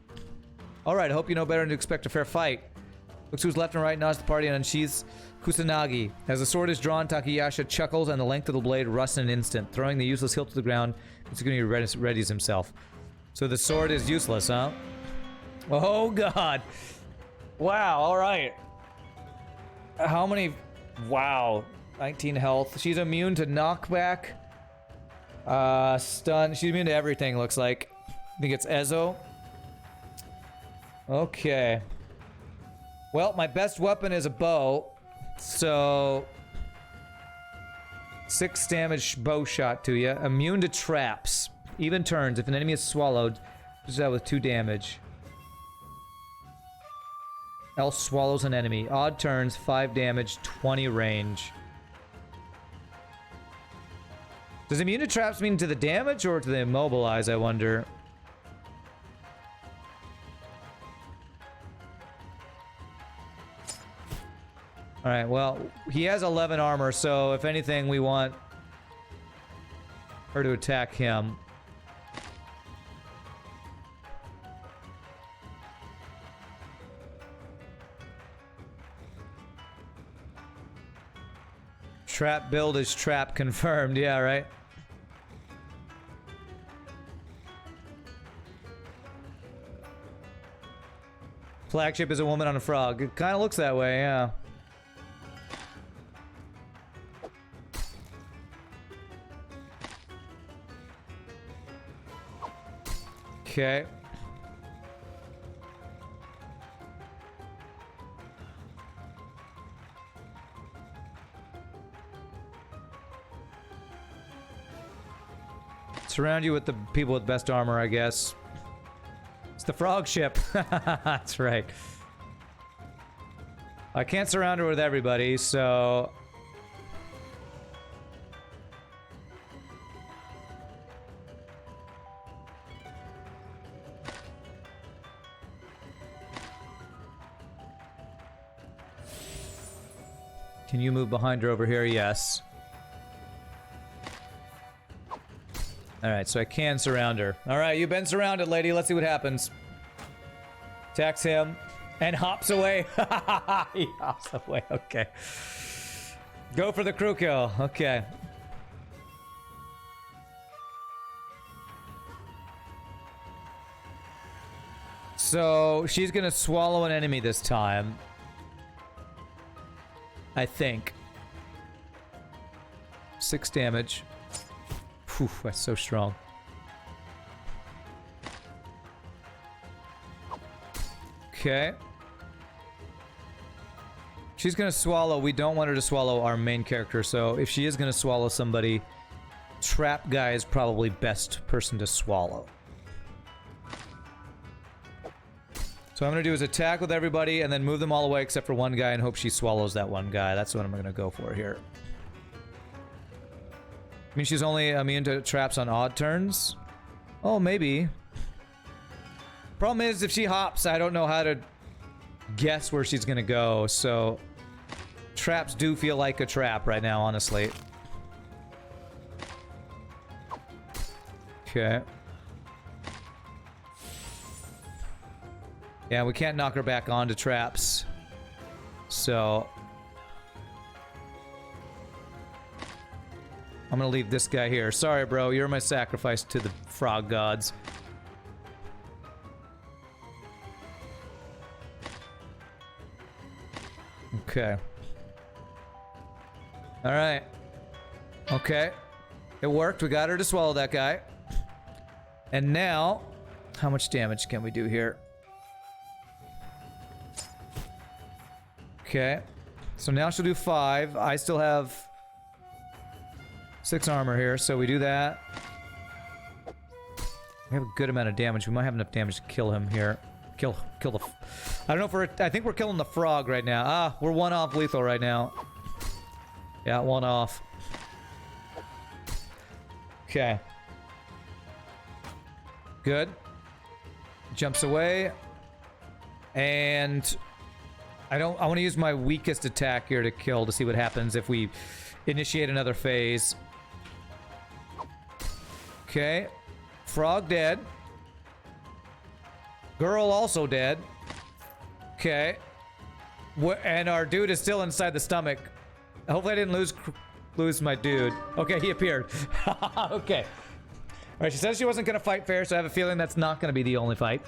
Alright, I hope you know better than to expect a fair fight. Looks who's left and right, nods the party and unsheaths Kusanagi. As the sword is drawn, Takayasha chuckles and the length of the blade rusts in an instant. Throwing the useless hilt to the ground, Mitsukuni readies himself. So the sword is useless, huh? Oh god. Wow, alright. How many... Wow. 19 health. She's immune to knockback. Stun. She's immune to everything, looks like. I think it's Ezo. Okay. Well, my best weapon is a bow. So... 6 damage bow shot to you. Immune to traps. Even turns. If an enemy is swallowed, just that with 2 damage. Else swallows an enemy. Odd turns, 5 damage, 20 range. Does immune to traps mean to the damage or to the immobilize, I wonder? Alright, well, he has 11 armor, so if anything, we want her to attack him. Trap build is trap confirmed. Yeah, right? Flagship is a woman on a frog. It kind of looks that way, yeah. Okay. Surround you with the people with best armor, I guess. It's the frog ship. That's right. I can't surround her with everybody, so... Can you move behind her over here? Yes. Alright, so I can surround her. Alright, you've been surrounded, lady. Let's see what happens. Attacks him. And hops away. He hops away. Okay. Go for the crew kill. Okay. So, she's gonna swallow an enemy this time. I think. 6 damage. Whew, that's so strong. Okay. She's gonna swallow. We don't want her to swallow our main character, so if she is gonna swallow somebody, Trap Guy is probably best person to swallow. So what I'm gonna do is attack with everybody and then move them all away except for one guy and hope she swallows that one guy. That's what I'm gonna go for here. I mean, she's only immune to traps on odd turns. Oh, maybe. Problem is, if she hops, I don't know how to guess where she's gonna go, so... Traps do feel like a trap right now, honestly. Okay. Yeah, we can't knock her back onto traps. So... I'm gonna leave this guy here. Sorry, bro. You're my sacrifice to the frog gods. Okay. Alright. Okay. It worked. We got her to swallow that guy. And now... How much damage can we do here? Okay. So now she'll do 5. I still have... 6 armor here, so we do that. We have a good amount of damage. We might have enough damage to kill him here. Kill the... I don't know if we're... I think we're killing the frog right now. Ah, we're 1 off lethal right now. Yeah, 1 off. Okay. Good. Jumps away. And... I want to use my weakest attack here to kill to see what happens if we initiate another phase. Okay. Frog dead. Girl also dead. Okay. And our dude is still inside the stomach. Hopefully I didn't lose my dude. Okay, he appeared. Okay. Alright, she said she wasn't going to fight fair, so I have a feeling that's not going to be the only fight.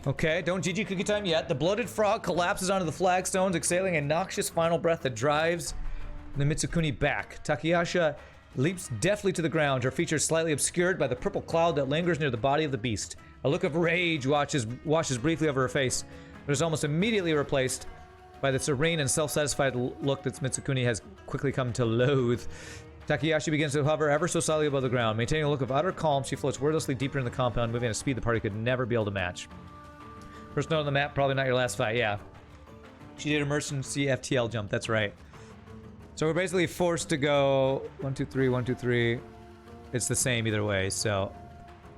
Okay, don't GG cookie time yet. The bloated frog collapses onto the flagstones, exhaling a noxious final breath that drives the Mitsukuni back. Takayasha leaps deftly to the ground, her features slightly obscured by the purple cloud that lingers near the body of the beast. A look of rage washes briefly over her face, but is almost immediately replaced by the serene and self-satisfied look that Mitsukuni has quickly come to loathe. Takayashi begins to hover ever so slightly above the ground. Maintaining a look of utter calm, she floats wordlessly deeper in the compound, moving at a speed the party could never be able to match. First note on the map, probably not your last fight, yeah. She did emergency FTL jump, that's right. So we're basically forced to go 1, 2, 3, 1, 2, 3. It's the same either way, so...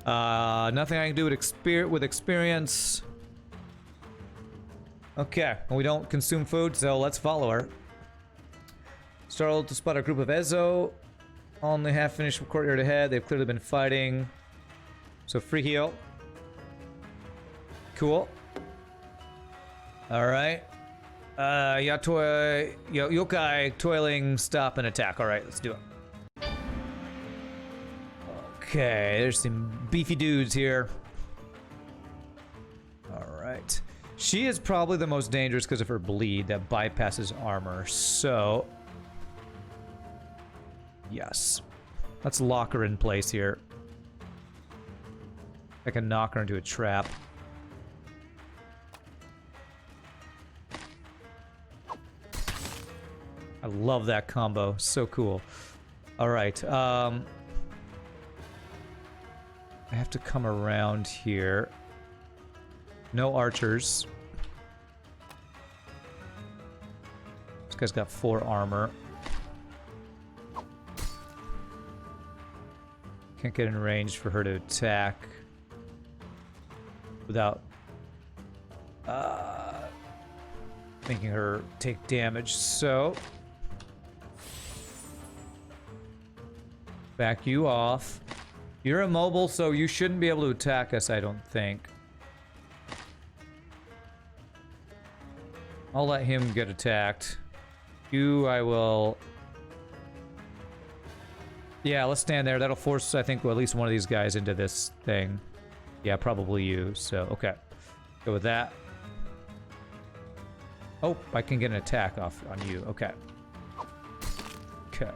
nothing I can do with experience. Okay, well, we don't consume food, so let's follow her. Startled to spot a group of Ezo. Only half finished courtyard ahead. They've clearly been fighting. So free heal. Cool. Alright. Yokai toiling, stop and attack. Alright, let's do it. Okay, there's some beefy dudes here. Alright. She is probably the most dangerous because of her bleed that bypasses armor. So... yes. Let's lock her in place here. I can knock her into a trap. I love that combo. So cool. Alright, I have to come around here. No archers. This guy's got 4 armor. Can't get in range for her to attack without making her take damage, so back you off. You're immobile, so you shouldn't be able to attack us, I don't think. I'll let him get attacked. You, I will... yeah, let's stand there. That'll force, I think, well, at least one of these guys into this thing. Yeah, probably you, so, okay. Go with that. Oh, I can get an attack off on you. Okay. Okay.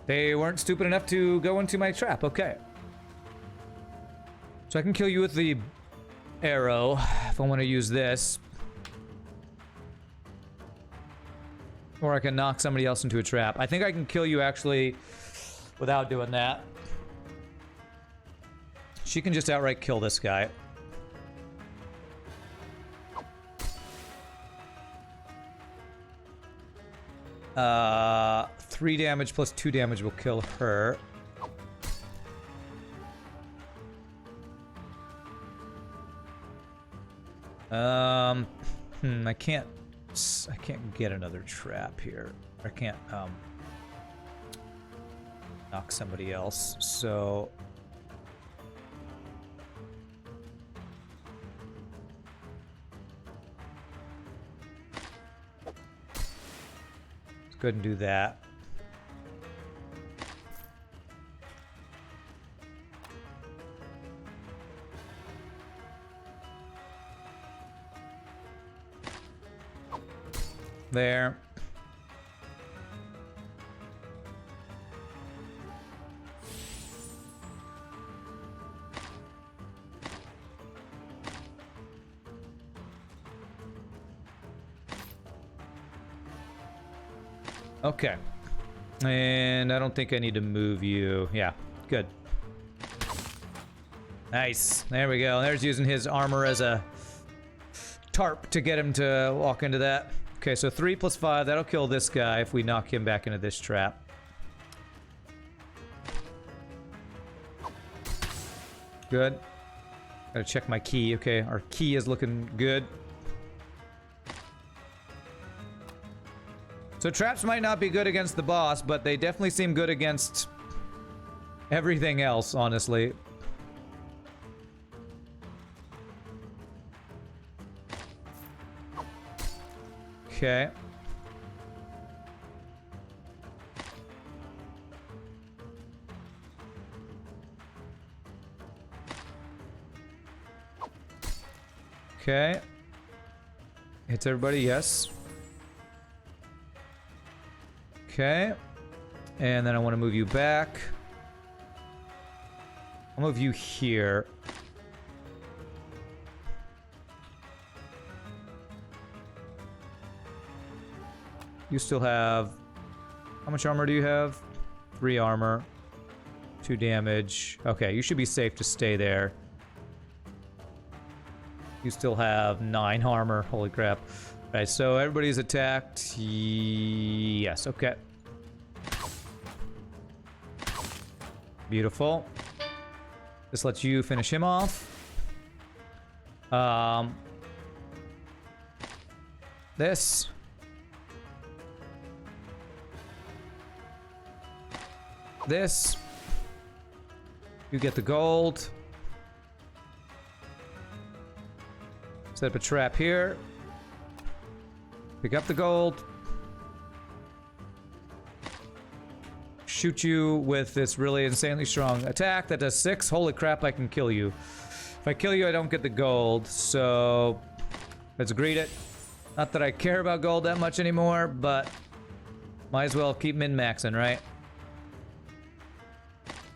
They weren't stupid enough to go into my trap. Okay. So I can kill you with the arrow if I want to use this. Or I can knock somebody else into a trap. I think I can kill you actually without doing that. She can just outright kill this guy. Uh, 3 damage plus 2 damage will kill her. I can't get another trap here. I can't knock somebody else. So let's go ahead and do that. There. Okay. And I don't think I need to move you. Yeah, good. Nice. There we go. There's using his armor as a tarp to get him to walk into that. Okay, so 3 plus 5, that'll kill this guy if we knock him back into this trap. Good. Gotta check my key. Okay, our key is looking good. So traps might not be good against the boss, but they definitely seem good against everything else, honestly. Okay. Okay. Hits everybody, yes. Okay. And then I want to move you back. I'll move you here. You still have... how much armor do you have? 3 armor. 2 damage. Okay, you should be safe to stay there. You still have 9 armor. Holy crap. Alright, so everybody's attacked. Yes, okay. Beautiful. This lets you finish him off. This. This. You get the gold. Set up a trap here. Pick up the gold. Shoot you with this really insanely strong attack that does 6. Holy crap, I can kill you. If I kill you, I don't get the gold, so let's greet it. Not that I care about gold that much anymore, but might as well keep min-maxing, right?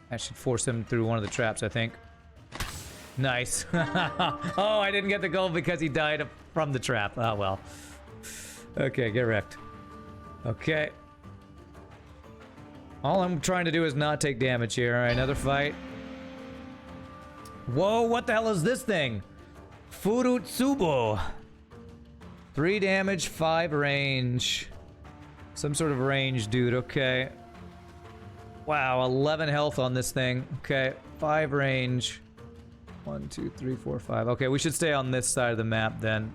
I should force him through one of the traps, I think. Nice. Oh, I didn't get the gold because he died from the trap. Oh, well. Okay, get wrecked. Okay. All I'm trying to do is not take damage here. All right, another fight. Whoa, what the hell is this thing? Furutsubo. 3 damage, 5 range. Some sort of range, dude. Okay. Wow, 11 health on this thing. Okay, 5 range. 1, 2, 3, 4, 5. Okay, we should stay on this side of the map then.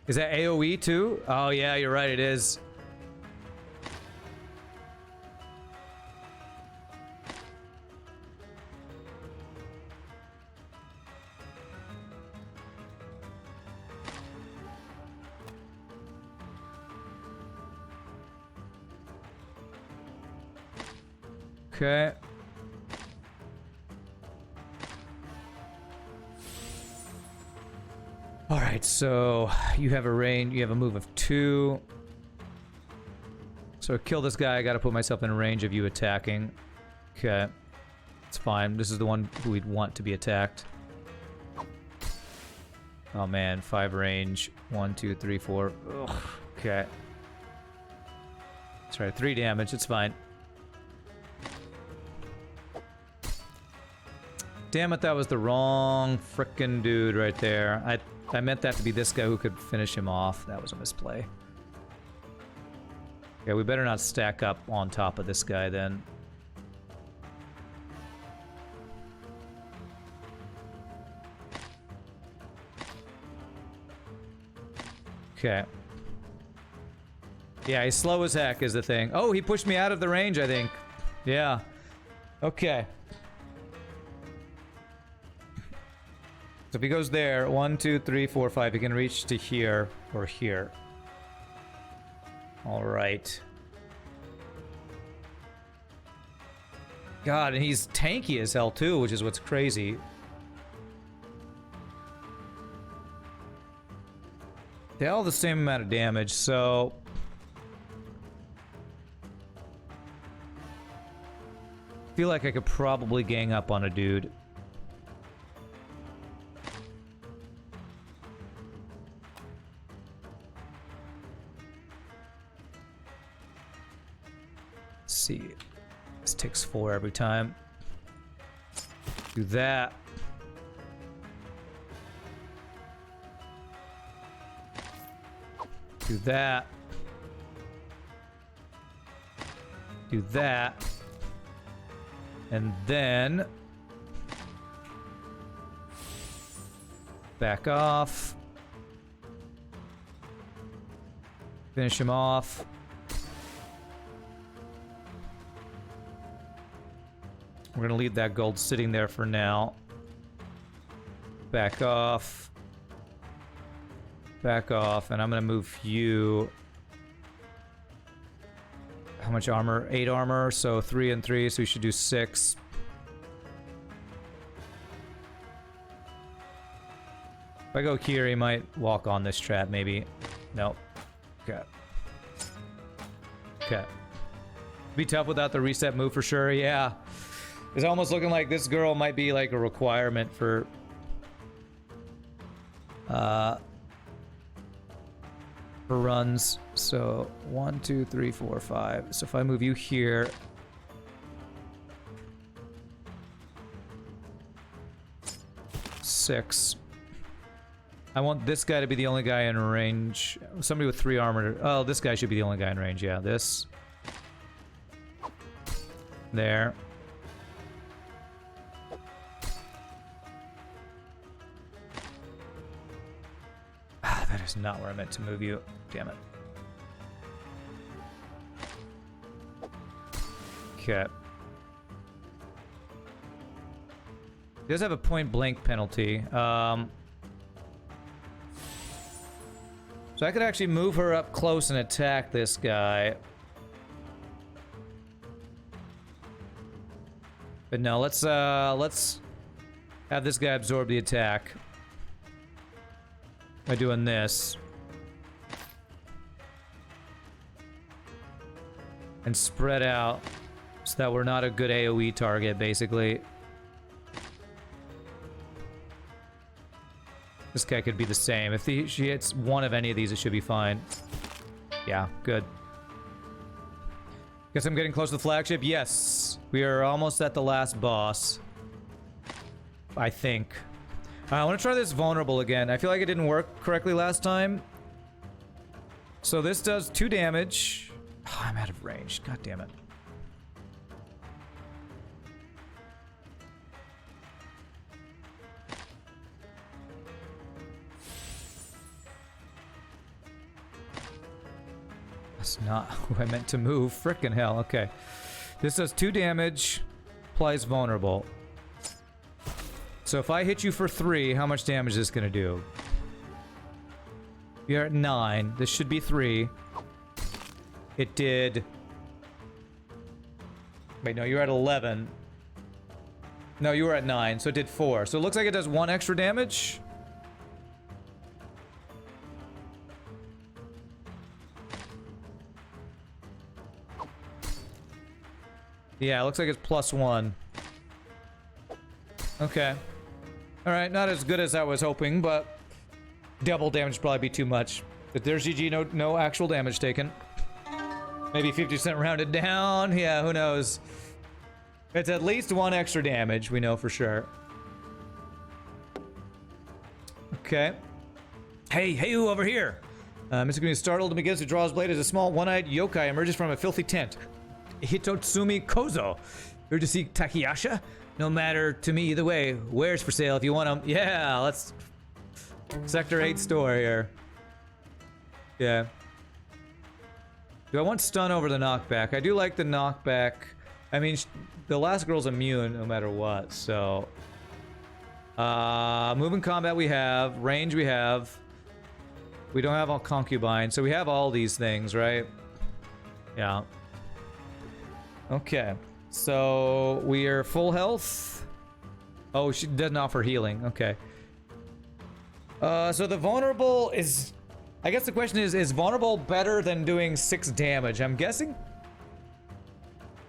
Is that AoE too? Oh yeah, you're right, it is. Okay. All right, so you have a range, you have a move of 2. So to kill this guy, I gotta put myself in range of you attacking. Okay, it's fine. This is the one who we'd want to be attacked. Oh man, 5 range. 1, 2, 3, 4. Ugh. Okay. That's right, 3 damage. It's fine. Damn it, that was the wrong frickin' dude right there. I meant that to be this guy who could finish him off. That was a misplay. Yeah, we better not stack up on top of this guy then. Okay. Yeah, he's slow as heck is the thing. Oh, he pushed me out of the range, I think. Yeah. Okay. So if he goes there, 1, 2, 3, 4, 5, he can reach to here or here. All right. God, and he's tanky as hell too, which is what's crazy. They all the same amount of damage, so I feel like I could probably gang up on a dude. See, this takes 4 every time. Do that. Do that. Do that. And then back off. Finish him off. We're gonna leave that gold sitting there for now. Back off. Back off, and I'm gonna move you. How much armor? 8 armor, so 3 and 3, so we should do 6. If I go here, he might walk on this trap, maybe. Nope. Okay. Okay. Be tough without the reset move for sure, yeah. It's almost looking like this girl might be like a requirement for runs. So 1, 2, 3, 4, 5. So if I move you here, six. I want this guy to be the only guy in range. Somebody with 3 armor. Oh, this guy should be the only guy in range. Yeah, this. There. That is not where I meant to move you. Damn it. Okay. He does have a point blank penalty. So I could actually move her up close and attack this guy. But no, let's have this guy absorb the attack by doing this. And spread out so that we're not a good AoE target, basically. This guy could be the same. If she hits one of any of these, it should be fine. Yeah, good. Guess I'm getting close to the flagship? Yes. We are almost at the last boss. I think. I want to try this vulnerable again. I feel like it didn't work correctly last time. So this does 2 damage. Oh, I'm out of range. God damn it. That's not who I meant to move. Frickin' hell. Okay. This does 2 damage. Applies vulnerable. So if I hit you for 3, how much damage is this gonna do? You're at 9. This should be 3. It did... Wait, no, you're at 11. No, you were at 9, so it did 4. So it looks like it does 1 extra damage. Yeah, it looks like it's +1. Okay. Alright, not as good as I was hoping, but double damage would probably be too much. But there's GG, no actual damage taken. Maybe 50% rounded down. Yeah, who knows? It's at least 1 extra damage, we know for sure. Okay. Hey, over here! Mr. Green is startled and begins to draw his blade as a small one-eyed yokai emerges from a filthy tent. Hitotsumi Kozo. Here to see Takayasha? No matter to me either way. Wares for sale if you want them. Yeah, let's... Sector 8 store here. Yeah. Do I want stun over the knockback? I do like the knockback. I mean, the last girl's immune no matter what, so... moving combat we have. Range we have. We don't have all concubine, so we have all these things, right? Yeah. Okay. So, we are full health. Oh, she doesn't offer healing. Okay. So the vulnerable is... I guess the question is vulnerable better than doing 6 damage? I'm guessing?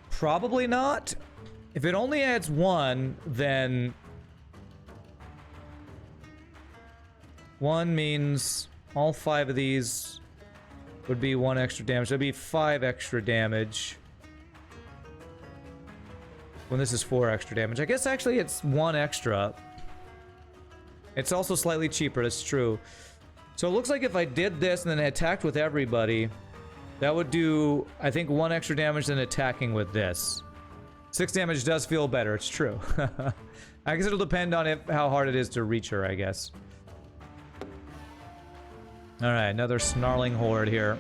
Probably not. If it only adds 1, then... 1 means all 5 of these would be 1 extra damage. That'd be 5 extra damage. When this is 4 extra damage. I guess actually it's 1 extra. It's also slightly cheaper, that's true. So it looks like if I did this and then attacked with everybody, that would do, I think, 1 extra damage than attacking with this. 6 damage does feel better, it's true. I guess it'll depend on how hard it is to reach her, I guess. Alright, another snarling horde here.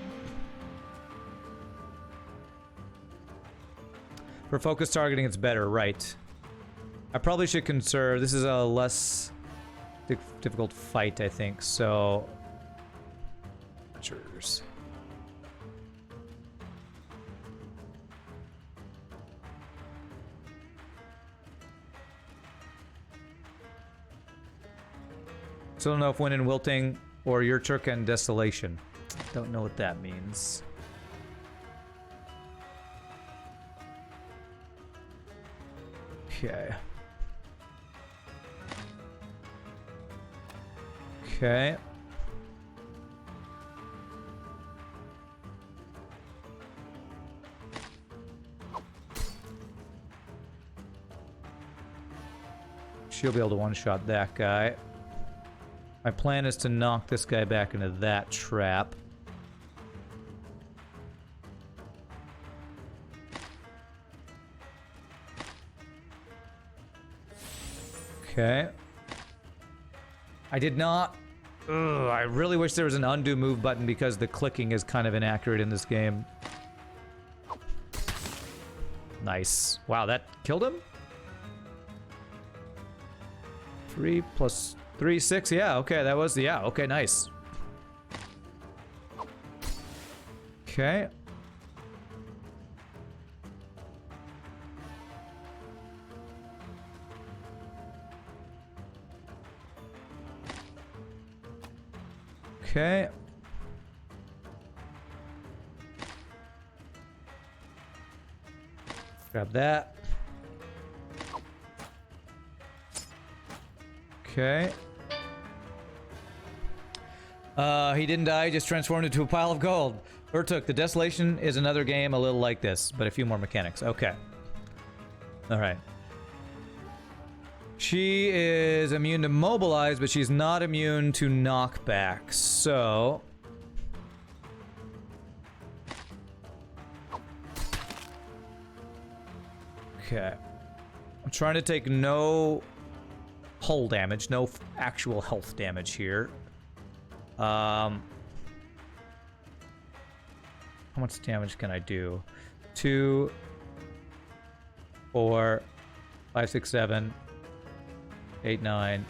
For focus targeting, it's better, right. I probably should conserve. This is a less difficult fight, I think, so... Archers. Still don't know if win in Wilting or your Turk and Desolation. Don't know what that means. Okay. Okay. She'll be able to one-shot that guy. My plan is to knock this guy back into that trap. Okay. I did not Ugh, I really wish there was an undo move button because the clicking is kind of inaccurate in this game. Nice. Wow, that killed him? 3 plus 3, 6. Yeah, okay, that was... Yeah, okay, nice. Okay. Okay. Grab that. Okay. He didn't die, just transformed into a pile of gold. Urtuk, the Desolation is another game a little like this, but a few more mechanics. Okay. Alright. She is immune to mobilize, but she's not immune to knockback, so... Okay. I'm trying to take no hull damage, no actual health damage here. How much damage can I do? 2, 4, 5, 6, 7, 8, 9.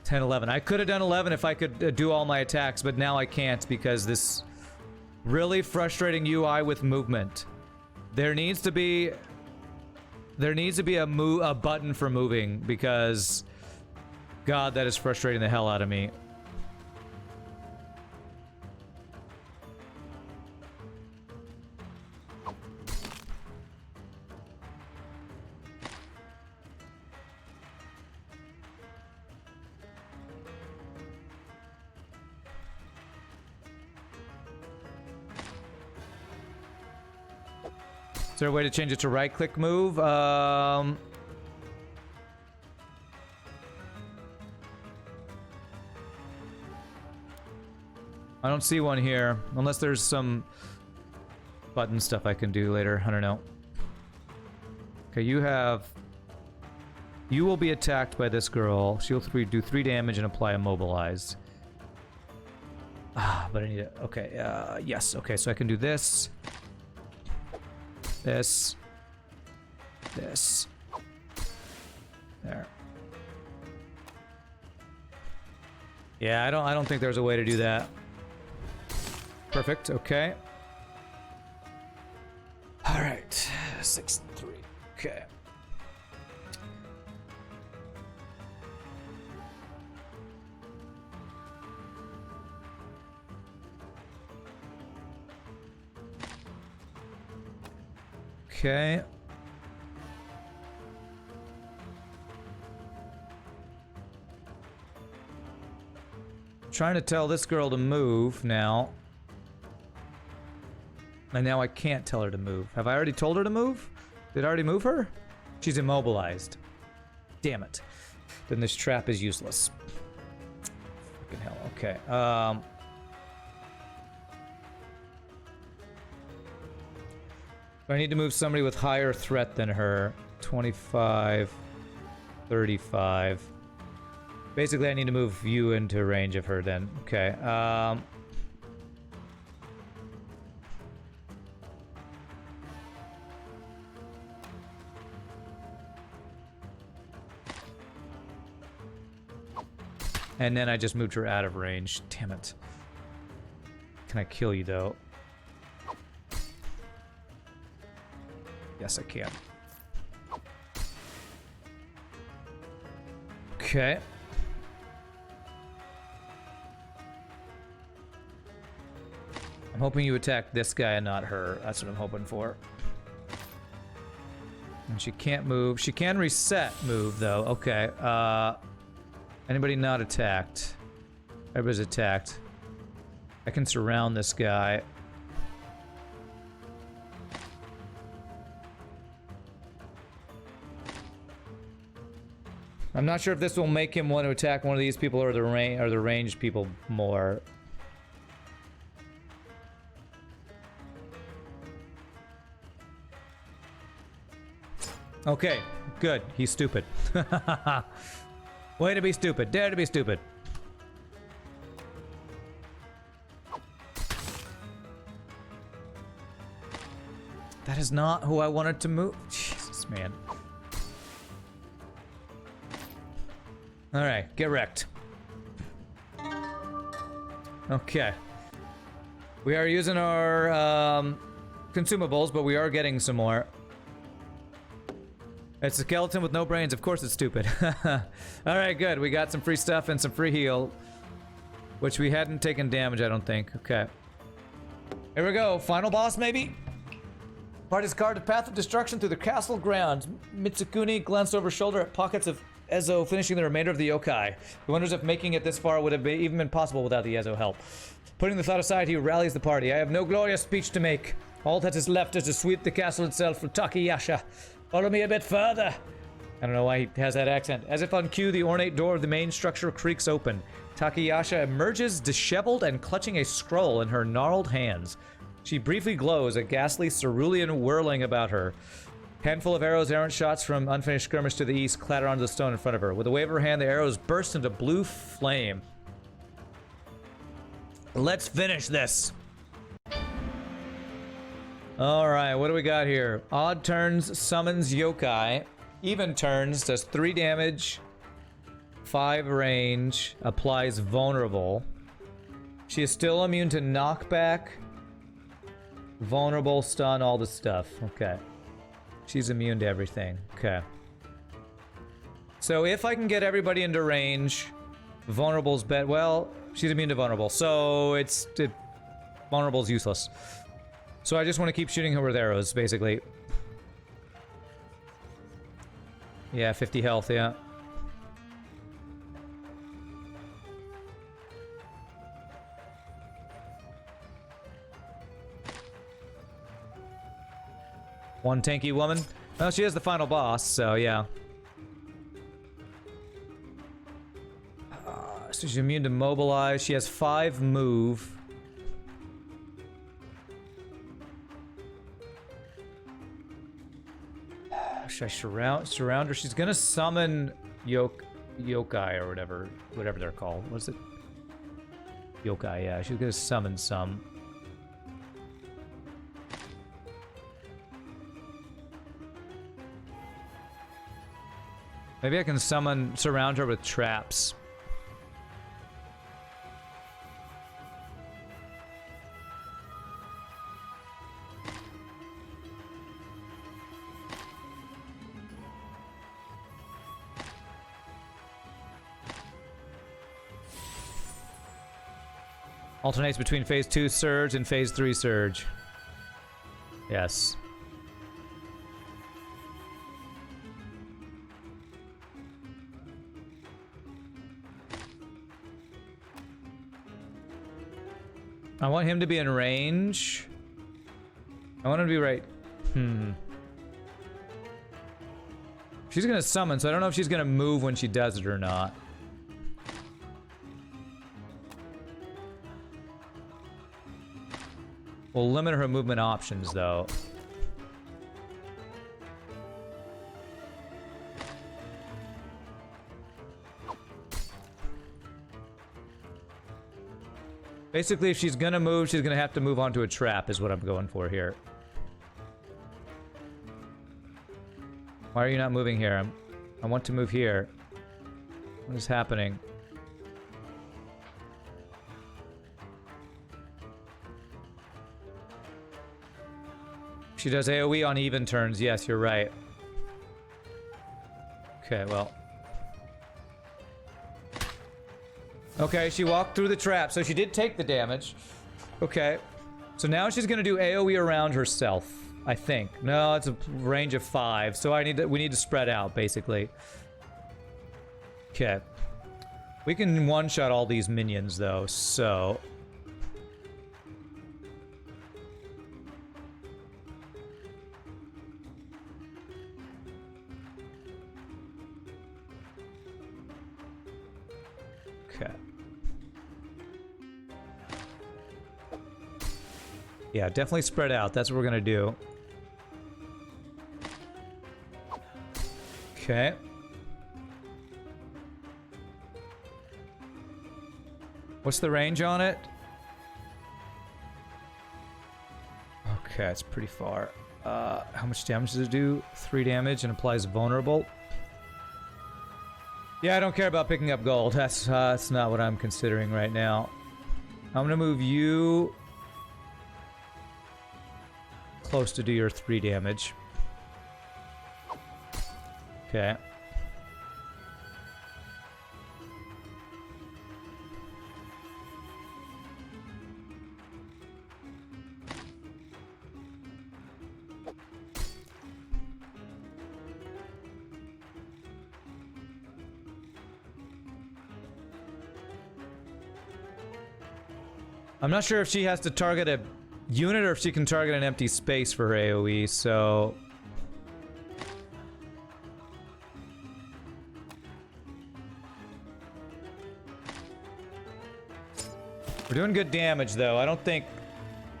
10, 11. I could have done 11 if I could do all my attacks, but now I can't because this really frustrating UI with movement. There needs to be a button for moving because God, that is frustrating the hell out of me. Is there a way to change it to right-click move? I don't see one here, unless there's some button stuff I can do later. I don't know. Okay, you will be attacked by this girl. She'll do 3 damage and apply immobilized. But I need it. Okay, yes. Okay, so I can do this. This. There. Yeah, I don't think there's a way to do that. Perfect, okay. Alright. 6, 3. Okay. Okay. Trying to tell this girl to move now. And now I can't tell her to move. Have I already told her to move? Did I already move her? She's immobilized. Damn it. Then this trap is useless. Fucking hell. Okay. I need to move somebody with higher threat than her. 25, 35. Basically, I need to move you into range of her then. Okay. And then I just moved her out of range. Damn it. Can I kill you, though? Yes, I can. Okay. I'm hoping you attack this guy and not her. That's what I'm hoping for. And she can't move. She can reset move, though. Okay. Anybody not attacked? Everybody's attacked. I can surround this guy. I'm not sure if this will make him want to attack one of these people or the ranged people more. Okay, good. He's stupid. Way to be stupid. Dare to be stupid. That is not who I wanted to move. Jesus, man. Alright, get wrecked. Okay. We are using our consumables, but we are getting some more. It's a skeleton with no brains. Of course it's stupid. Alright, good. We got some free stuff and some free heal. Which we hadn't taken damage, I don't think. Okay. Here we go. Final boss, maybe? Party's card, a path of destruction through the castle grounds. Mitsukuni glanced over his shoulder at pockets of Ezo, finishing the remainder of the yokai. He wonders if making it this far would have even been possible without the Ezo help. Putting the thought aside, he rallies the party. I have no glorious speech to make. All that is left is to sweep the castle itself from Takayasha. Follow me a bit further. I don't know why he has that accent. As if on cue, the ornate door of the main structure creaks open. Takayasha emerges disheveled and clutching a scroll in her gnarled hands. She briefly glows, a ghastly cerulean whirling about her. Handful of arrows, errant shots from unfinished skirmish to the east, clatter onto the stone in front of her. With a wave of her hand, the arrows burst into blue flame. Let's finish this. Alright, what do we got here? Odd turns summons yokai. Even turns does 3 damage, 5 range, applies vulnerable. She is still immune to knockback, vulnerable, stun, all the stuff. Okay. She's immune to everything. Okay. So if I can get everybody into range, vulnerable's bet. Well, she's immune to vulnerable, so vulnerable's useless. So I just want to keep shooting her with arrows, basically. Yeah, 50 health, yeah. One tanky woman. Well, she is the final boss, so yeah. So she's immune to mobilize. She has 5 move. Should I surround her? She's gonna summon yokai or whatever they're called. What's it? Yokai, yeah. She's gonna summon some. Maybe I can surround her with traps. Alternates between phase 2 surge and phase 3 surge. Yes. I want him to be in range. I want him to be right. She's gonna summon, so I don't know if she's gonna move when she does it or not. We'll limit her movement options, though. Basically, if she's gonna move, she's gonna have to move onto a trap, is what I'm going for here. Why are you not moving here? I want to move here. What is happening? She does AoE on even turns. Yes, you're right. Okay, well. Okay, she walked through the trap, so she did take the damage. Okay. So now she's gonna do AoE around herself, I think. No, it's a range of 5, so we need to spread out, basically. Okay. We can one-shot all these minions, though, so... Okay. Yeah, definitely spread out. That's what we're gonna do. Okay. What's the range on it? Okay, it's pretty far. How much damage does it do? 3 damage and applies vulnerable. Yeah, I don't care about picking up gold. That's not what I'm considering right now. I'm gonna move you close to do your 3 damage. Okay. I'm not sure if she has to target a unit or if she can target an empty space for her AoE, so... We're doing good damage, though. I don't think...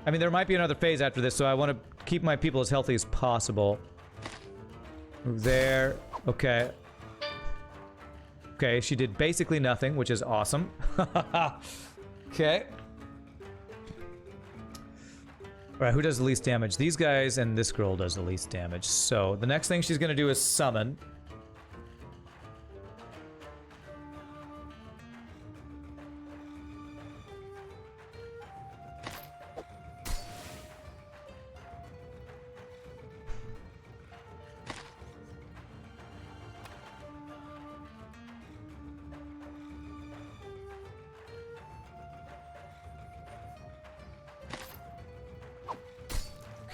I mean, there might be another phase after this, so I want to keep my people as healthy as possible. Move there. Okay. Okay, she did basically nothing, which is awesome. Okay. Alright, who does the least damage? These guys and this girl does the least damage. So, the next thing she's gonna do is summon.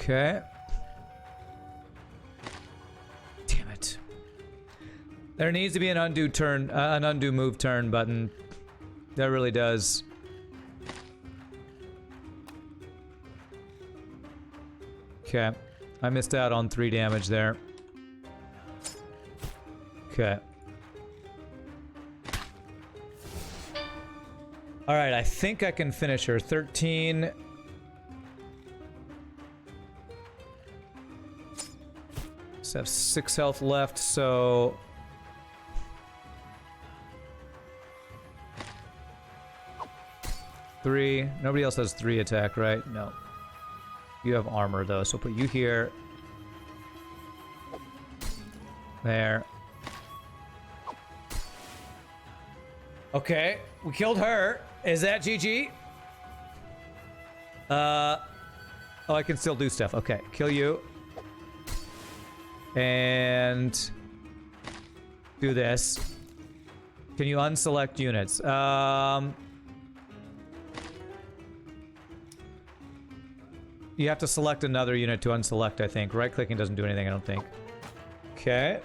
Okay. Damn it. There needs to be an undo turn, an undo move turn button. That really does. Okay. I missed out on 3 damage there. Okay. Alright, I think I can finish her. 13... have 6 health left, so... Three. Nobody else has 3 attack, right? No. You have armor, though, so put you here. There. Okay, we killed her. Is that GG? Oh, I can still do stuff. Okay, kill you. And do this. Can you unselect units? You have to select another unit to unselect, I think. Right-clicking doesn't do anything, I don't think. Okay.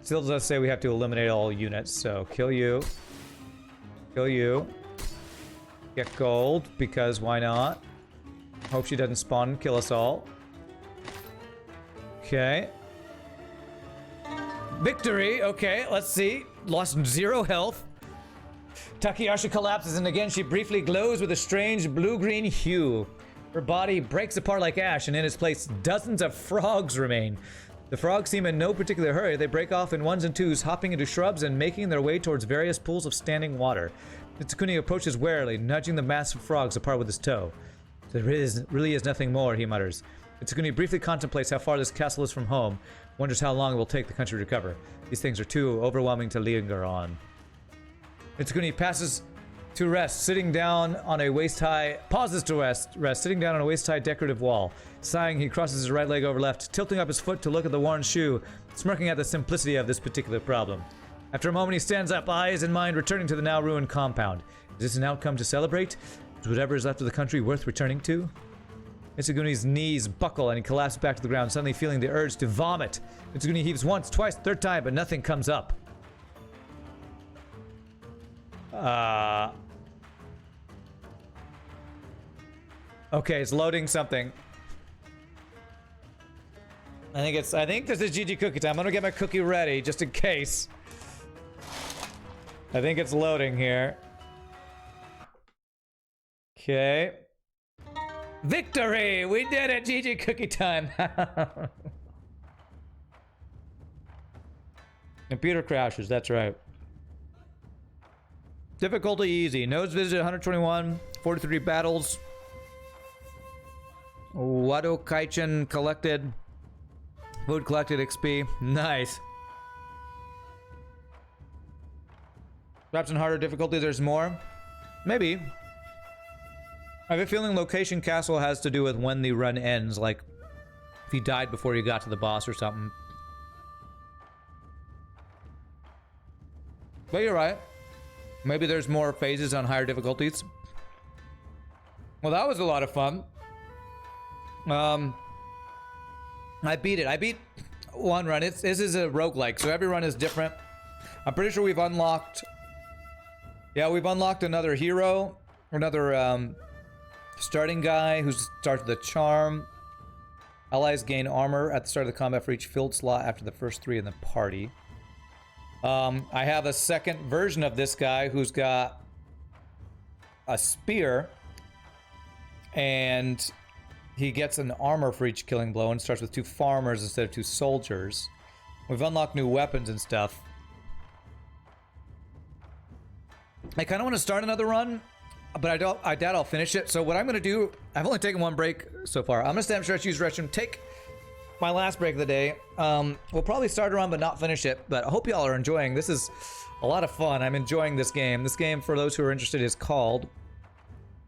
Still does say we have to eliminate all units, so kill you. Kill you. Get gold, because why not? Hope she doesn't spawn and kill us all. Okay. Victory! Okay, let's see. Lost 0 health. Takeyashi collapses and again she briefly glows with a strange blue-green hue. Her body breaks apart like ash and in its place dozens of frogs remain. The frogs seem in no particular hurry. They break off in ones and twos, hopping into shrubs and making their way towards various pools of standing water. Mitsukuni approaches warily, nudging the mass of frogs apart with his toe. There really is nothing more, he mutters. Mitsukuni briefly contemplates how far this castle is from home, wonders how long it will take the country to recover. These things are too overwhelming to linger on. Mitsukuni passes to rest, sitting down on a waist-high... Pauses to rest, sitting down on a waist-high decorative wall. Sighing, he crosses his right leg over left, tilting up his foot to look at the worn shoe, smirking at the simplicity of this particular problem. After a moment, he stands up, eyes and mind returning to the now ruined compound. Is this an outcome to celebrate? Is whatever is left of the country worth returning to? Mitsukuni's knees buckle and he collapses back to the ground, suddenly feeling the urge to vomit. Mitsukuni heaves once, twice, third time, but nothing comes up. Okay, it's loading something. I think this is GG cookie time. I'm gonna get my cookie ready, just in case. I think it's loading here. Okay. Victory! We did it! GG cookie time! Computer crashes, that's right. Difficulty easy. Nodes visited 121. 43 battles. Wado Kaichen collected. Food collected XP. Nice. Perhaps in harder difficulty there's more. Maybe. I have a feeling location castle has to do with when the run ends. Like, if you died before you got to the boss or something. But you're right. Maybe there's more phases on higher difficulties. Well, that was a lot of fun. I beat it. I beat one run. This is a roguelike, so every run is different. I'm pretty sure we've unlocked... Yeah, we've unlocked another hero. Another starting guy who starts with a charm. Allies gain armor at the start of the combat for each filled slot after the first 3 in the party. I have a second version of this guy who's got a spear. And he gets an armor for each killing blow and starts with 2 farmers instead of 2 soldiers. We've unlocked new weapons and stuff. I kind of want to start another run, but I doubt I'll finish it. So what I'm going to do, I've only taken 1 break so far. I'm going to stand, stretch, use restroom, take my last break of the day. We'll probably start a run but not finish it, but I hope y'all are enjoying. This is a lot of fun. I'm enjoying this game. This game, for those who are interested, is called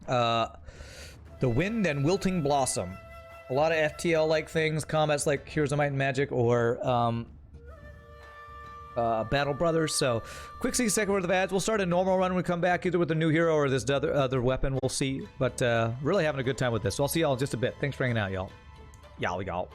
The Wind and Wilting Blossom. A lot of FTL-like things, combats like Heroes of Might and Magic or Battle Brothers. So, quick 60-second worth of ads. We'll start a normal run when we come back, either with a new hero or this other weapon. We'll see. But really having a good time with this. So I'll see y'all in just a bit. Thanks for hanging out, y'all. Y'all.